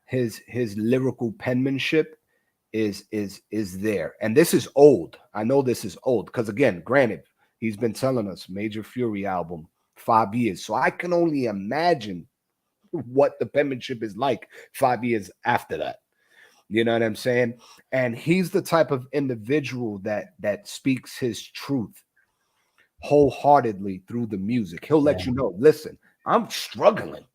his lyrical penmanship is there. And this is old. I know this is old because again, granted, he's been telling us Major Fury album 5 years. So I can only imagine what the penmanship is like 5 years after that. You know what I'm saying? And he's the type of individual that speaks his truth wholeheartedly through the music. He'll let you know, listen, I'm struggling.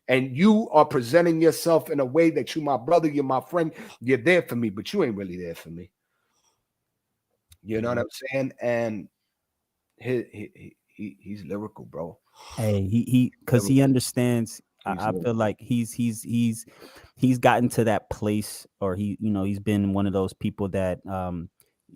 And you are presenting yourself in a way that you my brother, you're my friend, you're there for me, but you ain't really there for me. You know what I'm saying? And he's lyrical, bro. Hey, he because he understands. I feel like he's gotten to that place, or he's been one of those people that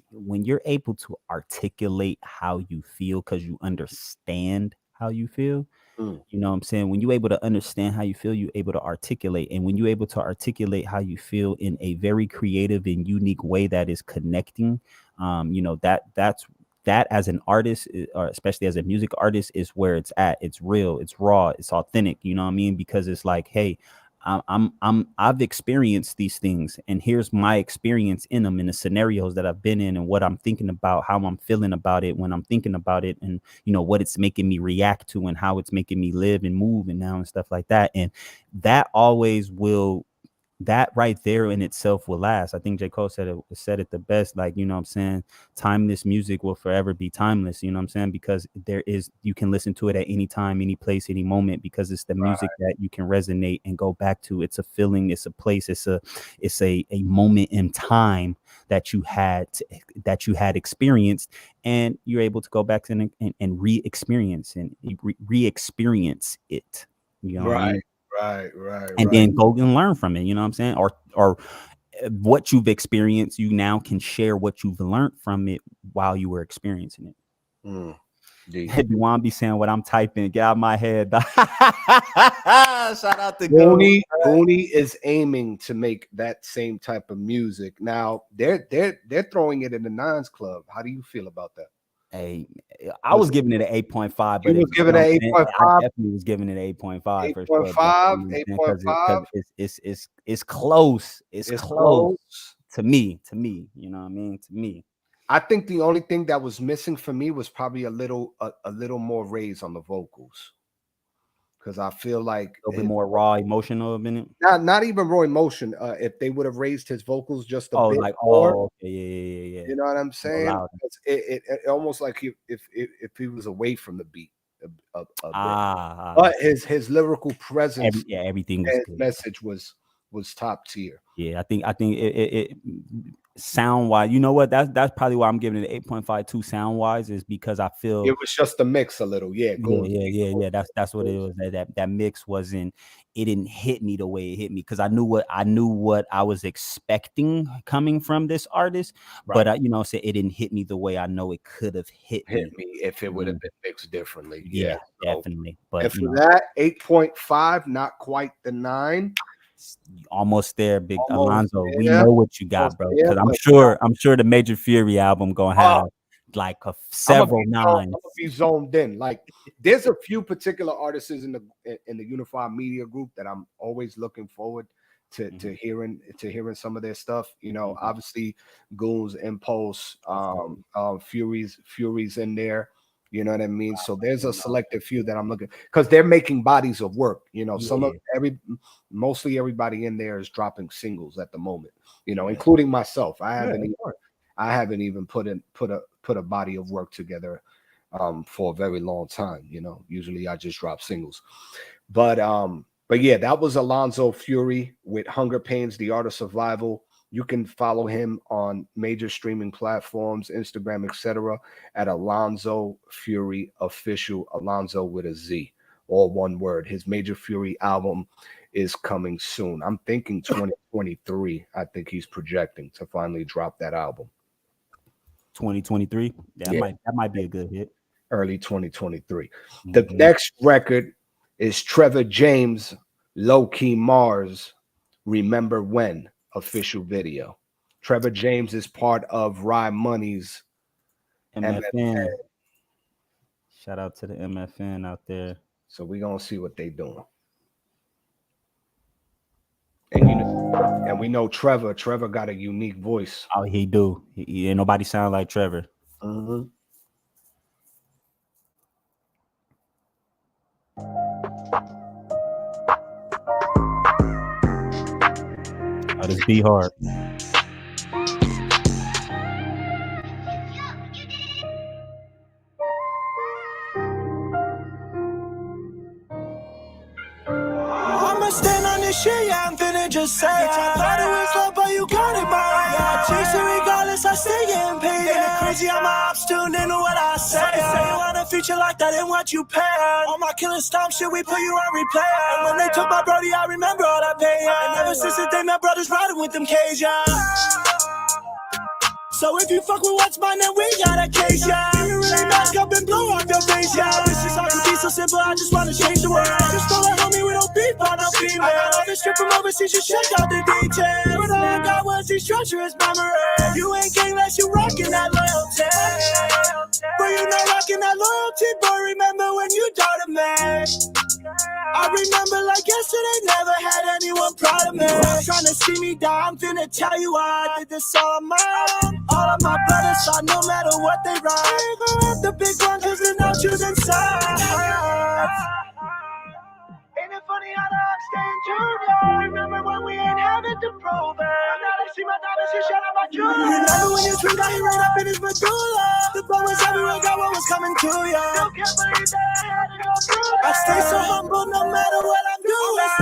when you're able to articulate how you feel because you understand how you feel, you know what I'm saying? When you're able to understand how you feel, you're able to articulate. And when you're able to articulate how you feel in a very creative and unique way that is connecting, that as an artist, or especially as a music artist, is where it's at. It's real, it's raw, it's authentic. You know what I mean? Because it's like, hey, I've experienced these things, and here's my experience in them, in the scenarios that I've been in, and what I'm thinking about, how I'm feeling about it when I'm thinking about it, and what it's making me react to, and how it's making me live and move and now and stuff like that. And that always will. That right there in itself will last. I think J. Cole said it the best. Like, you know what I'm saying? Timeless music will forever be timeless. You know what I'm saying? Because you can listen to it at any time, any place, any moment, because it's the music that you can resonate and go back to. It's a feeling, it's a place, it's a moment in time that you had experienced, and you're able to go back and re-experience and re-experience it. You know what I mean? Right. And then go and learn from it, you know what I'm saying? Or what you've experienced, you now can share what you've learned from it while you were experiencing it. You want to be saying what I'm typing, get out of my head. Shout out to Goonie. Goonie is aiming to make that same type of music. Now they're throwing it in the Nines Club. How do you feel about that? Hey, I was giving it an 8.5, but you was giving it 8.5. I definitely was giving it 8.5 for sure. 8.5. It's close. It's close to me. You know what I mean? To me, I think the only thing that was missing for me was probably a little more raise on the vocals. because I feel like a little bit more raw, emotional in it. Not even raw emotion. If they would have raised his vocals just a bit like more, okay, yeah. You know what I'm saying? It almost like if he was away from the beat a bit. But his lyrical presence, everything was good. Message was top tier. Yeah, I think it sound wise, you know what? That's probably why I'm giving it 8.52 sound wise, is because I feel it was just a mix a little. Yeah. That's what it was. That mix wasn't. It didn't hit me the way it hit me, because I knew what I was expecting coming from this artist, but it didn't hit me the way I know it could have hit me if it would have been mixed differently. Yeah, definitely. But and for that 8.5, not quite the 9. Almost there, Big Alonzo. There. We know what you got, bro. Because I'm sure the Major Fury album gonna have like several 9s. I'm gonna be zoned in. Like, there's a few particular artists in the Unified Media Group that I'm always looking forward to hearing some of their stuff. You know, obviously Goons, Impulse, Fury's in there. You know what I mean? So there's a selected few that I'm looking, because they're making bodies of work. You know, mostly everybody in there is dropping singles at the moment. You know, including myself. I haven't even put a body of work together for a very long time. You know, usually I just drop singles. But yeah, that was Alonzo Fury with Hunger Pains, The Art of Survival. You can follow him on major streaming platforms, Instagram, etc. at Alonzo Fury Official, Alonzo with a Z, all one word. His Major Fury album is coming soon. I'm thinking 2023. I think he's projecting to finally drop that album. 2023? That might be a good hit. Early 2023. The next record is Trevor James, Low Key Mars, Remember When official video. Trevor James is part of Rye Money's MFN. Shout out to the MFN out there. So we're gonna see what they doing. And we know Trevor got a unique voice. Oh, he do. He ain't nobody sound like Trevor. Mm-hmm. Oh, this be hard. I'ma stand on this shit, yeah, I'm finna just say I thought it was love, but you got it, man. Yeah, I chase it regardless, I stay getting paid. Yeah, crazy, I'm a ops tune into what I say. Say you want a feature like that and what you pay. All my killing stomp shit, we put you on replay. And when they took my brody, I remember all that pain. And ever since the day my brothers riding with them K's, yeah. So if you fuck with what's mine, then we got a case, yeah. You really back up and blow up your face, yeah. This is how can be so simple, I just wanna change the world. Just don't let homie, we don't beef on no female. I got all this shit from overseas, you check out the details. But all I got was these treacherous memories. You ain't gang unless you rockin' that loyalty. But you not rockin' that loyalty, boy, remember when you thought of me. I remember like yesterday, never had anyone proud of me. Trying to see me die, I'm finna tell you why I did this all on my own. All of my brothers saw no matter what they ride. Go the big one, cause they're not choosing sides. Ain't it funny how I'm staying true? Remember when we ain't having to prove it? Now they see my diamonds and shut out my jewelry. Remember when you dreamed I right up in his medulla? The blow was everywhere, got what was coming to ya. Still can't believe that I had to go through that. I stay so humble no matter what I'm doing.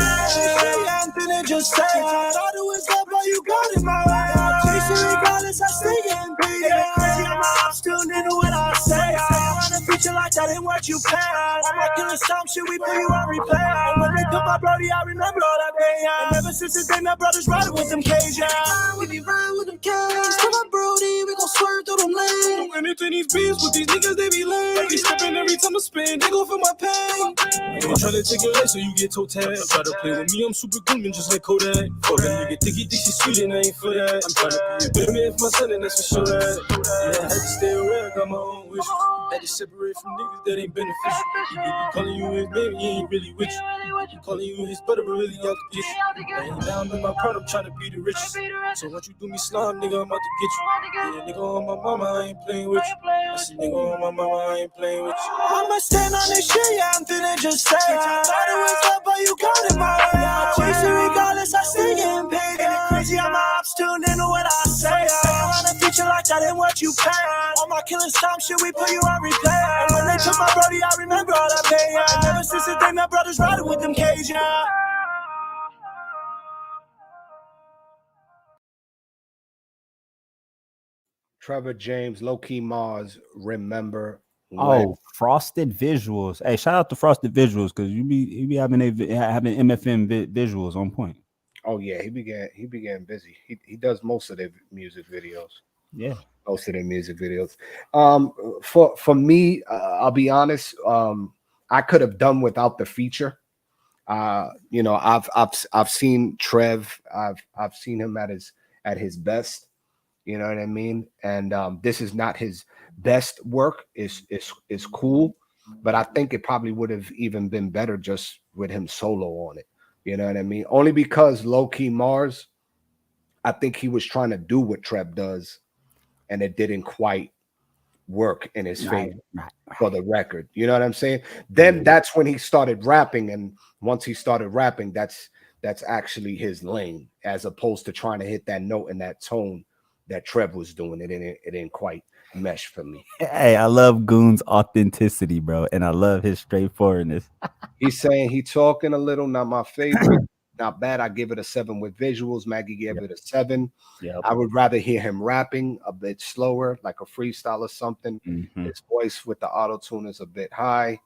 I'm finna just say I thought it was love, but you got it my way. I chase it regardless, I stay getting paid. Yeah, crazy, I'm a ops tuned into what I say. I want a feature like that ain't what you pay. All my killing stomp shit, we put you on replay. And when they took my brody, I remember all that pain. And ever since the day my brothers riding with them K's, yeah. We be riding with them K's. Tell my brody, we gon' swerve through them lanes. Don't anything these beats with these niggas, they be lame. They be stepping every time I spin, they go for my pain. I ain't tryna take your life so you get toe tagged. Try to play with me, I'm super Goonman just like Kodak. Fuck a nigga, think he thinks he's sweet and I ain't for that. I'm tryna be a good man for my son and that's for sure that. Yeah, I had to stay away, I got my own way. wishes. Had to separate from niggas that ain't beneficial. He really calling you his baby, he ain't really with you. He calling you his brother, but really out to get you. Now I'm in my pride, I'm trying to be the richest. So once you do me slime, nigga, I'm out to get you. Yeah, nigga on my mama, I ain't playing with you. I said, nigga on my mama, I ain't playing with you. I'ma stand on this shit, yeah, I'm finna just say I thought it was up, but you got it my way. I chase it regardless, I stay getting paid. And it crazy, I'm my ops tuned into what I say. I run a feature like that ain't what you pay. All my killing stomp shit, we put you on replay. And when they took my brody, I remember all that pain. And ever since the day my brothers riding with them K's, yeah. Trevor James, Low Key Mars, Remember When. Oh, Frosted Visuals. Hey, shout out to Frosted Visuals because you be having MFM visuals on point. Oh yeah, he began busy. He does most of their music videos. Yeah, most of their music videos. For me, I'll be honest. I could have done without the feature. You know, I've seen Trev. I've seen him at his best. You know what I mean? And this is not his best work. Is cool, but I think it probably would have even been better just with him solo on it. You know what I mean? Only because Low Key Mars, I think he was trying to do what Trev does, and it didn't quite work in his favor for the record. You know what I'm saying? Then that's when he started rapping, and once he started rapping, that's actually his lane, as opposed to trying to hit that note and that tone that Trev was doing. It didn't quite mesh for me. Hey, I love Goon's authenticity, bro, and I love his straightforwardness. He's saying he talking a little, not my favorite. Not bad. I give it a 7 with visuals. Maggie gave it a 7. Yep. I would rather hear him rapping a bit slower, like a freestyle or something. His voice with the auto tune is a bit high,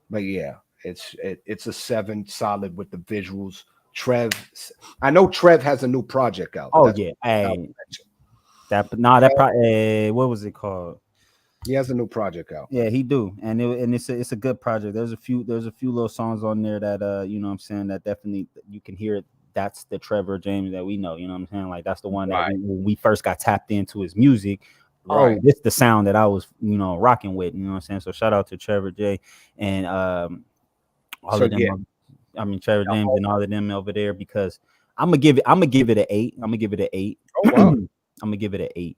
but yeah, it's a 7 solid with the visuals. Trev, I know Trev has a new project out. Oh That's yeah, hey, that probably what was it called? He has a new project out. Yeah, he do, and it's a good project. There's a few little songs on there that you know what I'm saying, that definitely you can hear it. That's the Trevor James that we know. You know what I'm saying? Like that's the one that when we first got tapped into his music. Right. Oh, this the sound that I was rocking with. You know what I'm saying? So shout out to Trevor J and all of them. Yeah. I mean Trevor James and all of them over there, because I'm gonna give it an 8. I'm gonna give it an 8. Oh wow. I'm gonna give it an 8.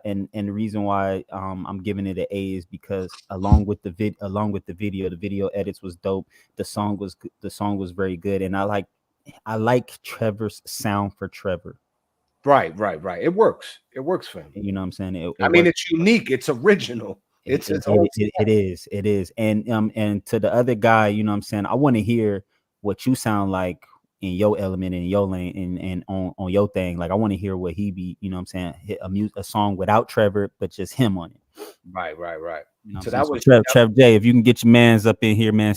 And the reason why I'm giving it an A is because along with the video edits was dope. The song was very good, and I like Trevor's sound for Trevor. Right. It works for him. You know what I'm saying? I mean, it's unique. It's original. It's his own. It is. And to the other guy, you know what I'm saying, I want to hear what you sound like in your element, in your lane, and on your thing. Like I want to hear what he be, you know what I'm saying, hit a song without Trevor, but just him on it. Right. You know so that was Trev J. If you can get your mans up in here, man,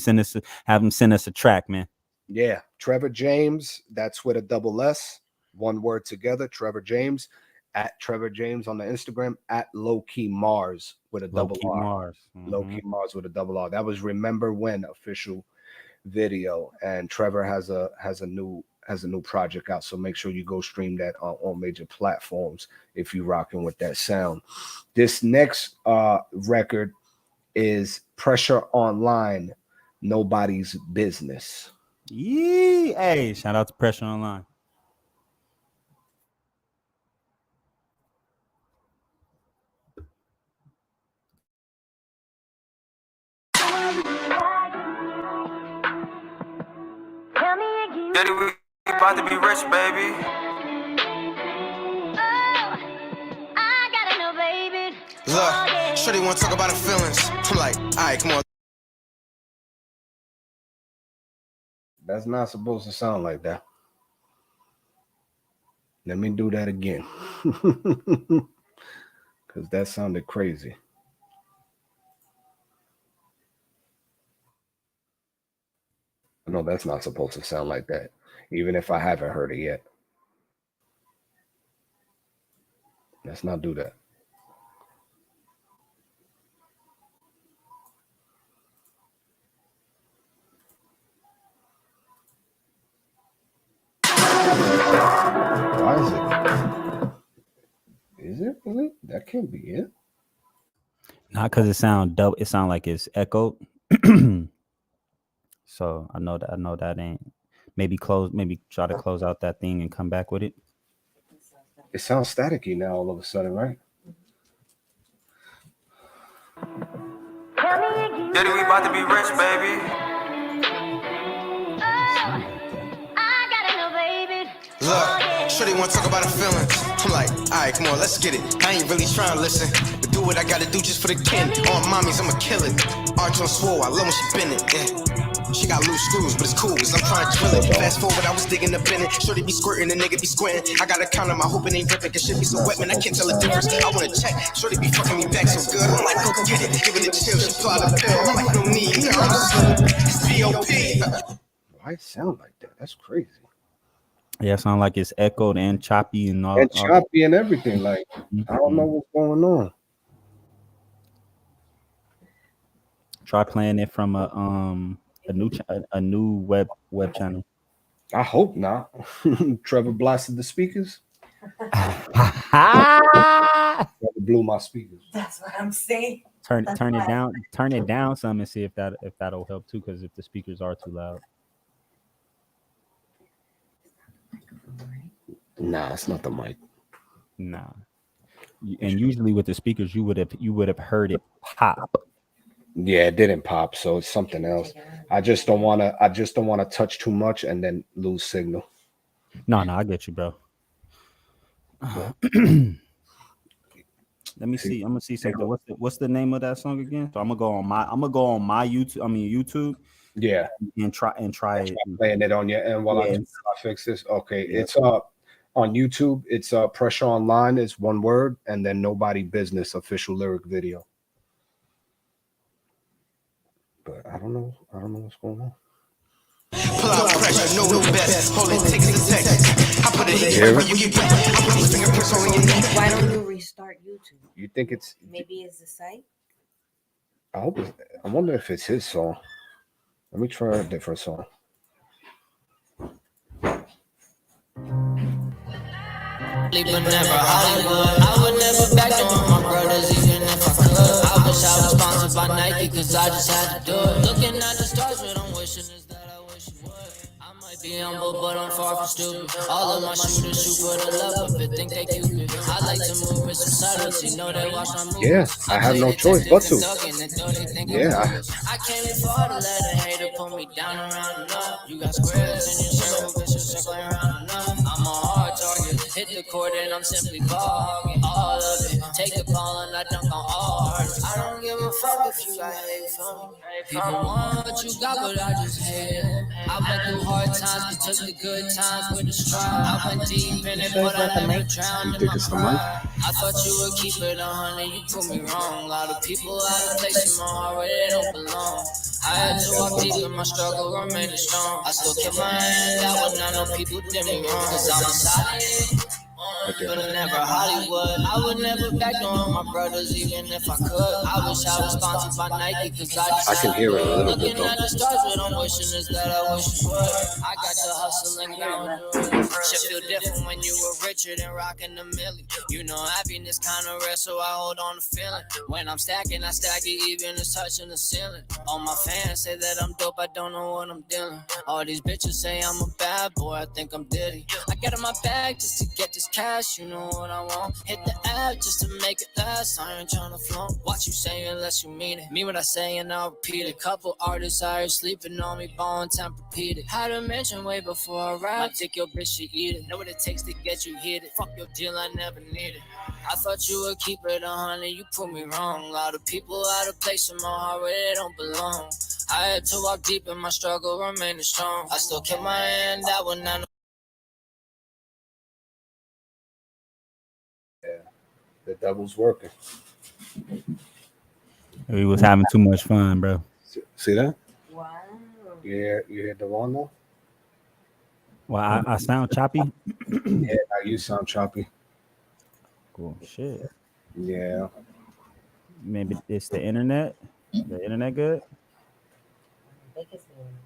have him send us a track, man. Yeah, Trevor James. That's with a double S, one word together. Trevor James, at Trevor James on the Instagram, at Low Key Mars with a double R. Mars. Low Key Mars with a double R. That was Remember When official video, and Trevor has a new project out, so make sure you go stream that on major platforms if you're rocking with that sound. This next record is PressureOnline, Nobody's Business. Yeah, hey, shout out to PressureOnline. Daddy, we about to be rich, baby. Look, sure they want to talk about the feelings. I'm like, all right, come on. That's not supposed to sound like that. Let me do that again. Because that sounded crazy. No, that's not supposed to sound like that, even if I haven't heard it yet. Let's not do that. Why is it? Is it really? That can't be it. Not because it sound double. It sound like it's echoed. So I know that ain't. Maybe try to close out that thing and come back with it. It sounds staticky now all of a sudden, right? Daddy, we about to be rich, baby. Look, sure they wanna talk about the feelings. I'm like, alright, come on, let's get it. I ain't really trying to listen, but do what I gotta do just for the kin. On mommies, I'ma kill it. Arch on swole, I love when she bend it. Yeah. She got loose screws, but it's cool, cause I'm trying to drill it. Fast forward, I was digging up in it. Sure they be squirting, the nigga be squinting. I gotta count them, I hope it ain't ripping, cause shit be so wet, man, I can't tell the difference. I wanna check, sure they be fucking me back so good. I'm like, go get it, give it a chill, she fly the pill. I'm like, no need, it's B.O.P. Why it sound like that? That's crazy. Yeah, it sound like it's echoed and choppy and all. And choppy and everything. Like, I don't know what's going on. Try playing it from a new web channel. I hope not. Trevor blasted the speakers. Trevor blew my speakers. That's what I'm saying. Turn it down some and see if that'll help too. Because if the speakers are too loud. Nah, it's not the mic. Nah. And usually with the speakers, you would have heard it pop. Yeah, it didn't pop, so it's something else. I just don't want to touch too much and then lose signal. No, I get you, bro. Let me see. I'm gonna see something. What's the name of that song again? So I'm gonna go on my YouTube. YouTube. Yeah, and try it. Playing it on your end while I fix this. Okay, it's on YouTube. It's PressureOnline is one word, and then Nobody Business official lyric video. But I don't know what's going on. Pull out pressure, no best. Hold it, take it to text. I put it here where you get back. I put these fingerprints on your neck. Why don't you restart YouTube? You think it's maybe it's the site? I wonder if it's his song. Let me try a different song. But never Hollywood. I would never back down my brothers even if I could. I wish I was sponsored by Nike cause I just had to do it. Looking at the stars, what I'm wishing is that I wish you would. I might be humble, but I'm far from stupid. All of my shooters shoot for the love of it, think they cupid. I like to move with some subtlety, know they watch my moves. Yeah, I have no choice but to. Yeah. I came in far to let a hater put me down around enough. You got squares in your circle, bitches circling around enough. I'm a hard target, hit the court and I'm simply bogging. All of it, take the ball and I dunk on all artists. I don't give a fuck if you got hate from me. People want what you got, but I just hate it. I went through hard times, but took the good times with a stride. I went deep in it, but I never drowned in my pride. I thought you would keep it 100, you put me wrong. A lot of people out of place in my heart where they don't belong. I had to walk deep in my struggle, remaining strong. I still kept my hand out when I know people did me wrong. Cause I'm a solid, but I'm never Hollywood. I would never back down my brothers even if I could. I wish I was sponsored by Nike cause I can hear it a little bit though. Looking at the stars, what I'm wishing is that I wish you would. I got the hustle and grind. Shit feel different when you were richer than rocking a million. You know happiness kinda rare, so I hold on to feeling. When I'm stacking, I stack it even as touching the ceiling. All my fans say that I'm dope, I don't know what I'm dealing. All these bitches say I'm a bad boy, I think I'm Diddy. I get in my bag just to get this cash, you know what I want. Hit the app just to make it last, I ain't tryna flaunt. What you say unless you mean it. Mean what I say and I'll repeat it. Couple artists out here sleeping on me, bone temp repeated. Had to mention way before I rap. I take your bitch, she eat it. Know what it takes to get you hit it. Fuck your deal, I never need it. I thought you would keep it 100, you put me wrong. A lot of people out of place in my heart where they don't belong. I had to walk deep in my struggle, remaining strong. I still kept my hand out when I know. The devil's working. We was having too much fun, bro. See that? Wow. You hear Devon though? Well, I sound choppy. Yeah, you sound choppy. Cool. Shit. Yeah. Maybe it's the internet. The internet good? I think it's the internet.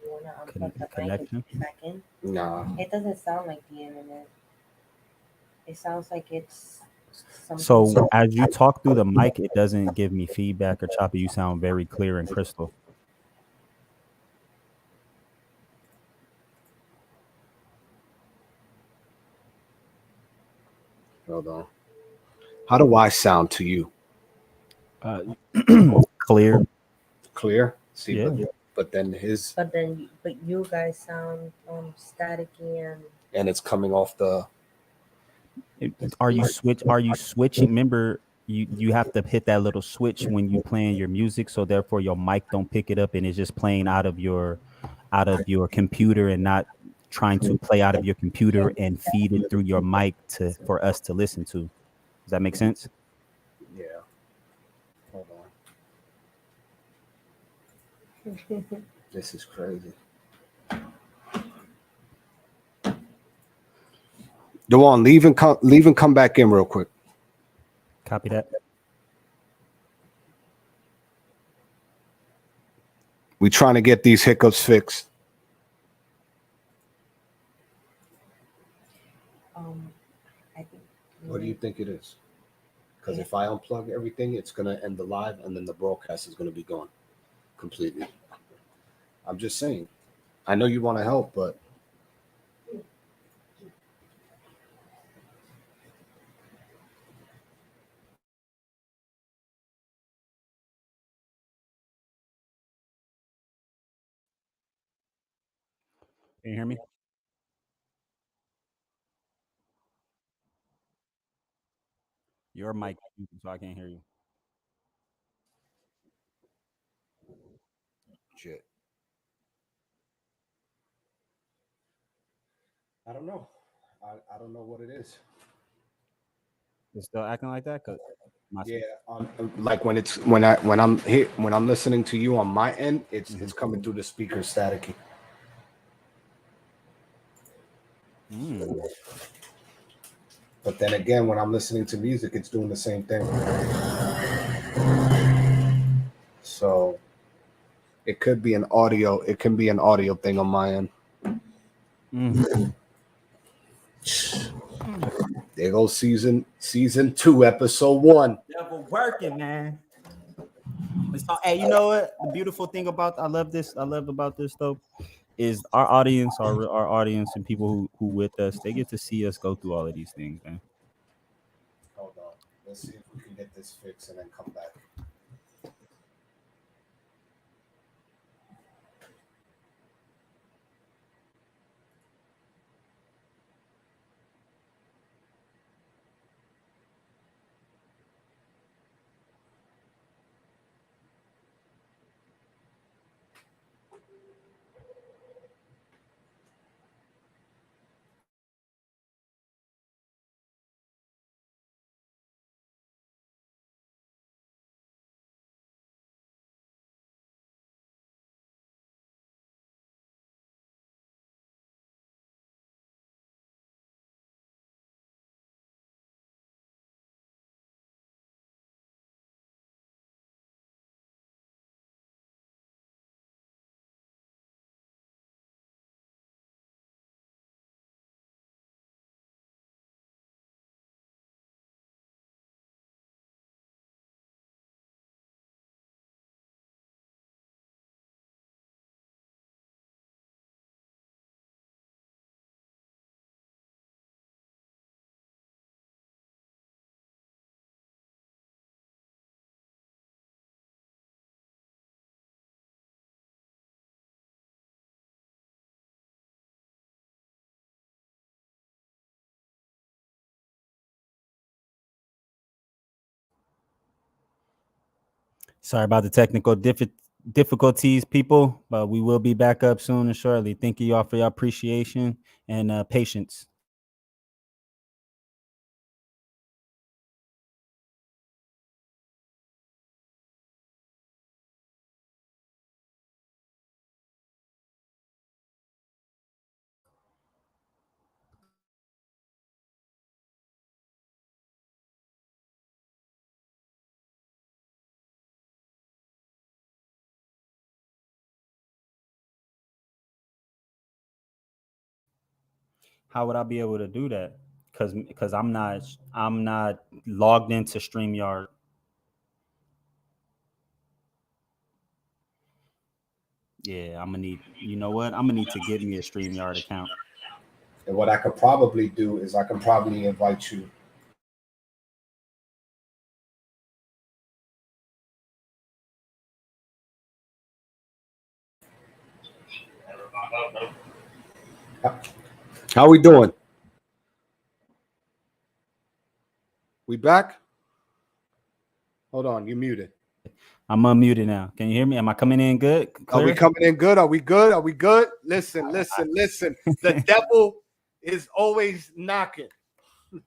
You wanna unplug the Connection? mic back in? Nah. It doesn't sound like the internet. It sounds like it's So as you talk through the mic, it doesn't give me feedback or choppy. You sound very clear and crystal. Hold on. How do I sound to you? Clear. Clear. See, Yeah. but then his. But you guys sound staticky and it's coming off the. Are you switching? Remember, you have to hit that little switch when you playing your music, so therefore your mic don't pick it up and it's just playing out of your computer and not trying to play out of your computer and feed it through your mic for us to listen to. Does that make sense? Yeah. Hold on. This is crazy. Dewan, leave and come back in real quick. Copy that. We trying to get these hiccups fixed. I think. What do you think it is? Because if I unplug everything, it's gonna end the live, and then the broadcast is gonna be gone completely. I'm just saying. I know you want to help, but Can you hear me? Your mic, so I can't hear you. shit. I don't know. I don't know what it is. It's still acting like that? Yeah, like when I'm listening to you on my end, it's coming through the speaker staticky. But then again, when I'm listening to music, it's doing the same thing. So it could be an audio. It can be an audio thing on my end. There goes season 2, episode 1. Devil working, man. Hey, you know what? The beautiful thing about I love about this though, is our audience, our audience, and people who with us, they get to see us go through all of these things, man. Hold on. Let's see if we can get this fixed and then come back. Sorry about the technical difficulties, people, but we will be back up soon and shortly. Thank you all for your appreciation and patience. How would I be able to do that? because I'm not logged into StreamYard. Yeah, I'm gonna need. You know what? I'm gonna need to get me a StreamYard account. And what I could probably do is I can probably invite you. How we doing? We back? Hold on, you muted. I'm unmuted now. Can you hear me? Am I coming in good? Clear? Are we coming in good? Are we good? Are we good? Listen. The devil is always knocking. I'm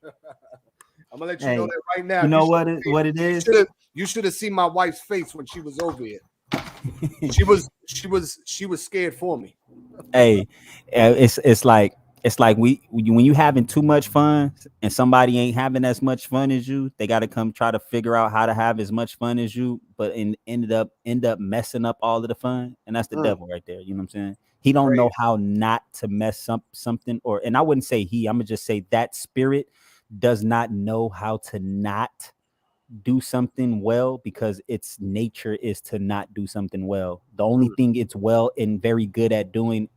gonna let you know that right now. You know what it is? You should have seen my wife's face when she was over here. She was scared for me. Hey, it's like when you having too much fun and somebody ain't having as much fun as you, they got to come try to figure out how to have as much fun as you, but end up messing up all of the fun, and that's the devil right there. You know what I'm saying? He don't know how not to mess up something, and I wouldn't say he. I'm gonna just say that spirit does not know how to not do something well, because its nature is to not do something well. The only thing it's well and very good at doing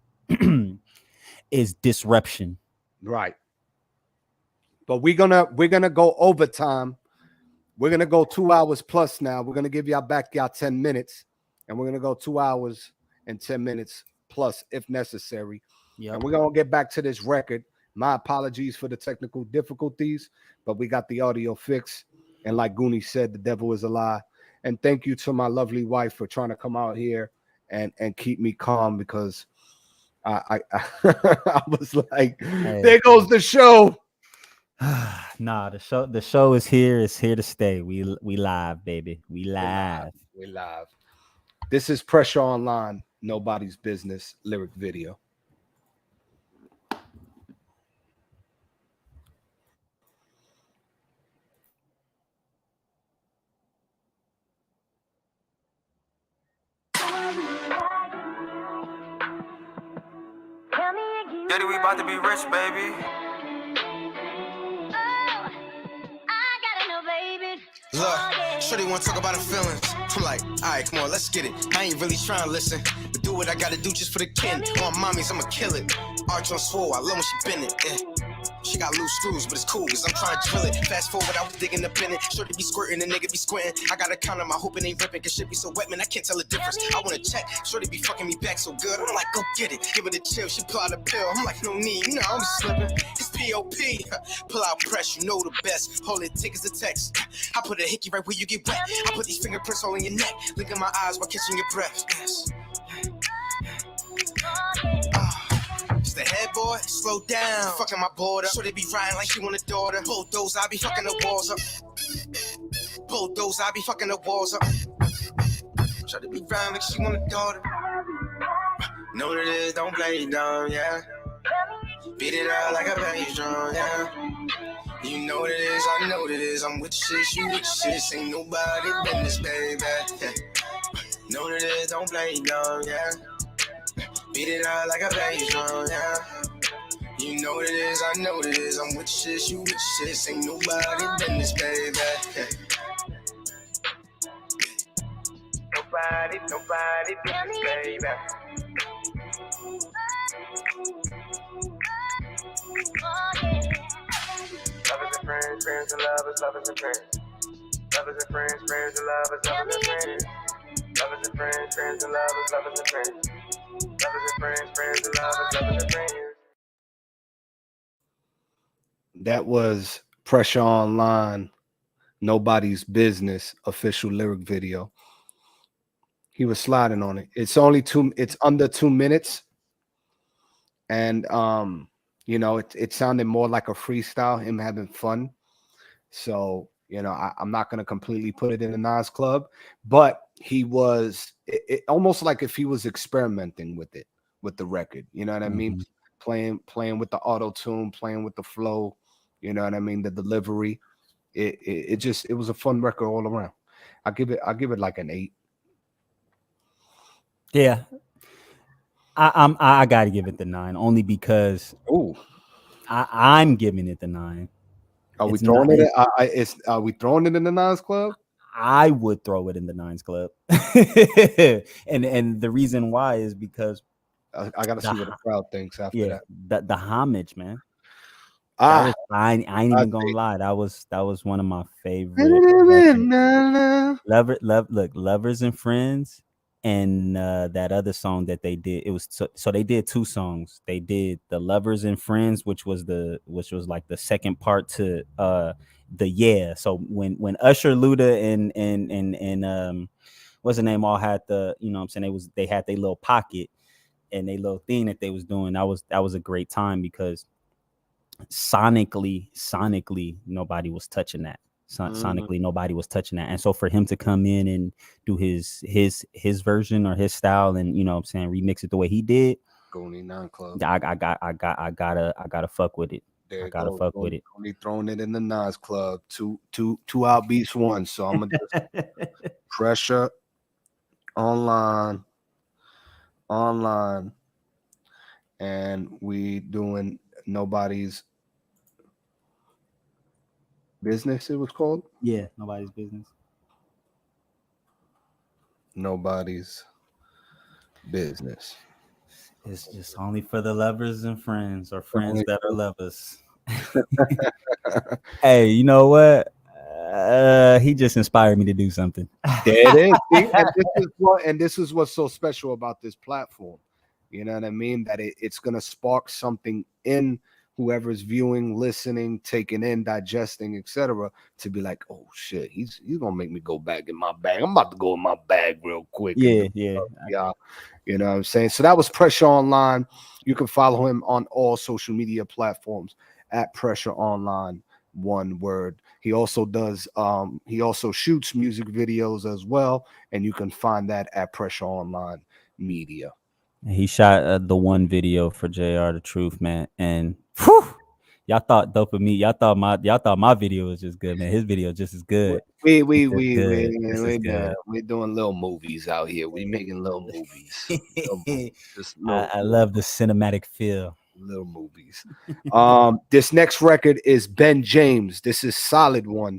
is disruption. Right. But we're gonna go overtime. We're gonna go 2 hours plus now. We're gonna give y'all back y'all 10 minutes, and we're gonna go 2 hours and 10 minutes plus if necessary. Yep. And we're gonna get back to this record. My apologies for the technical difficulties, but we got the audio fixed. And like Goonie said, the devil is a lie. And thank you to my lovely wife for trying to come out here and keep me calm, because I was like, there goes the show. Nah, the show is here. It's here to stay. We live, baby. We live. We live. This is Pressure Online, Nobody's Business lyric video. Daddy, we about to be rich, baby. Look, shorty wanna talk about her feelings. I'm like, alright, come on, let's get it. I ain't really trying to listen, but do what I gotta do just for the kin. On mommies, I'ma kill it. Arch on swole, I love when she bend it. She got loose screws, but it's cool, cause I'm trying to drill it. Fast forward, I was digging up in it. Shorty be squirting, and nigga be squinting. I gotta count on my hope it ain't ripping, cause shit be so wet, man, I can't tell the difference. I wanna check, shorty be fucking me back so good. I'm like, go get it, give it a chill. She pull out a pill, I'm like, no need, you know, I'm slipping. It's P.O.P. Pull out press, you know the best. Hold it, take as a text. I put a hickey right where you get wet. I put these fingerprints all in your neck. Look in my eyes while catching your breath. Yes. It's the head boy, slow down. Fucking my border. So they be riding like she want a daughter. Bulldoze, I be fucking the walls up. Bulldoze, I be fucking the walls up. Try to be riding like she want a daughter. Know what it is, don't play it down, yeah. Beat it out like a bass drum, yeah. You know what it is, I know what it is. I'm with shit, you with shit. Ain't nobody business, baby. Know what it is, don't play it down, yeah. Beat it out like a bass drum, yeah. You know what it is, I know what it is. I'm with shit, you with shit. Ain't nobody business, baby. Nobody business, baby. Lovers and friends, friends and lovers, lovers and friends. Lovers and friends, friends and lovers, lovers and friends. Lovers and friends, friends and lovers, lovers and friends. Lovers and friends, friends and lovers, lovers and friends. That was Pressure Online, Nobody's Business official lyric video. He was sliding on it. It's under 2 minutes. And you know, it sounded more like a freestyle, him having fun. So, you know, I'm not going to completely put it in the Nas Club, but he was it almost like if he was experimenting with it, with the record. You know what I mean? Playing with the auto tune, playing with the flow. You know what I mean? The delivery. It was a fun record all around. I'll give it like an 8. Yeah. I gotta give it the 9, only because I'm giving it the 9. Are we throwing it? Are we throwing it in the 9s club? I would throw it in the 9s club, and the reason why is because I gotta see what the crowd thinks after that. The homage, man. I ain't even gonna lie. That was one of my favorite. Lovers and Friends, and that other song that they did. It was so they did 2 songs. They did the Lovers and Friends, which was like the second part to the Yeah. So when Usher, Luda, and what's the name, all had the, you know what I'm saying, they had their little pocket and their little thing that they was doing. That was a great time because sonically nobody was touching that. Sonically nobody was touching that. And so for him to come in and do his version or his style and, you know what I'm saying, remix it the way he did, Goonie 9 club. I gotta fuck with it. I gotta fuck with it. Only throwing it in the 9s club. Two out beats one. So I'm gonna just Pressure online, and we doing Nobody's Business. It was called. Yeah, Nobody's Business. Nobody's Business. It's just only for the lovers and friends, or friends that are lovers. Hey, you know what? He just inspired me to do something. There it is. And this is what's so special about this platform. You know what I mean? That it's gonna spark something in whoever's viewing, listening, taking in, digesting, etc., to be like, oh shit, he's gonna make me go back in my bag. I'm about to go in my bag real quick. Yeah. You know what I'm saying? So that was Pressure Online. You can follow him on all social media platforms at Pressure Online, one word. He also shoots music videos as well, and you can find that at Pressure Online Media. He shot the one video for JR The Truth, man, and whew, y'all thought dope of me. Y'all thought my video was just good, man. His video just as good. We're doing little movies out here. We making little movies. I love the cinematic feel. Little movies. This next record is Ben James. This is Solid One.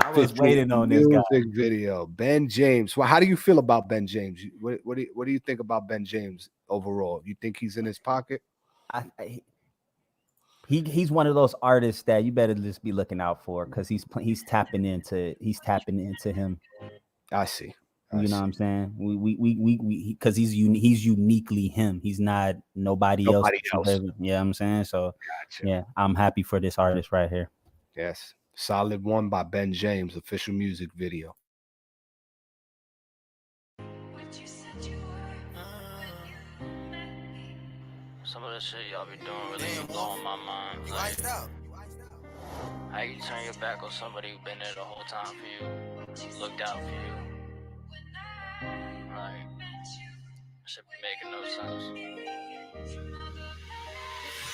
I was waiting on this music video. Ben James. Well, how do you feel about Ben James? What do you think about Ben James overall? You think he's in his pocket? He's one of those artists that you better just be looking out for, because he's tapping into him. I see. You know what I'm saying? We because he's uniquely him. He's not nobody else. Yeah, I'm saying. So yeah, I'm happy for this artist right here. Yes. Solid One by Ben James, official music video. Some of the shit y'all be doing really be blowing my mind. Like, how you turn your back on somebody who been there the whole time for you, looked out for you. Like, should be making no sense.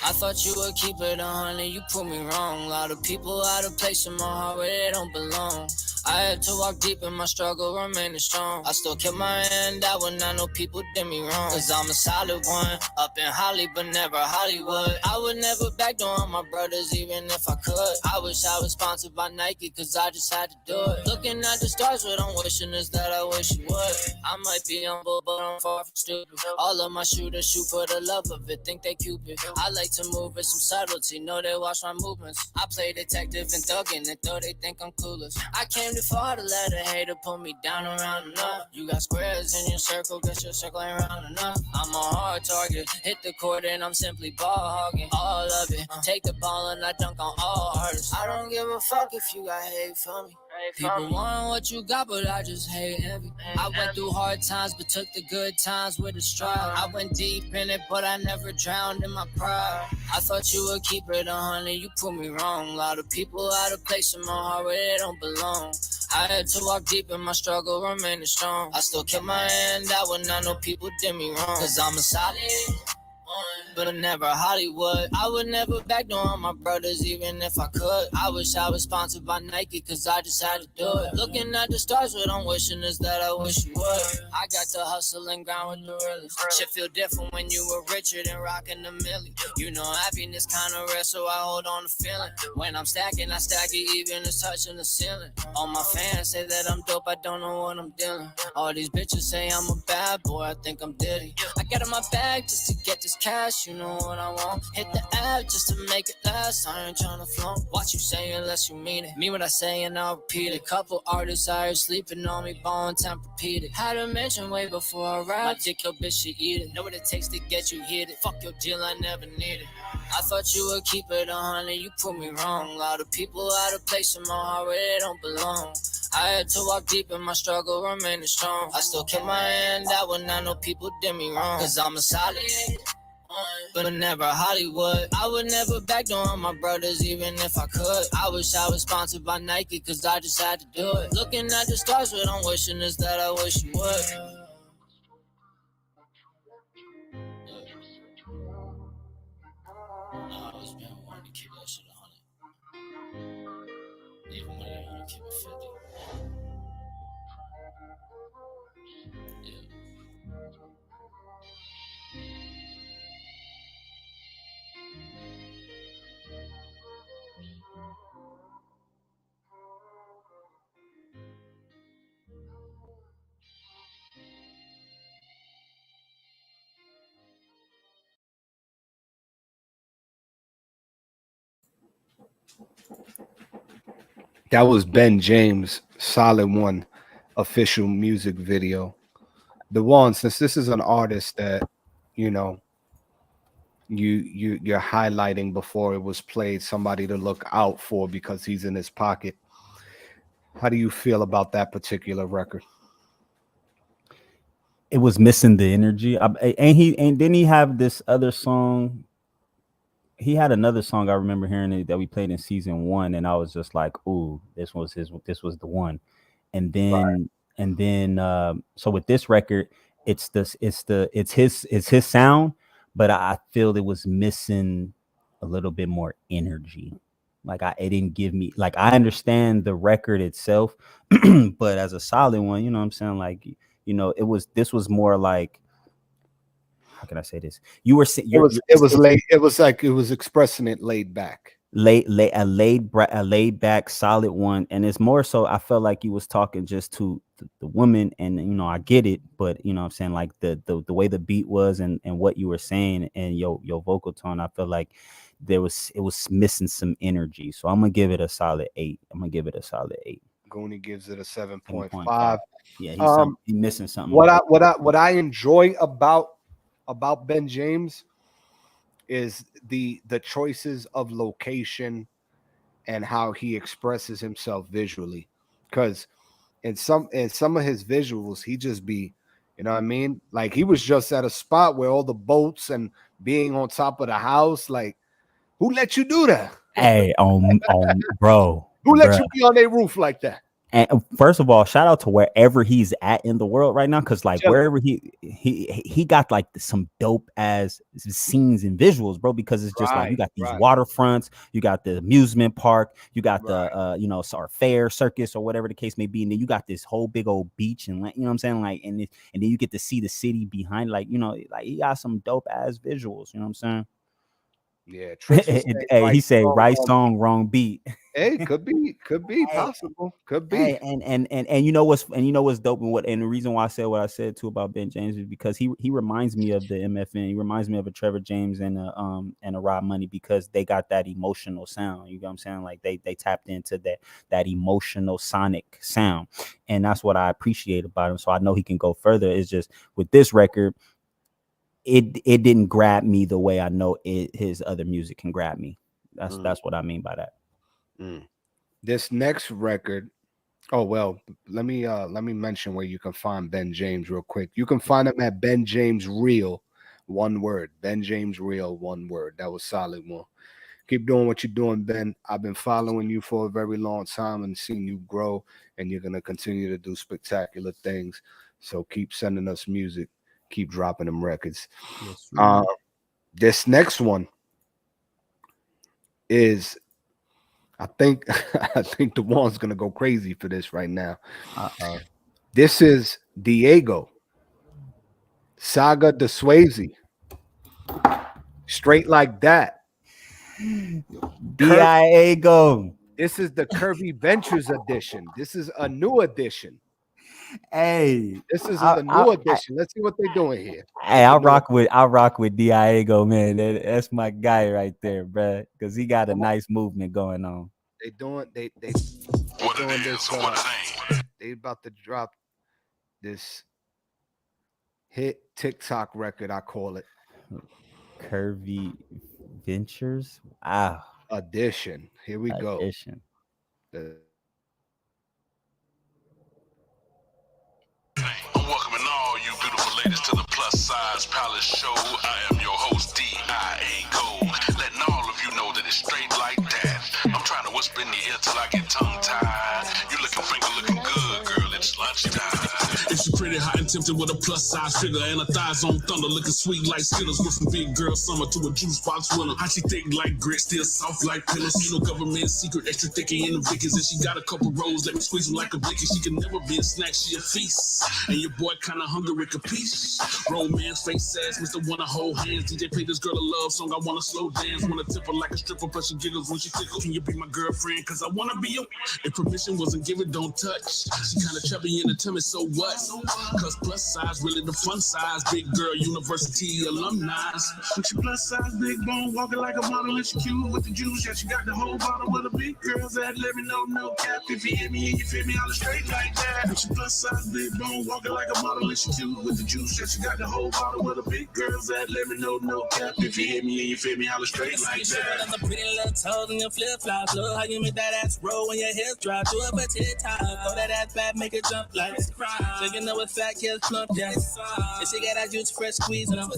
I thought you would keep it 100, you proved me wrong. A lot of people out of place in my heart where they don't belong. I had to walk deep in my struggle, remaining strong. I still kept my hand out when I know people did me wrong. Cause I'm a solid one, up in Holly, but never Hollywood. I would never back down on my brothers, even if I could. I wish I was sponsored by Nike, cause I just had to do it. Looking at the stars, what I'm wishing is that I wish you would. I might be humble, but I'm far from stupid. All of my shooters shoot for the love of it, think they Cupid. I like to move with some subtlety, know they watch my movements. I play detective and thuggin', and though they think I'm clueless, I came too far to let a hater pull me down around enough. You got squares in your circle, guess your circle ain't round enough. I'm a hard target, hit the court and I'm simply ball hogging. All of it, take the ball and I dunk on all artists. I don't give a fuck if you got hate for me. People want what you got, but I just hate envy. I went through hard times, but took the good times with a stride. I went deep in it, but I never drowned in my pride. I thought you would keep it 100, you proved me wrong. A lot of people out of place in my heart where they don't belong. I had to walk deep in my struggle, remaining strong. I still kept my hand out when I know people did me wrong. Cause I'm a solid one. but I'm never Hollywood. I would never back down on my brothers even if I could. I wish I was sponsored by Nike cause I just had to do it. Looking at the stars, what I'm wishing is that I wish you would. I got to hustle and grind with the realest. Shit feel different when you were richer than rocking the milli. You know happiness kinda rare, so I hold on to feeling. When I'm stacking, I stack it even as touching the ceiling. All my fans say that I'm dope, I don't know what I'm dealing. All these bitches say I'm a bad boy, I think I'm Diddy. I get in my bag just to get this cash, you know what I want. Hit the app just to make it last, I ain't tryna flaunt. Watch you say unless you mean it. Mean what I say and I'll repeat it. Couple artists I heard sleeping on me, bone temp repeated. Had a mention way before I rap. My dick, your bitch, she eat it. Know what it takes to get you heated. Fuck your deal, I never needed. I thought you would keep it 100, you proved me wrong. A lot of people out of place in my heart where they don't belong. I had to walk deep in my struggle, remaining strong. I still kept my hand out when I know people did me wrong. Cause I'm a solid, but I'm never Hollywood. I would never back down on my brothers even if I could. I wish I was sponsored by Nike cause I just had to do it. Looking at the stars, what I'm wishing is that I wish you would. I always been wanting to keep that shit 100. Even when they want to keep it 50. That was Ben James, Solid One official music video. The one, since this is an artist that, you know, you're highlighting before it was played, somebody to look out for because he's in his pocket. How do you feel about that particular record? It was missing the energy. And didn't he have this other song? He had another song I remember hearing it that we played in season 1, and I was just like, "Ooh, this was the one." And then so with this record, it's his sound, but I feel it was missing a little bit more energy. Like it didn't give me, like, I understand the record itself, but as a solid one, you know what I'm saying? Like, you know, this was more like, how can I say this? You were It was late. It was like it was expressing it laid back. A laid back, solid one. And it's more so I felt like you was talking just to the woman, and you know, I get it, but you know what I'm saying, like the way the beat was and what you were saying and your vocal tone, I felt like it was missing some energy. So I'm gonna give it a solid 8. Goonie gives it a 7.5. Yeah, he's missing something. What I enjoy about Ben James is the choices of location and how he expresses himself visually. Because in some of his visuals, he just be, you know what I mean? Like he was just at a spot where all the boats and being on top of the house. Like, who let you do that? Hey, bro. Who let you be on their roof like that? And first of all, shout out to wherever he's at in the world right now, because like wherever he got like some dope ass scenes and visuals, bro. Because it's just like you got these waterfronts, you got the amusement park, you got the you know, our fair circus or whatever the case may be, and then you got this whole big old beach, and you know what I'm saying, like, and then you get to see the city behind, like, you know, like he got some dope ass visuals. You know what I'm saying? Yeah, hey, he said right song, wrong beat. Hey, could be possible. Could be. Hey, and you know what's dope, and the reason why I said what I said too about Ben James is because he reminds me of the MFN. He reminds me of a Trevor James and a Rob Money, because they got that emotional sound. You know what I'm saying? Like they tapped into that emotional sonic sound, and that's what I appreciate about him. So I know he can go further. It's just with this record, it didn't grab me the way I know his other music can grab me. That's what I mean by that. This next record, oh well, let me mention where you can find Ben James real quick. You can find him at Ben James Real, one word. Ben James Real, one word. That was solid one. Keep doing what you're doing, Ben. I've been following you for a very long time and seeing you grow, and you're gonna continue to do spectacular things. So keep sending us music, keep dropping them records. Yes, This next one is, I think I think the one's gonna go crazy for this right now. This is D.I.A.GO. SagaDuSwaazzy. Straight Like That. D.I.A.GO. This is the Kirby Ventures edition. This is a new edition. Hey, this is the new edition. Let's see what they're doing here. Hey, I'll rock with D.I.A.GO, man. That's my guy right there, bruh. Because he got a nice movement going on. They doing this. They about to drop this hit TikTok record. I call it Curvy Ventures. Wow. Edition. Here we go. Edition. I'm welcoming all you beautiful ladies to the Plus Size Palace Show. I am your host, D.I.A.GO. Letting all of you know that it's straight like that. I'm trying to whisper in your ear till I get tongue-tied. You looking finger looking good, girl. It's lunchtime. If she pretty hot and tempted with a plus size figure and her thighs on thunder, looking sweet like Skittles with some big girl summer to a juice box winner. How she thick like grits, still soft like pillars. Ain't no government secret, extra thicky in the Vickers. And she got a couple rolls, let me squeeze them like a blicky. She can never be a snack, she a feast. And your boy kinda hungry, capiche? Romance, face ass, Mr. Wanna hold hands. DJ play this girl a love song, I wanna slow dance. Wanna tip her like a stripper, but she giggles when she tickles. Can you be my girlfriend? Cause I wanna be your. If permission wasn't given, don't touch. She kinda chubby in the tummy, so what? Cause plus size, really the fun size. Big girl, university alumni. She plus size, big bone, walking like a model, and she cute with the juice. Yeah, she got the whole bottle with the big girls that let me know, no cap. If you hear me and you feel me, I'll straight like that. She plus size, big bone, walking like a model, and she cute with the juice. Yeah, she got the whole bottle with the big girls that let me know, no cap. If you hear me and you feel me, I'll straight like that. That's a pretty little toes and your flip flops. Look how you make that ass roll when your hips drop. Do it for TikTok. Throw that ass back, make it jump like it's crime. So you know it's fat, kids plump, yes. And she got that juice fresh squeezing them.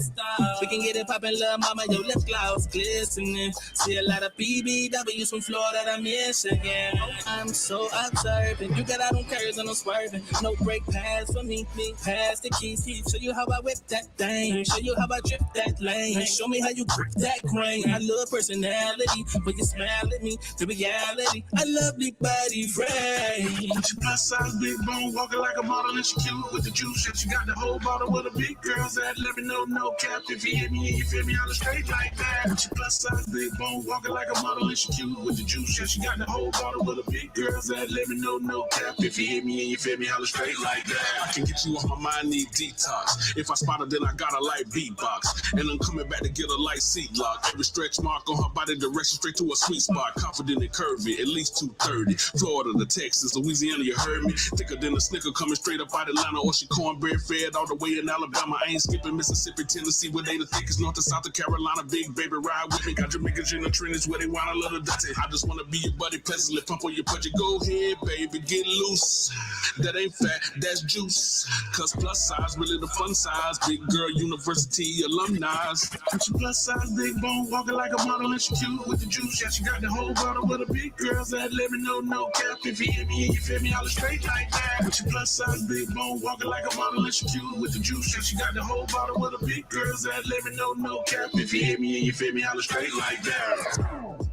We can get it poppin', love mama, your lip gloss glistening. See a lot of BBWs from Florida to Michigan. I'm so observant. You got out on curves and I'm swerving. No break pass for me. Pass the keys. Show you how I whip that thing. Show you how I drip that lane. Show me how you grip that grain. I love personality. When you smile at me, the reality. I love big body frame. She plus size, big bone, walking like a model, and she cute with the juice. And she got the whole bottle with the big girls that let me know, no cap. If you hear me and you feel me, I'll straight like that. She plus size, big bone, walking like a model, and she cute with the juice. And she got the whole bottle with the big girls that let me know, no cap. If you hear me and you feel me, I'll straight like that. I can get you off my mind, need detox. If I spot her, then I got a light beatbox. And I'm coming back to get a light seat lock. Every stretch mark on her body direction straight to a sweet spot. Confident and curvy, at least 230. Florida to Texas, Louisiana, you heard me. Thicker than a snicker coming straight up out Atlanta. Or she cornbread fed all the way in Alabama. I ain't skipping Mississippi, Tennessee, where they the thickest. North to South Carolina, big baby, ride with me. Got Jamaicans in the trenches where they want a little dirty. I just wanna be your buddy, pleasantly pump on your budget. Go ahead, baby, get loose. That ain't fat, that's juice. Cause plus size, really the fun size. Big girl, university alumni. She plus size, big bone, walking like a model, and she cute with the juice. Yeah, she got the whole bottle with the big girls that let me know, no cap. If you hear me and you feel me, I'll straight like that. She plus size, big bone, walking like a model, and she cute with the juice. Yeah, she got the whole bottle with the big girls that let me know, no cap. If you hear me and you feel me, I'll straight like that.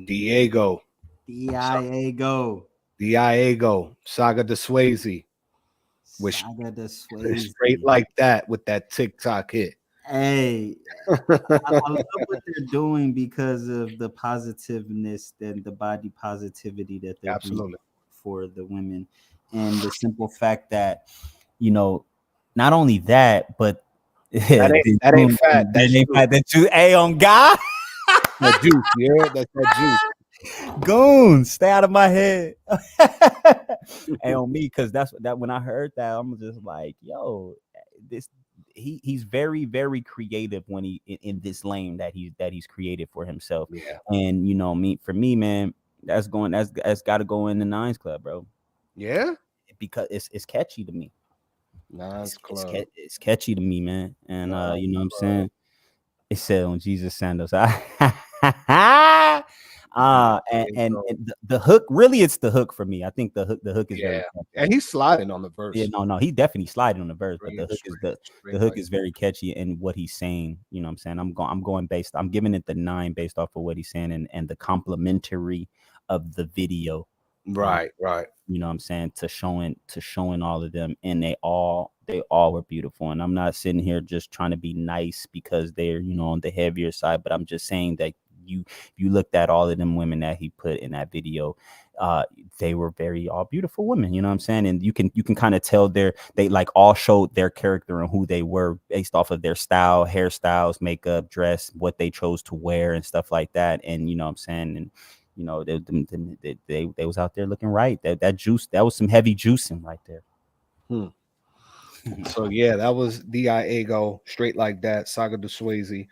D.I.A.GO. D.I.A.GO. D.I.A.GO. SagaDuSwaazzy. SagaDuSwaazzy. Straight like that with that TikTok hit. Hey, I love what they're doing because of the positiveness and the body positivity that they're doing for the women, and the simple fact that, you know, not only that, but that ain't fat. That ain't fat. That you, hey, on God. That juice, yeah, that's that juice. Goons, stay out of my head. Hey, on me, because that's that. When I heard that, I'm just like, yo, this. He's very, very creative when he in this lane that he's created for himself. Yeah. And you know, for me, man, That's got to go in the Nines Club, bro. Yeah, because it's catchy to me. Nines Club. It's catchy to me, man. And you know what I'm saying? It said on Jesus Sandals. And the hook, really, it's the hook for me. I think the hook is very catchy. And he's sliding on the verse. Yeah, no, he definitely sliding on the verse, but the hook is very catchy in what he's saying. You know what I'm saying? I'm giving it the 9 based off of what he's saying and the complimentary of the video. Right. You know what I'm saying? To showing all of them, and they all were beautiful. And I'm not sitting here just trying to be nice because they're, you know, on the heavier side, but I'm just saying that you looked at all of them women that he put in that video, they were all beautiful women, you know what I'm saying? And you can kind of tell they like all showed their character and who they were based off of their style, hairstyles, makeup, dress, what they chose to wear and stuff like that. And you know what I'm saying? And you know, they was out there looking right. That juice, that was some heavy juicing right there. So yeah, that was D.I.A.GO, Straight Like That, SagaDuSwaazzy,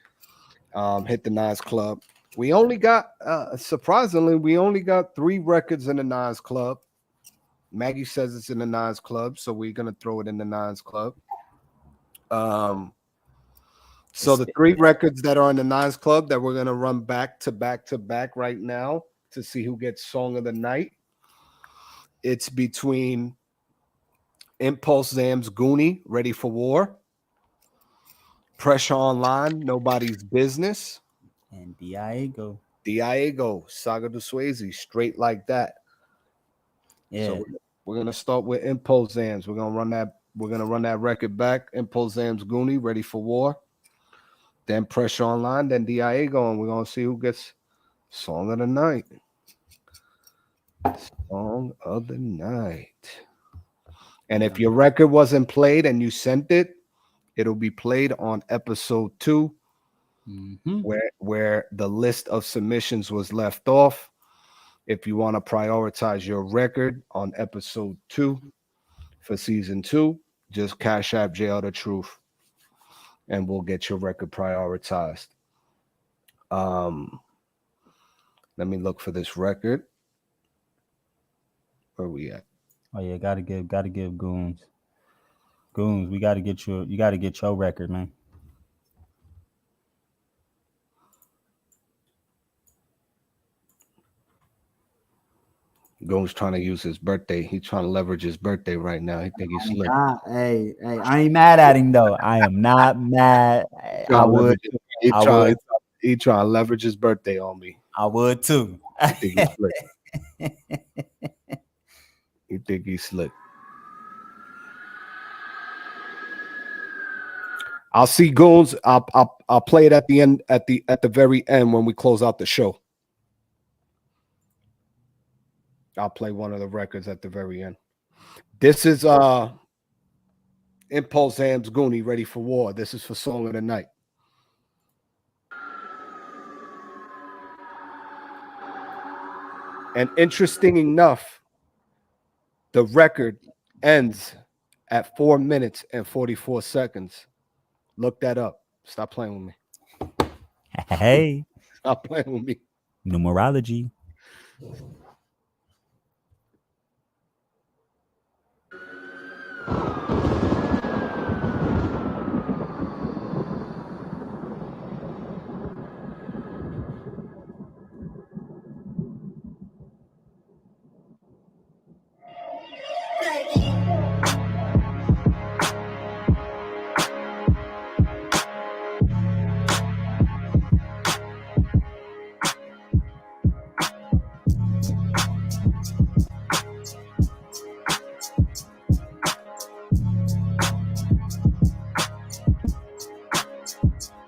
hit the Nines Club. We only got, surprisingly, 3 records in the Nines Club. Maggie says it's in the Nines Club, so we're gonna throw it in the Nines Club. So the 3 records that are in the Nines Club that we're gonna run back to back right now to see who gets Song of the Night. It's between Impulze's Goonie, Ready for War, PressureOnline, Nobody's Business, and D.I.A.GO, SagaDuSwaazzy, Straight Like That. Yeah. So we're gonna start with Impulze. We're gonna run that record back. Impulze's Goonie, Ready for War, then PressureOnline, then D.I.A.GO, and we're gonna see who gets Song of the Night. Song of the Night. And if your record wasn't played and you sent it, it'll be played on episode 2, where the list of submissions was left off. If you want to prioritize your record on episode 2 for season 2, just Cash App JL the Truth, and we'll get your record prioritized. Let me look for this record. Where we at? Oh yeah, gotta give Goons. We gotta get your record, man. Goons trying to use his birthday. He's trying to leverage his birthday right now. He think he's slick. Hey, I ain't mad at him though. I am not mad. He trying to leverage his birthday on me. I would too. I think he's slick. You think he's slick? I'll see Goons. I'll play it at the end, at the very end when we close out the show. I'll play one of the records at the very end. This is Impulze's Goonie, Ready for War. This is for Song of the Night. And interesting enough, the record ends at 4 minutes and 44 seconds. Look that up. Stop playing with me. Hey. Stop playing with me. Numerology.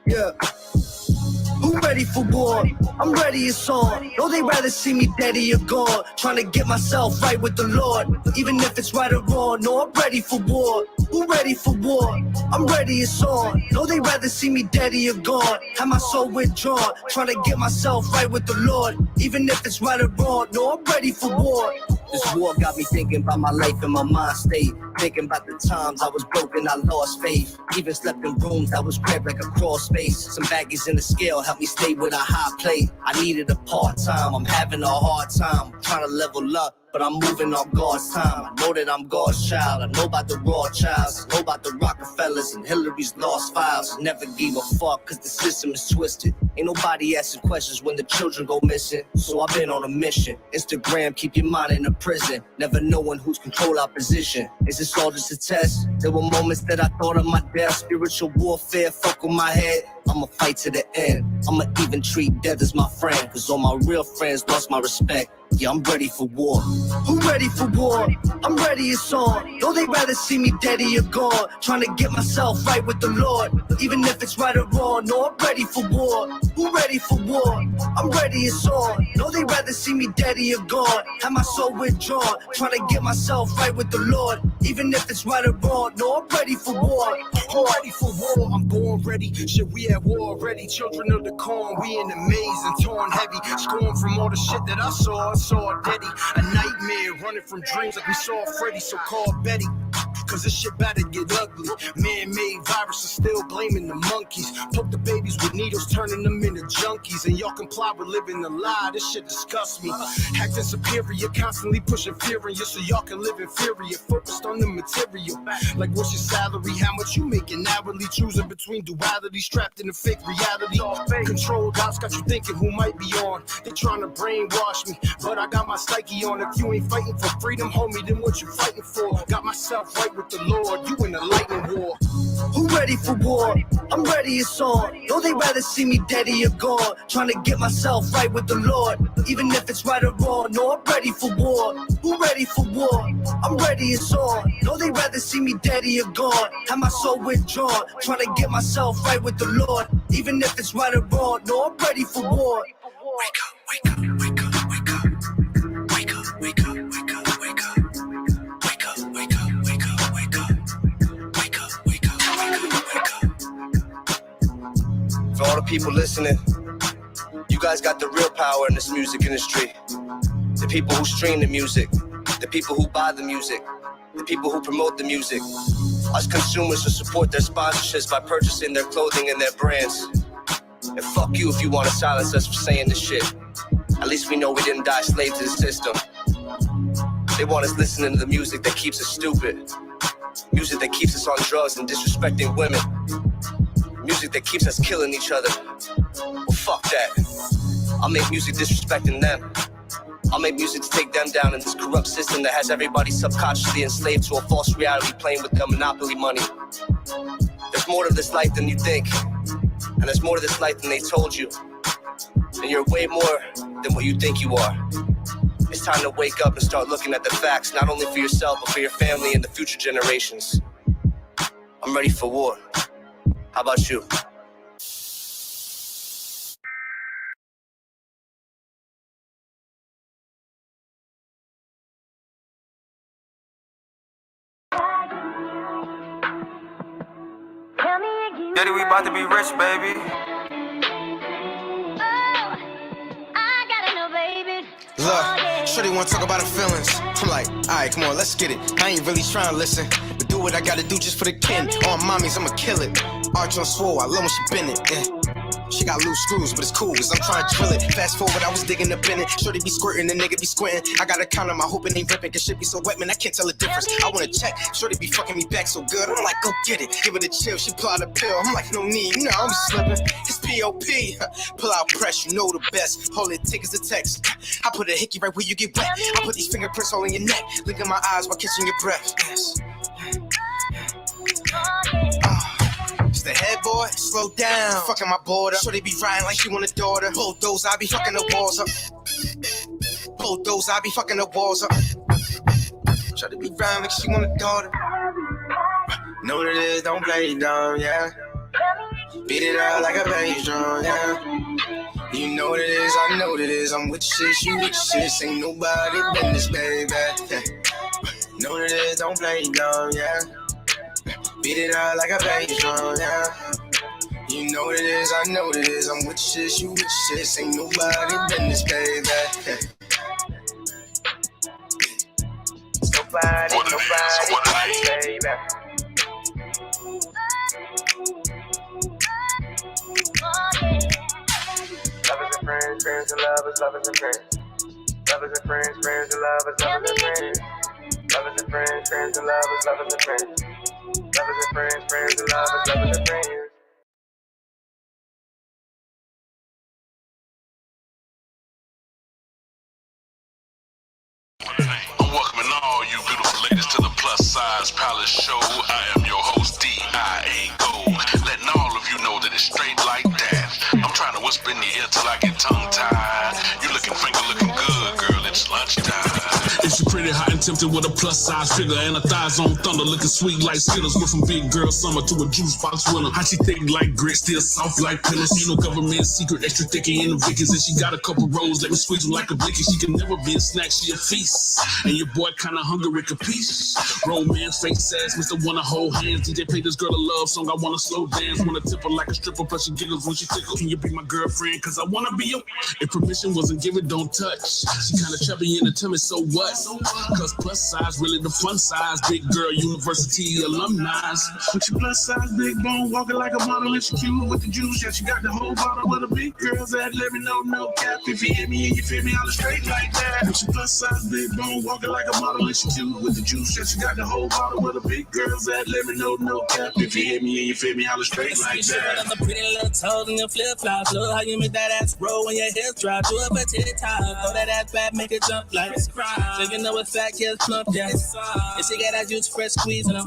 Yeah. Who ready for war? I'm ready, it's on. No, they rather see me dead or gone. Trying to get myself right with the Lord. Even if it's right or wrong, no, I'm ready for war. Who ready for war? I'm ready, it's on. No, they rather see me dead or gone. Have my soul withdrawn. Trying to get myself right with the Lord. Even if it's right or wrong, no, I'm ready for war. This war got me thinking about my life and my mind state. Thinking about the times I was broken, I lost faith. Even slept in rooms that was cramped like a crawl space. Some baggies in the scale helped me stay with a high plate. I needed a part-time, I'm having a hard time. I'm trying to level up, but I'm moving on God's time. I know that I'm God's child. I know about the Rothschilds. I know about the Rockefellers and Hillary's lost files. I never gave a fuck cause the system is twisted. Ain't nobody asking questions when the children go missing. So I've been on a mission. Instagram, keep your mind in a prison. Never knowing who's control our position. Is this all just a test? There were moments that I thought of my death. Spiritual warfare, fuck with my head. I'ma fight to the end. I'ma even treat death as my friend. Cause all my real friends lost my respect. Yeah, I'm ready for war. Who ready for war? I'm ready, it's on. Though they rather see me dead or gone. Trying to get myself right with the Lord. Even if it's right or wrong, no, I'm ready for war. Who ready for war? I'm ready, it's on. Though they rather see me dead or gone. Have my soul withdrawn. Trying to get myself right with the Lord. Even if it's right or wrong, no, I'm ready for war. I'm ready for war, I'm born ready. Shit, we at war already. Children of the corn, we in the maze and torn heavy. Scorn from all the shit that I saw Daddy. A nightmare running from dreams like we saw Freddy, so call Betty. Cause this shit better get ugly. Man-made viruses still blaming the monkeys. Poke the babies with needles, turning them into junkies. And y'all comply with living a lie, this shit disgusts me. Acting superior, constantly pushing fear in you so y'all can live inferior. Focused on the material. Like what's your salary, how much you making hourly. Choosing between duality, strapped in a fake reality. Control dots got you thinking who might be on. They trying to brainwash me, but I got my psyche on. If you ain't fighting for freedom, homie, then what you fighting for? Got myself right with the Lord, you in a lightning war. Who ready for war? I'm ready, it's on. Though they rather see me dead or gone. Trying to get myself right with the Lord. Even if it's right or wrong, no, I'm ready for war. Who ready for war? I'm ready, it's on. Though they rather see me dead or gone. Have my soul withdrawn. Trying to get myself right with the Lord. Even if it's right or wrong, no, I'm ready for war. Wake up, wake up, wake up, wake up. Wake up, wake up, wake up, wake up. Wake up, wake up, wake up, wake up. Wake up, wake up, wake up, wake up. For all the people listening, you guys got the real power in this music industry. The people who stream the music, the people who buy the music, the people who promote the music. Us consumers who support their sponsorships by purchasing their clothing and their brands. And fuck you if you want to silence us for saying this shit. At least we know we didn't die slave to the system. They want us listening to the music that keeps us stupid. Music that keeps us on drugs and disrespecting women. Music that keeps us killing each other. Well, fuck that. I'll make music disrespecting them. I'll make music to take them down in this corrupt system that has everybody subconsciously enslaved to a false reality, playing with their monopoly money. There's more to this life than you think. And there's more to this life than they told you. And you're way more than what you think you are. It's time to wake up and start looking at the facts, not only for yourself, but for your family and the future generations. I'm ready for war. How about you? Daddy, we about to be rich, baby. Look, shorty wanna talk about her feelings. I'm like, alright, come on, let's get it. I ain't really trying to listen, but do what I gotta do just for the kin. On mommies, I'ma kill it. Arch on swole, I love when she bend it. Yeah. She got loose screws, but it's cool, cause I'm trying to drill it. Fast forward, I was digging up in it. Shorty be squirting, the nigga be squinting. I gotta count on my hope it ain't ripping, cause shit be so wet, man, I can't tell the difference. I wanna check, shorty be fucking me back so good. I'm like, go get it, give it a chill. She pull out a pill, I'm like, no need, you know, I'm slipping. It's P.O.P. Pull out press, you know the best. Hold it, take as a text. I put a hickey right where you get wet. I put these fingerprints all in your neck. Look in my eyes while catching your breath. Yes. It's the head boy, slow down. Fucking my border. Shorty be riding like she want a daughter. Bulldoze, I be fucking the walls up. Bulldoze, I be fucking the walls up. Shorty be riding like she want a daughter. Know what it is, don't play it down, yeah. Beat it out like a bass drum, yeah. You know what it is, I know what it is. I'm with shit, you with shit. Ain't nobody business, baby. Know what it is, don't play it down, yeah. Beat it out like a bass drum, yeah. You know what it is, I know what it is. I'm with shit, you with shit. Ain't nobody business, baby. Lovers and friends, friends and lovers, lovers and friends. Lovers and friends, friends and lovers, lovers and friends. Lovers and friends, friends and lovers, lovers and friends. Lovers and friends, friends and lovers, lovers and friends. I'm welcoming all you beautiful ladies to the Plus Size Palace Show. I am your host, D.I.A.GO, letting all of you know that it's straight like that. I'm trying to whisper in your ear till I get tongue-tied. You looking finger looking good, girl, it's lunchtime. If she pretty hot and tempted with a plus size figure and her thighs on thunder, looking sweet like Skittles. Went from big girl summer to a juice box winner. How she thick like grits, still soft like pillows. Ain't no government secret, extra thicky in the Vickers. And she got a couple rolls, let me squeeze them like a blicky. She can never be a snack, she a feast. And your boy kinda hungry, capiche? Romance, fake sass, Mr. Wanna hold hands. DJ play this girl a love song, I wanna slow dance. Wanna tip her like a stripper, plus she giggles when she tickles. Can you be my girlfriend? Cause I wanna be your. If permission wasn't given, don't touch. She kinda chubby in the tummy, so what? Cause plus size, really the fun size. Big girl, university alumni. She plus size, big bone, walking like a model, and she cute with the juice. Yeah, she got the whole bottle with the big girls that let me know, no cap. If you hear me and you feel me, I'll straight like that. She plus size, big bone, walking like a model, and she cute with the juice. Yeah, she got the whole bottle with the big girls that let me know, no cap. If you hear me and you feel me, I'll straight like that. The pretty little toes and your flip flops. Look how you make that ass roll when your hips drop. Do a potato top. Throw that ass back, make it jump like it's crime. So you know it's fat, kids plump, yeah. And she got that juice fresh squeeze and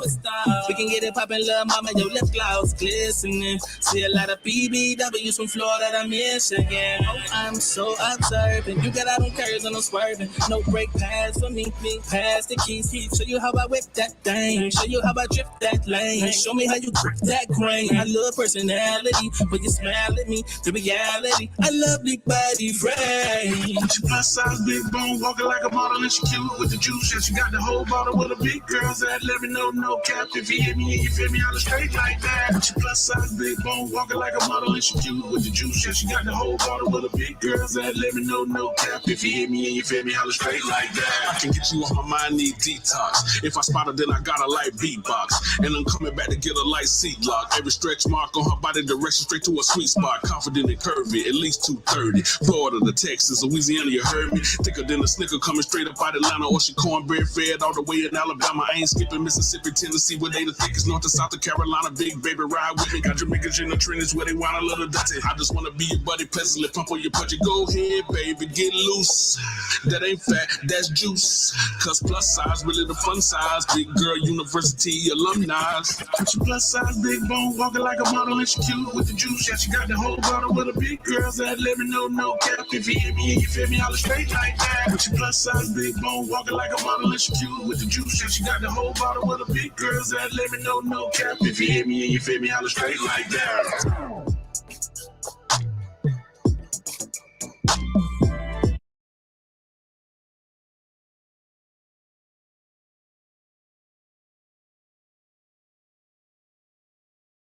we can get it poppin', love mama, your lip gloss glistening. See a lot of BBWs from Florida to Michigan. Oh, I'm so observant. You got out on curves and I'm swerving. No brake pads for me. Pass the keys. Show you how I whip that thing. Show you how I drift that lane. Show me how you grip that grain. I love personality, but you smile at me. The reality, I love big body frame. She plus size, big bone, walking like a model, and she cute with the juice. Yeah, she got the whole bottle with the big girls that let me know, no cap. If you hear me and you feel me, I'll straight like that. She plus size, big bone, walking like a model, and she cute with the juice. Yeah, she got the whole bottle with the big girls that let me know, no cap. If you hear me and you feel me, I'll straight like that. I can get you on my mind, need detox. If I spot her, then I got a light beatbox. And I'm coming back to get a light seat lock. Every stretch mark on her body, direction straight to a sweet spot. Confident and curvy, at least 230. Florida to Texas, Louisiana, you heard me. Thicker than a snicker coming straight up out Atlanta. Or she cornbread fed all the way in Alabama. I ain't skipping Mississippi, Tennessee, where they the thickest. North to South Carolina, big baby, ride with me. Got Jamaicans in the trenches where they want a little dirty. I just wanna be your buddy, pleasantly pump on your pudgy. Go ahead, baby, get loose. That ain't fat, that's juice. Cause plus size, really the fun size. Big girl, university alumni. She plus size, big bone, walking like a model, and she cute with the juice. Yeah, she got the whole bottle with the big girls that let me know, no cap. If you hear me and you feel me, I'll straight like that. She plus size, big bone, walking like a model, and she cute with the juice. Yeah, she got the whole bottle with the big girls that let me know, no cap. If you hear me and you feel me, I'll straight like that.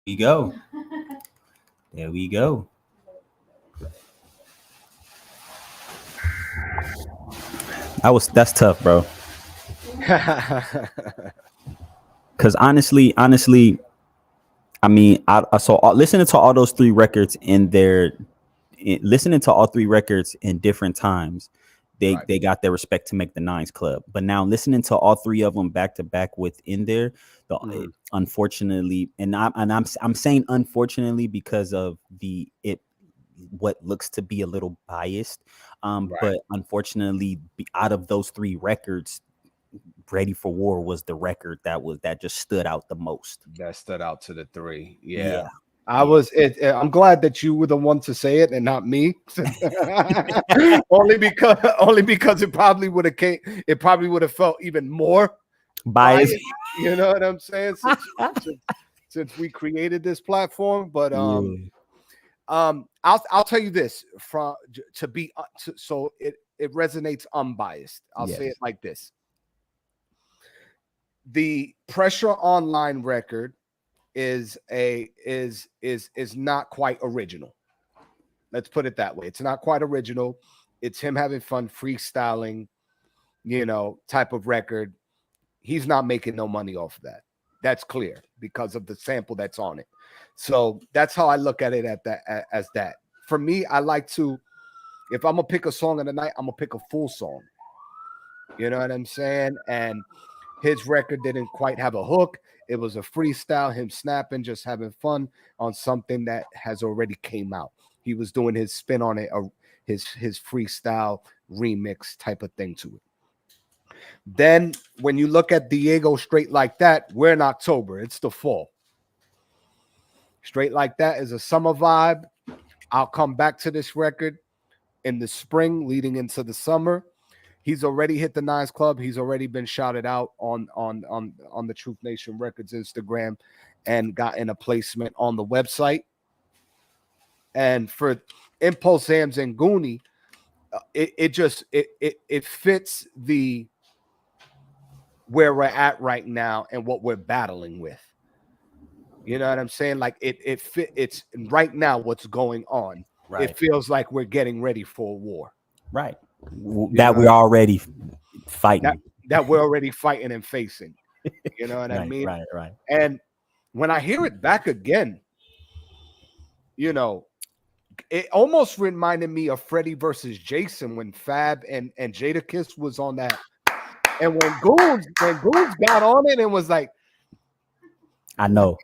We go. There we go. That's tough, bro. Because honestly, I mean, I saw listening to all those three records listening to all three records in different times, they got their respect to make the Nines Club. But now listening to all three of them back to back within there, unfortunately, and I'm saying unfortunately because of what looks to be a little biased, but unfortunately, out of those three records, Ready for War was the record that just stood out the most. That stood out to the three. Yeah. I'm glad that you were the one to say it and not me. only because it probably would have felt even more biased. You know what I'm saying? Since we created this platform, but I'll tell you this so it resonates unbiased. I'll say it like this. The PressureOnline record is not quite original. Let's put it that way. It's not quite original. It's him having fun freestyling, type of record. he's not making no money off of that. That's clear because of the sample that's on it. So that's how I look at it as that. For me, I like to, if I'm gonna pick a song of the night, I'm gonna pick a full song. You know what I'm saying? And his record didn't quite have a hook. It was a freestyle, him snapping, just having fun on something that has already came out. He was doing his spin on it, his freestyle remix type of thing to it. Then when you look at D.I.A.GO Straight Like That, we're in October. It's the fall. Straight Like That is a summer vibe. I'll come back to this record in the spring leading into the summer. He's already hit the Nines Club. He's already been shouted out on the Truth Nation Records Instagram and gotten a placement on the website. And for Impulze and Goonie, it fits the where we're at right now and what we're battling with. You know what I'm saying? Like it's right now what's going on. Right. It feels like we're getting ready for a war. Right. That we're already fighting. That we're already fighting and facing. You know what I mean? Right. And when I hear it back again, you know, it almost reminded me of Freddie versus Jason when Fab and Jadakiss was on that. And when Goons got on it and was like, I know.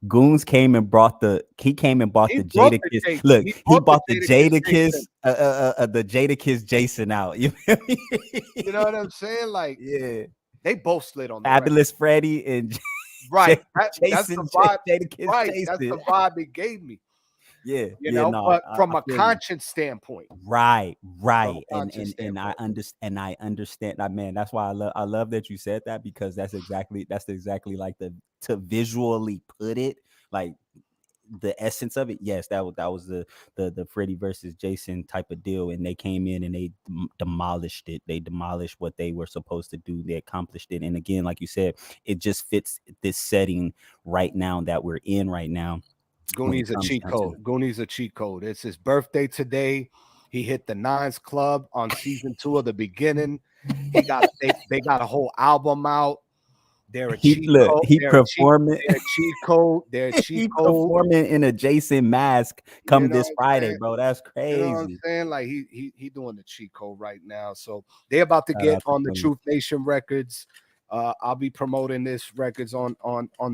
Goons came and brought the Jadakiss. Look, he bought the Jadakiss, the Jadakiss Jason out. You feel me? You know what I'm saying? Like, yeah, they both slid on the Fabulous Freddie and right. Jason, That's the vibe. Jadakiss Right, Jason. that's the vibe it gave me. Yeah, you know, but from a conscience standpoint, right, and I understand that, man. That's why I love that you said that, because that's exactly like to visually put it, like the essence of it. Yes, that was the Freddie versus Jason type of deal, and they came in and they demolished it. They demolished what they were supposed to do. They accomplished it, and again, like you said, it just fits this setting right now that we're in right now. Goonie's a cheat code. Goonie's a cheat code. It's his birthday today. He hit the Nines Club on season 2 of The Beginning. They got a whole album out. They're a cheat code. He performing. They're a cheat code. They're a cheat code. Performing in a Jason mask come this Friday, bro. That's crazy. You know what I'm saying? Like he doing the cheat code right now. So they're about to get on the Truth Nation Records. I'll be promoting this records on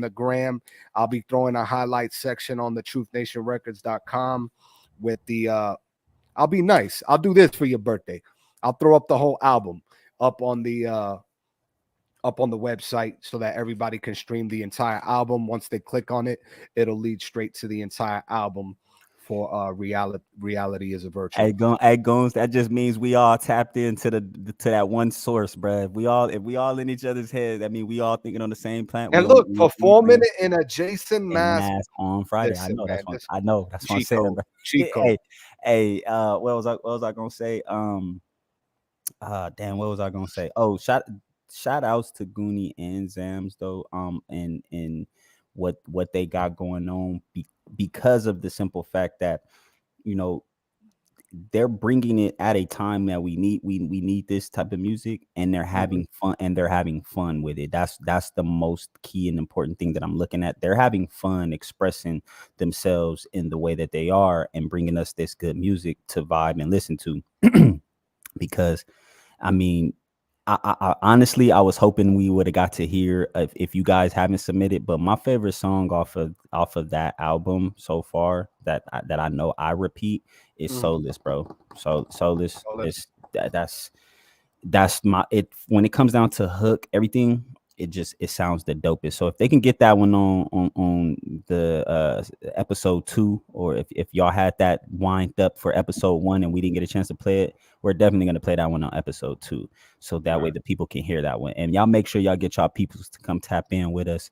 the gram. I'll be throwing a highlight section on the TruthNationRecords.com with the I'll be nice. I'll do this for your birthday. I'll throw up the whole album up on the website so that everybody can stream the entire album. Once they click on it, it'll lead straight to the entire album for reality is a virtue. Hey, Goons, that just means we all tapped into to that one source, bro. If we all in each other's heads, I mean, we all thinking on the same planet. And look, performing it in a Jason mask on Friday. Listen, I know that's what I'm saying, bro. Cheat code. Hey, what was I gonna say? Damn, what was I gonna say? Oh, shout outs to Goonie and Zams though, and what they got going on because of the simple fact that, you know, they're bringing it at a time that we need this type of music, and they're having fun with it. That's the most key and important thing that I'm looking at. They're having fun expressing themselves in the way that they are and bringing us this good music to vibe and listen to. Because I mean, I honestly, I was hoping we would have got to hear if you guys haven't submitted, but my favorite song off of that album so far that I know I repeat is Soulless, bro. Soulless. That's my it. When it comes down to hook, everything, it sounds the dopest. So if they can get that one on the episode 2, or if y'all had that wind up for episode 1 and we didn't get a chance to play it, we're definitely going to play that one on episode 2. So that way the people can hear that one. And y'all make sure y'all get y'all peoples to come tap in with us.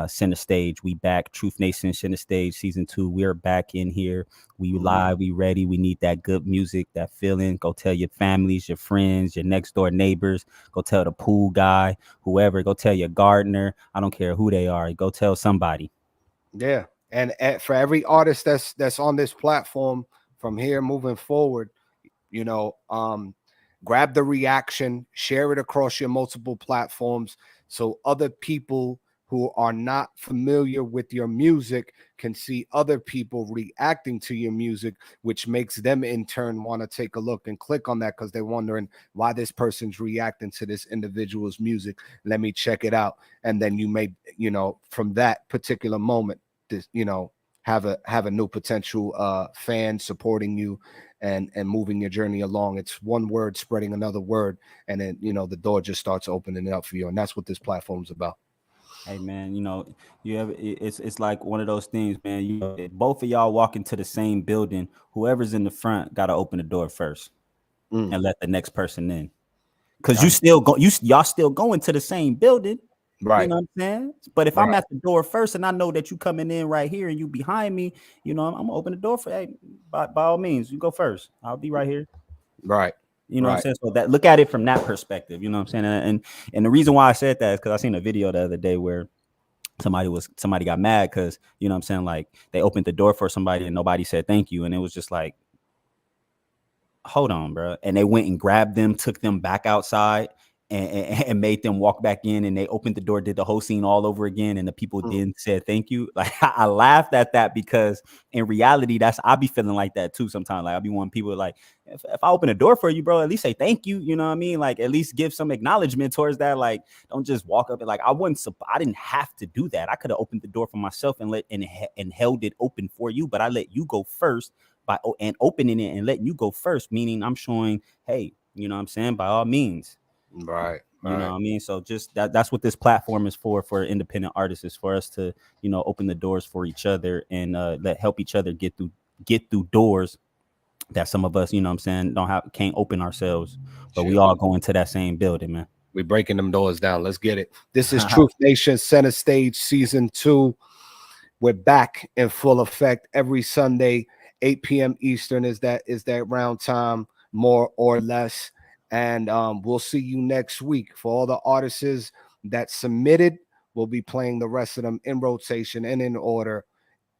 Center Stage, we back. Truth Nation Center Stage season 2. We are back in here. We live, we ready. We need that good music, that feeling. Go tell your families, your friends, your next door neighbors. Go tell the pool guy, whoever. Go tell your gardener. I don't care who they are. Go tell somebody. Yeah. And for every artist that's on this platform from here moving forward, you know, grab the reaction, share it across your multiple platforms so other people who are not familiar with your music can see other people reacting to your music, which makes them in turn want to take a look and click on that because they're wondering why this person's reacting to this individual's music. Let me check it out. And then you may, you know, from that particular moment, this, you know, have a new potential fan supporting you and moving your journey along. It's one word spreading another word, and then, you know, the door just starts opening up for you. And that's what this platform's about. Hey man, you know, it's like one of those things, man. You know, both of y'all walk into the same building. Whoever's in the front got to open the door first and let the next person in, because y'all still going to the same building, right? You know what I'm saying? But if I'm at the door first and I know that you coming in right here and you behind me, you know, I'm gonna open the door for. Hey, by all means, you go first. I'll be right here. Right. You know what I'm saying? So that, look at it from that perspective, you know what I'm saying? And the reason why I said that is because I seen a video the other day where somebody got mad because, you know what I'm saying, like they opened the door for somebody and nobody said thank you. And it was just like, hold on, bro. And they went and grabbed them, took them back outside and made them walk back in, and they opened the door, did the whole scene all over again, and the people didn't say thank you. Like I laughed at that because in reality, I be feeling like that too sometimes. Like I'll be wanting people like, if I open a door for you, bro, at least say thank you. You know what I mean? Like at least give some acknowledgement towards that. Like don't just walk up and like I didn't have to do that. I could have opened the door for myself and held it open for you, but I let you go first by opening it and letting you go first, meaning I'm showing, hey, you know what I'm saying, by all means. Right. You know what I mean? So just that's what this platform is for independent artists, is for us to, you know, open the doors for each other and help each other get through doors that some of us, you know what I'm saying, can't open ourselves, but we all go into that same building, man. We're breaking them doors down. Let's get it. This is Truth Nation Center Stage Season 2. We're back in full effect every Sunday, 8 p.m. Eastern is that round time, more or less. And we'll see you next week. For all the artists that submitted, we'll be playing the rest of them in rotation and in order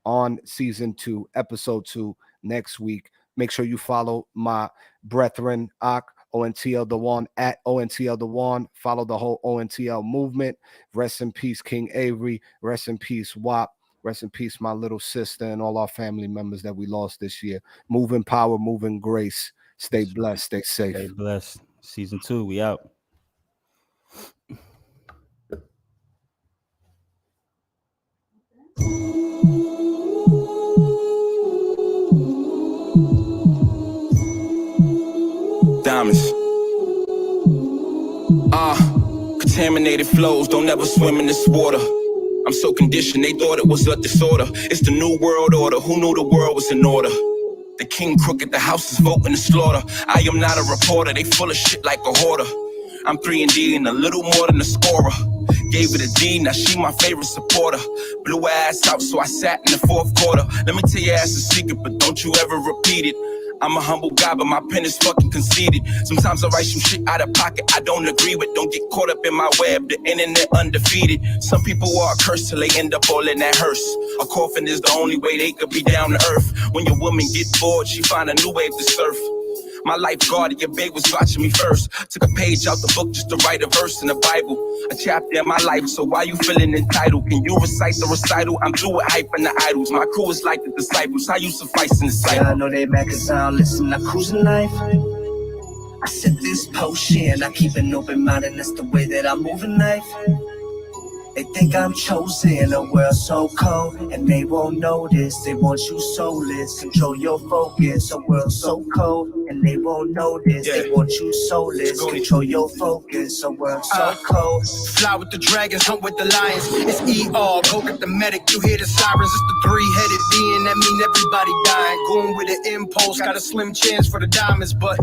on Season 2, Episode 2 next week. Make sure you follow my brethren, ONTL The One, at ONTL The One. Follow the whole ONTL movement. Rest in peace, King Avery. Rest in peace, WAP. Rest in peace, my little sister and all our family members that we lost this year. Move in power, move in grace. Stay blessed, stay safe. Stay blessed. Season 2, we out. Diamonds. Contaminated flows, don't ever swim in this water. I'm so conditioned, they thought it was a disorder. It's the new world order, who knew the world was in order? The king crooked, the house is voting to slaughter. I am not a reporter, they full of shit like a hoarder. I'm 3-and-D and a little more than a scorer. Gave it a D, now she my favorite supporter. Blew her ass out, so I sat in the fourth quarter. Let me tell your ass a secret, but don't you ever repeat it. I'm a humble guy, but my pen is fucking conceited. Sometimes I write some shit out of pocket I don't agree with. Don't get caught up in my web, the internet undefeated. Some people are cursed till they end up all in that hearse. A coffin is the only way they could be down to earth. When your woman get bored, she find a new wave to surf. My lifeguard, your babe was watching me first. Took a page out the book just to write a verse in the Bible. A chapter in my life, so why you feeling entitled? Can you recite the recital? I'm through with hype and the idols. My crew is like the disciples. How you suffice in the cycle? Yeah, I know they mad cause I don't listen, I cruise in life. I set this potion, I keep an open mind, and that's the way that I move in life. They think I'm chosen, a world so cold, and they won't notice. They want you soulless, control your focus. A world so cold, and they won't notice. They want you soulless, control your focus. A world so cold. Fly with the dragons, hunt with the lions. It's ER, go get the medic. You hear the sirens, it's the three-headed being. That mean everybody dying. Going with an impulse, got a slim chance for the diamonds, but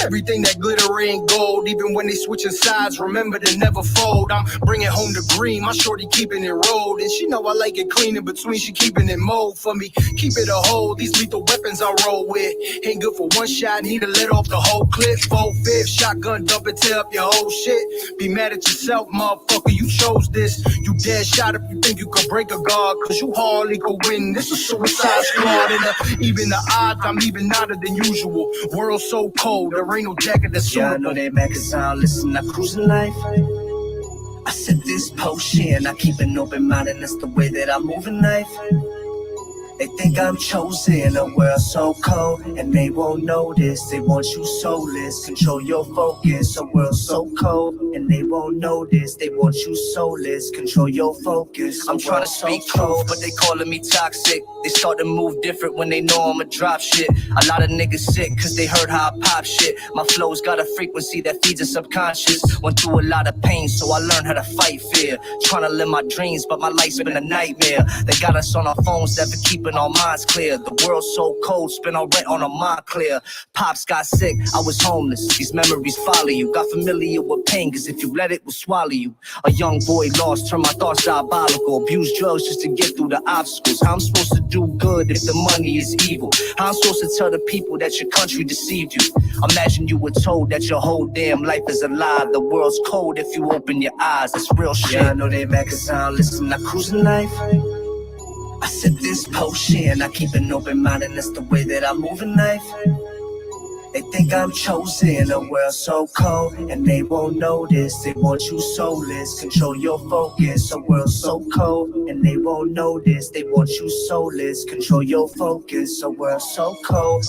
everything that glitter ain't gold. Even when they switching sides, remember to never fold. I'm bringing home the green. green. My shorty keeping it rolled, and she know I like it clean in between. She keeping it mold for me. Keep it a hold. These lethal weapons I roll with ain't good for one shot. Need to let off the whole clip. 4/5 shotgun, dump it, tear up your whole shit. Be mad at yourself, motherfucker. You chose this. You dead shot if you think you could break a guard, cause you hardly could win. This is Suicide Squad, and even the odds, I'm even hotter than usual. World so cold, there ain't no jacket that's suitable. Yeah, I know they mad cause I don't listen, I cruising life. I said this post shit and I keep an open mind, and that's the way that I move in life. They think I'm chosen, a world so cold, and they won't notice. They want you soulless, control your focus. A world so cold, and they won't notice. They want you soulless, control your focus. I'm trying to speak truth, but they calling me toxic. They start to move different when they know I'ma drop shit. A lot of niggas sick cause they heard how I pop shit. My flow's got a frequency that feeds the subconscious. Went through a lot of pain, so I learned how to fight fear. Trying to live my dreams, but my life's been a nightmare. They got us on our phones, never keeping our minds clear. The world's so cold, spin our rent on a mind clear. Pops got sick, I was homeless. These memories follow you. Got familiar with pain, cause if you let it, will swallow you. A young boy lost, turned my thoughts diabolical. Abused drugs just to get through the obstacles. How I'm supposed to do good if the money is evil? How I'm supposed to tell the people that your country deceived you? Imagine you were told that your whole damn life is a lie. The world's cold if you open your eyes. It's real shit. Yeah, I know they mad cause I don't listen, I cruising life. I said this post shit and I keep an open mind, and that's the way that I move in life. They think I'm chosen, a world so cold, and they won't notice. They want you soulless, control your focus. A world so cold, and they won't notice. They want you soulless, control your focus. A world so cold.